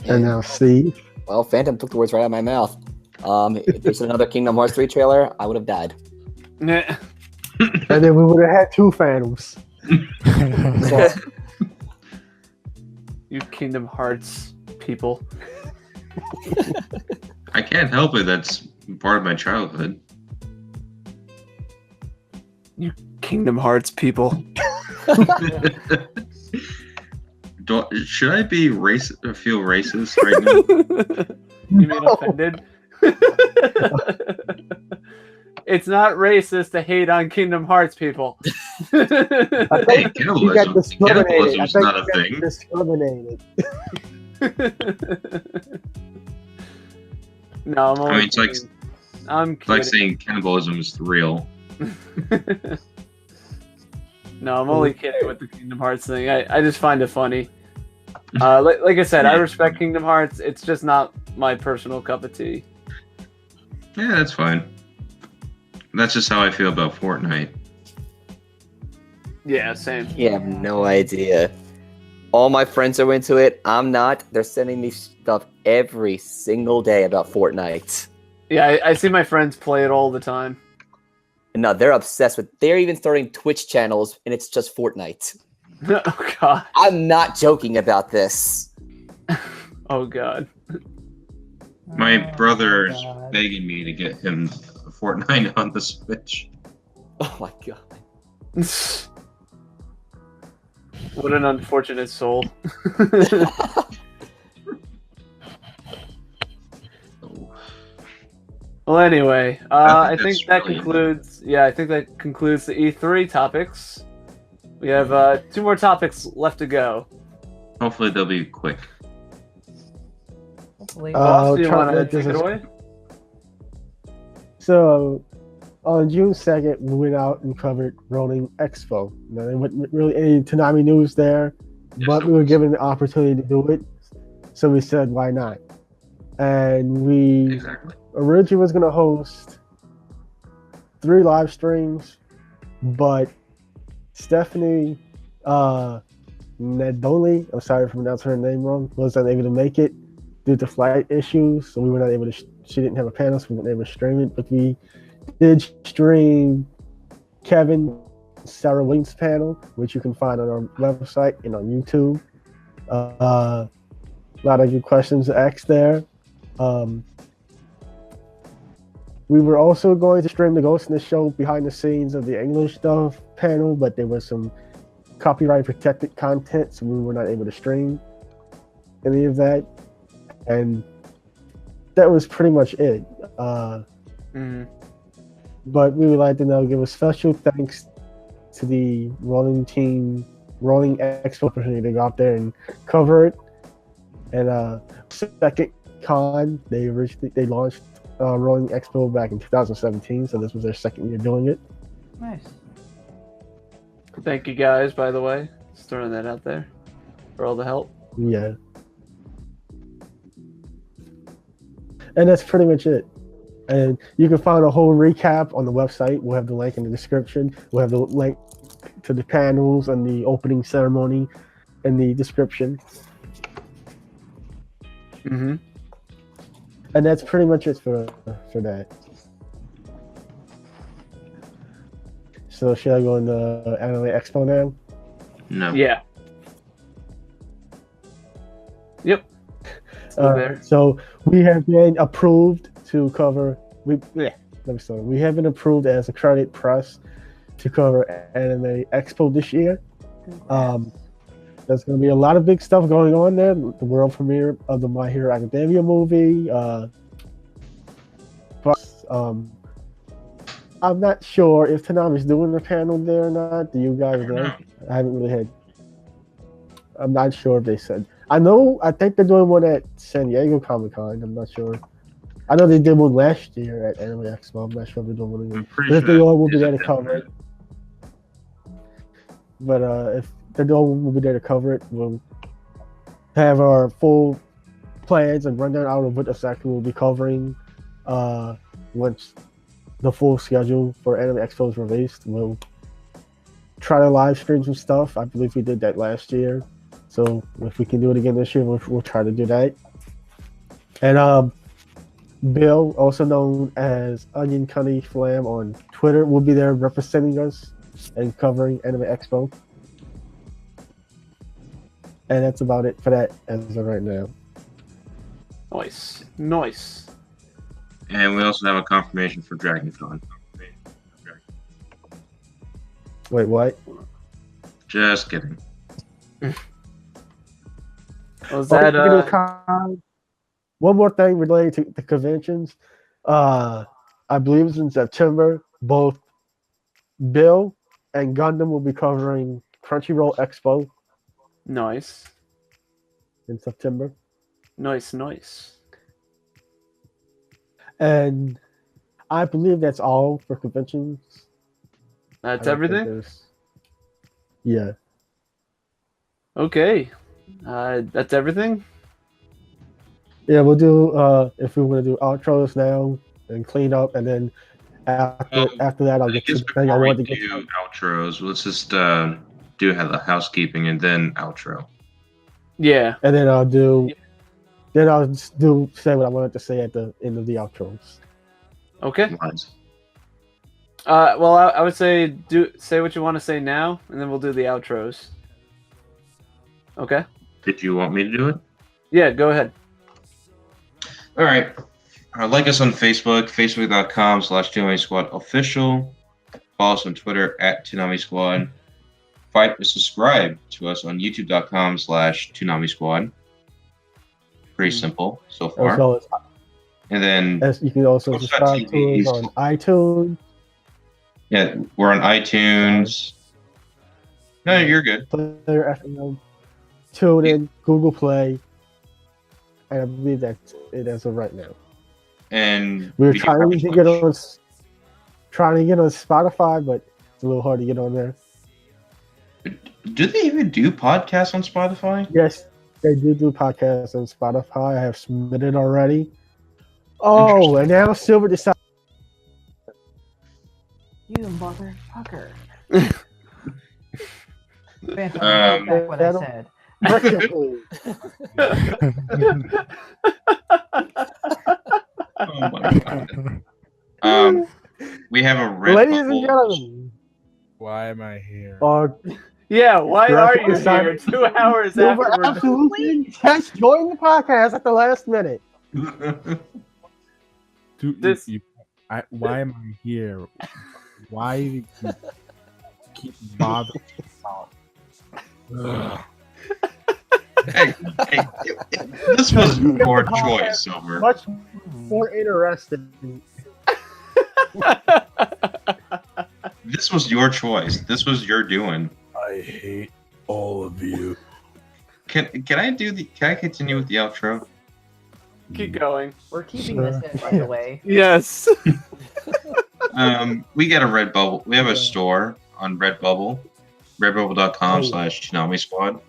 And now Steve. Well, Phantom took the words right out of my mouth. If there's another Kingdom Hearts 3 trailer, I would have died. Yeah. And then we would have had two Phantoms. You Kingdom Hearts people. I can't help it. That's part of my childhood. Kingdom Hearts people. Should I be feel racist right now? You mean offended? It's not racist to hate on Kingdom Hearts people. I Hey, think you got cannibalism. discriminated. Cannibalism is not a you got thing. discriminated. No, I'm only I mean, it's like kidding. I'm it's like kidding. saying cannibalism is real. No, I'm only kidding with the Kingdom Hearts thing. I just find it funny. Like I said, I respect Kingdom Hearts. It's just not my personal cup of tea. Yeah, that's fine. That's just how I feel about Fortnite. Yeah, same. You have no idea. All my friends are into it. I'm not. They're sending me stuff every single day about Fortnite. Yeah, I see my friends play it all the time. And no, they're obsessed with. They're even starting Twitch channels, and it's just Fortnite. Oh god. I'm not joking about this. Oh god. My Oh, brother is God. begging me to get him Fortnite on the Switch. Oh my god. What an unfortunate soul. Well, anyway, I think that's that really concludes. Yeah, I think that concludes the E3 topics. We have 2 more topics left to go. Hopefully they'll be quick. Hopefully. Boss, do you try want to make this take it as- away? So, on June 2nd, we went out and covered Ronin Expo. Now, there wasn't really any Toonami news there, but we were given the opportunity to do it, so we said, why not? And we Exactly. originally was going to host 3 live streams, but Stephanie Nedoli, I'm sorry if I pronounced her name wrong, was unable to make it due to flight issues, so we were not able to. She didn't have a panel, so we weren't able to stream it. But we did stream Kevin Sarah Wink's panel, which you can find on our website and on YouTube. A lot of good questions asked there. We were also going to stream the Ghost in the Show behind the scenes of the English stuff panel, but there was some copyright protected content, so we were not able to stream. any of that, and that was pretty much it. But we would like to now give a special thanks to the Ronin team, Ronin Expo opportunity to go out there and cover it. And second con, they launched Ronin Expo back in 2017, so this was their second year doing it. Nice. Thank you guys, by the way. Just throwing that out there for all the help. Yeah. And that's pretty much it. And you can find a whole recap on the website. We'll have the link in the description. We'll have the link to the panels and the opening ceremony in the description. Mm-hmm. And that's pretty much it for that. So should I go in the Anime Expo now? No. Yeah. Yep. So we have been approved to cover. Let me start. We have been approved as a credit press to cover Anime Expo this year. There's going to be a lot of big stuff going on there. The world premiere of the My Hero Academia movie. I'm not sure if Toonami's doing a panel there or not. Do you guys know? I haven't really had. I'm not sure if they said. I think they're doing one at San Diego Comic-Con. I'm not sure. I know they did one last year at Anime Expo. I'm not sure if they're doing one again. But if they are, we'll be there to cover it. But if they don't, we'll be there to cover it. We'll have our full plans and rundown out of what exactly we'll be covering once the full schedule for Anime Expo is released. We'll try to live stream some stuff. I believe we did that last year. So if we can do it again this year, we'll try to do that. And Bill, also known as Onion Cunny Flam on Twitter, will be there representing us and covering Anime Expo. And that's about it for that as of right now. Nice. And we also have a confirmation for DragonCon. Wait, what? Just kidding. Was that one more thing related to the conventions? I believe it's in September. Both Bill and Gundam will be covering Crunchyroll Expo. Nice. In September. Nice. And I believe that's all for conventions. That's everything? Yeah. Okay. That's everything? Yeah, we'll do, if we want to do outros now and clean up, and then after that, I'll get to the thing I want to get to. Outros, let's just do the housekeeping and then outro. Yeah. And then I'll just say what I wanted to say at the end of the outros. Okay. Nice. Well, I would say say what you want to say now, and then we'll do the outros. Okay. Did you want me to do it? Yeah, go ahead. All right. Like us on Facebook, facebook.com/Toonami Squad official. Follow us on Twitter @Toonami Squad. Subscribe to us on youtube.com/Toonami Squad. Pretty simple so far. And then you can also subscribe to us on iTunes. Yeah, we're on iTunes. No, you're good. Player FM, TuneIn, Google Play, and I believe that's it as of right now. And we're trying to get on Spotify, but it's a little hard to get on there. Do they even do podcasts on Spotify? Yes, they do podcasts on Spotify. I have submitted already. Oh, and now Silver decided. You motherfucker. Back what I said. Oh my god. We have a red. Ladies and gentlemen. Why am I here? Yeah, why are you here 2 hours after? Absolutely. Just join the podcast at the last minute. Why am I here? Why do you keep bothering Hey, this was your choice, Silver. Much more interesting. This was your choice. This was your doing. I hate all of you. Can I continue with the outro? Keep going. We're keeping this in, by the way. Yes. We got a Redbubble. We have a store on Redbubble. Redbubble.com/Toonami Squad.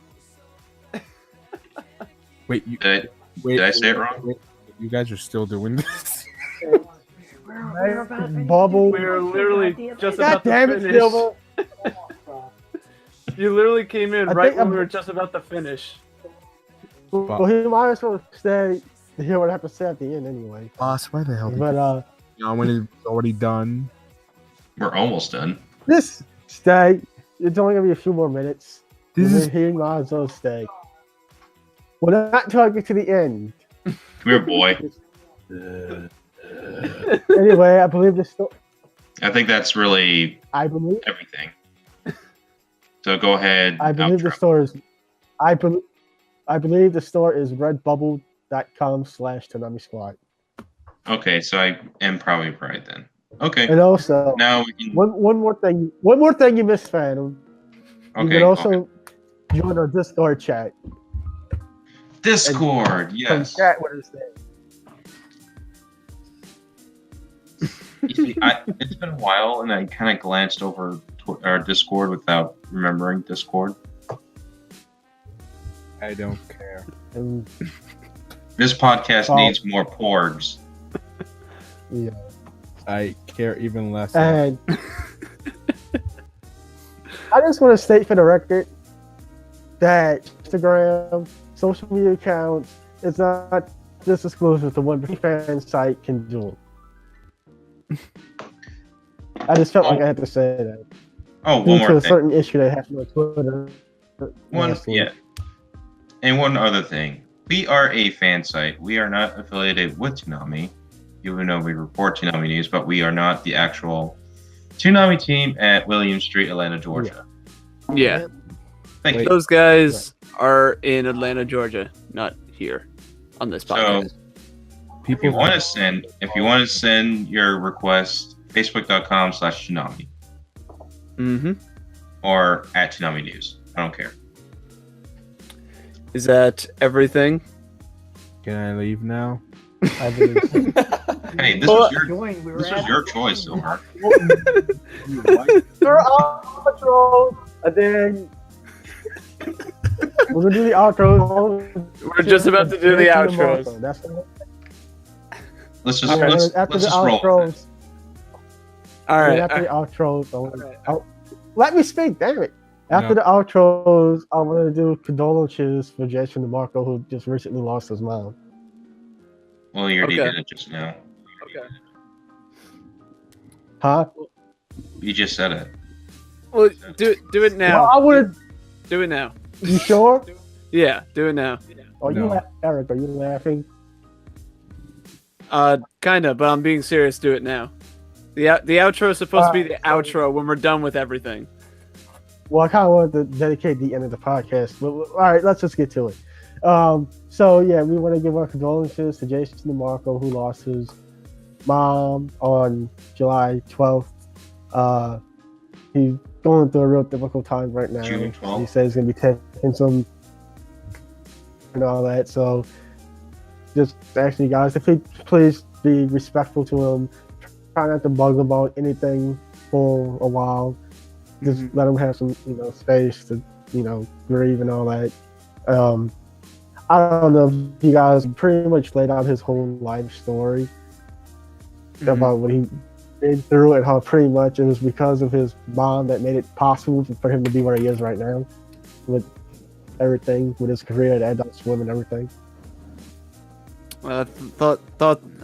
Wait, Did I say it wrong? Wait, you guys are still doing this? Bubble. We're literally just God about to damn it, finish. Silver. You literally came in I right think when I'm- we were just about to finish. Well, he might as well stay to hear what I have to say at the end anyway. Boss, why the hell did But you know when it's already done? We're almost done. this stay. It's only gonna be a few more minutes. This is He might as well stay. Well, not until I get to the end. Come here, boy. Anyway, I believe the story. I think that's really I believe. everything. So go ahead. I believe the outro. store is. I believe the store is redbubble.com/Toonami Squad. Okay, so I am probably right then. Okay. And also, Now we can. one more thing you missed, Phantom. You Okay. can also join our Discord chat. Discord. Yes. Chat what it's saying. You see, it's been a while, and I kind of glanced over our Discord without remembering Discord. I don't care. And, This podcast Oh. needs more porgs. yeah. I care even less. And I just want to state for the record that Instagram, social media accounts, is not just exclusive to one fan site can do. I just felt like I had to say that. Oh, one Due to more a thing. certain issue that happened on Twitter. last week. Yeah. And one other thing. We are a fan site. We are not affiliated with Toonami, even though we report Toonami news, but we are not the actual Toonami team at William Street, Atlanta, Georgia. Yeah. Thank you. Those guys are in Atlanta, Georgia, not here on this So podcast. if you want to send your request, facebook.com/Toonami Mm-hmm. or at Toonami News. I don't care. Is that everything? Can I leave now? I believe so. Hey, this Well, was your Join, we were this was at- your choice, Silver. There are outros, and then we're gonna do the outro. We're just about to do the outros. That's what Let's just Okay, let's after just the roll. with it. outros. All right. After the outros, let me speak. Damn it! After No. the outros, I want to do condolences for Jason DeMarco, who just recently lost his mom. Well, you already Okay. did it just now. Okay. Huh? You just said it. Well, do it now. Well, I would. Do it now. You sure? Yeah, do it now. Are you, No. Eric? Are you laughing? Kinda, but I'm being serious. Do it now. The outro is supposed to be the Alright, outro when we're done with everything. Well, I kind of wanted to dedicate the end of the podcast, but all right, let's just get to it. So yeah, we want to give our condolences to Jason DeMarco, who lost his mom on July 12th. He's going through a real difficult time right now. June 12th. He says he's gonna be taking some and all that. So just asking you guys to please be respectful to him. Try not to bug him about anything for a while. Just Mhm. let him have some, space to, grieve and all that. I don't know if you guys pretty much laid out his whole life story about what he been through and how pretty much it was because of his mom that made it possible for him to be where he is right now with everything, with his career at Adult Swim and everything. Thought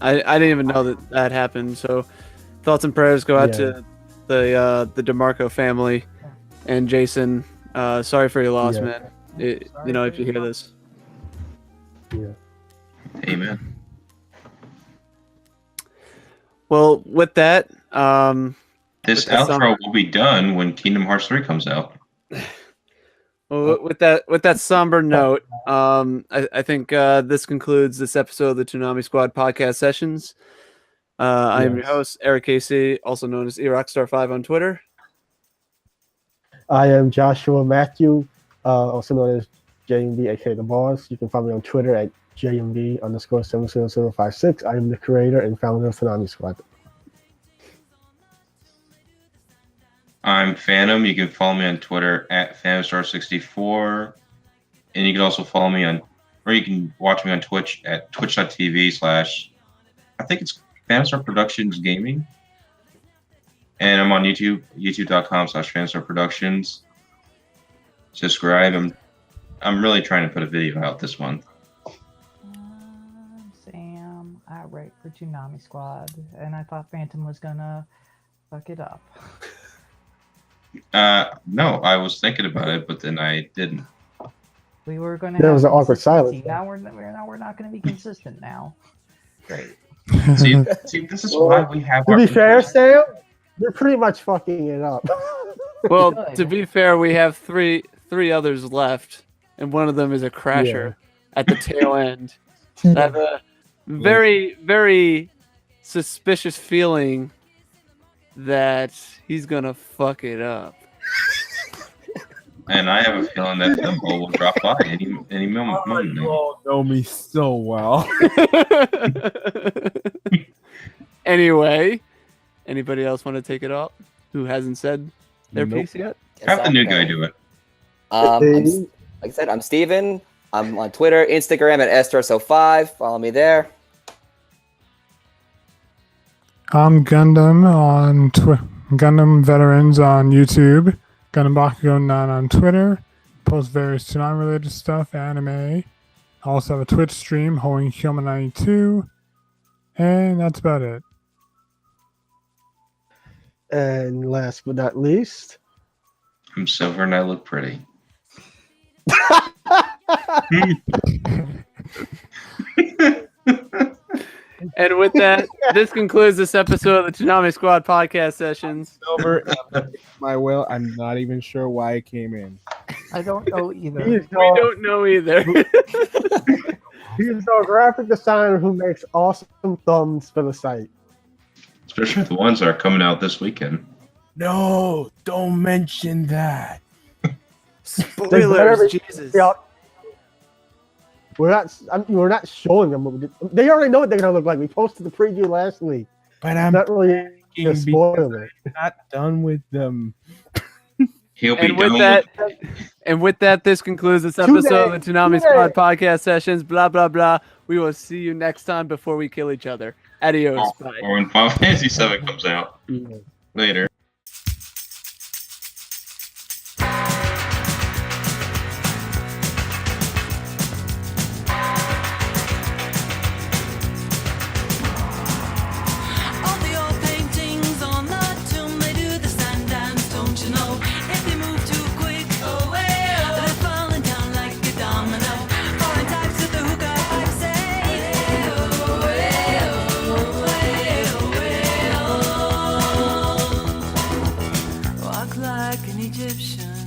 I didn't even know that happened. So thoughts and prayers go out to the DeMarco family and Jason. Sorry for your loss, Yeah. man. If you hear this. Yeah. Amen. Well, with that, This With the outro will be done when Kingdom Hearts 3 comes out. Well, with that somber note, I think this concludes this episode of the Toonami Squad podcast sessions. I am your host, Eric Casey, also known as eRockstar5 on Twitter. I am Joshua Matthew, also known as JMB, aka The Boss. You can find me on Twitter at JMB_70056. I am the creator and founder of Toonami Squad. I'm Phantom. You can follow me on Twitter at PhantomStar64. And you can also follow me on, or you can watch me on Twitch at twitch.tv/ I think it's PhantomStar Productions Gaming. And I'm on YouTube, youtube.com/PhantomStar Productions. Subscribe. I'm really trying to put a video out this month. Sam, I write for Toonami Squad, and I thought Phantom was gonna fuck it up. No, I was thinking about it, but then I didn't. We were gonna. There have was an awkward consistency. silence. Now we're not gonna be consistent now. Great. See, this is why we have. To be fair, Sam, you're pretty much fucking it up. Well, Good. to be fair, we have three others left, and one of them is a crasher at the tail end. I have a very, very suspicious feeling that he's gonna fuck it up. And I have a feeling that Thimble will drop by any moment. You all know me so well. Anyway, anybody else want to take it up who hasn't said their piece yet? Have the new guy do it. Like I said, I'm Steven. I'm on Twitter, Instagram at Estros05. Follow me there. I'm Gundam on Gundam Veterans on YouTube. Gundam Bakugo 9 on Twitter. Post various Toonami related stuff, anime. I also have a Twitch stream, Hoeing Hyoma 92. And that's about it. And last but not least, I'm silver and I look pretty. And with that, this concludes this episode of the Toonami Squad podcast sessions. Over my will. I'm not even sure why I came in. I don't know either. We don't know either. He's a graphic designer who makes awesome thumbs for the site. Especially the ones that are coming out this weekend. No, don't mention that. Spoilers, Jesus. Yeah. We're not showing them. They already know what they're gonna look like. We posted the preview last week. But I'm Not really a spoiler. not done with them. He'll be And with done that, with and with that, this concludes this episode of the Toonami Squad podcast sessions. Blah blah blah. We will see you next time before we kill each other. Adios. Bye. or when Final Fantasy VII comes out. Later. All the old paintings on the tomb, they do the sand dance, don't you know? If they move too quick, they're falling down like a domino. Foreign types of the hookah pipe say, walk like an Egyptian.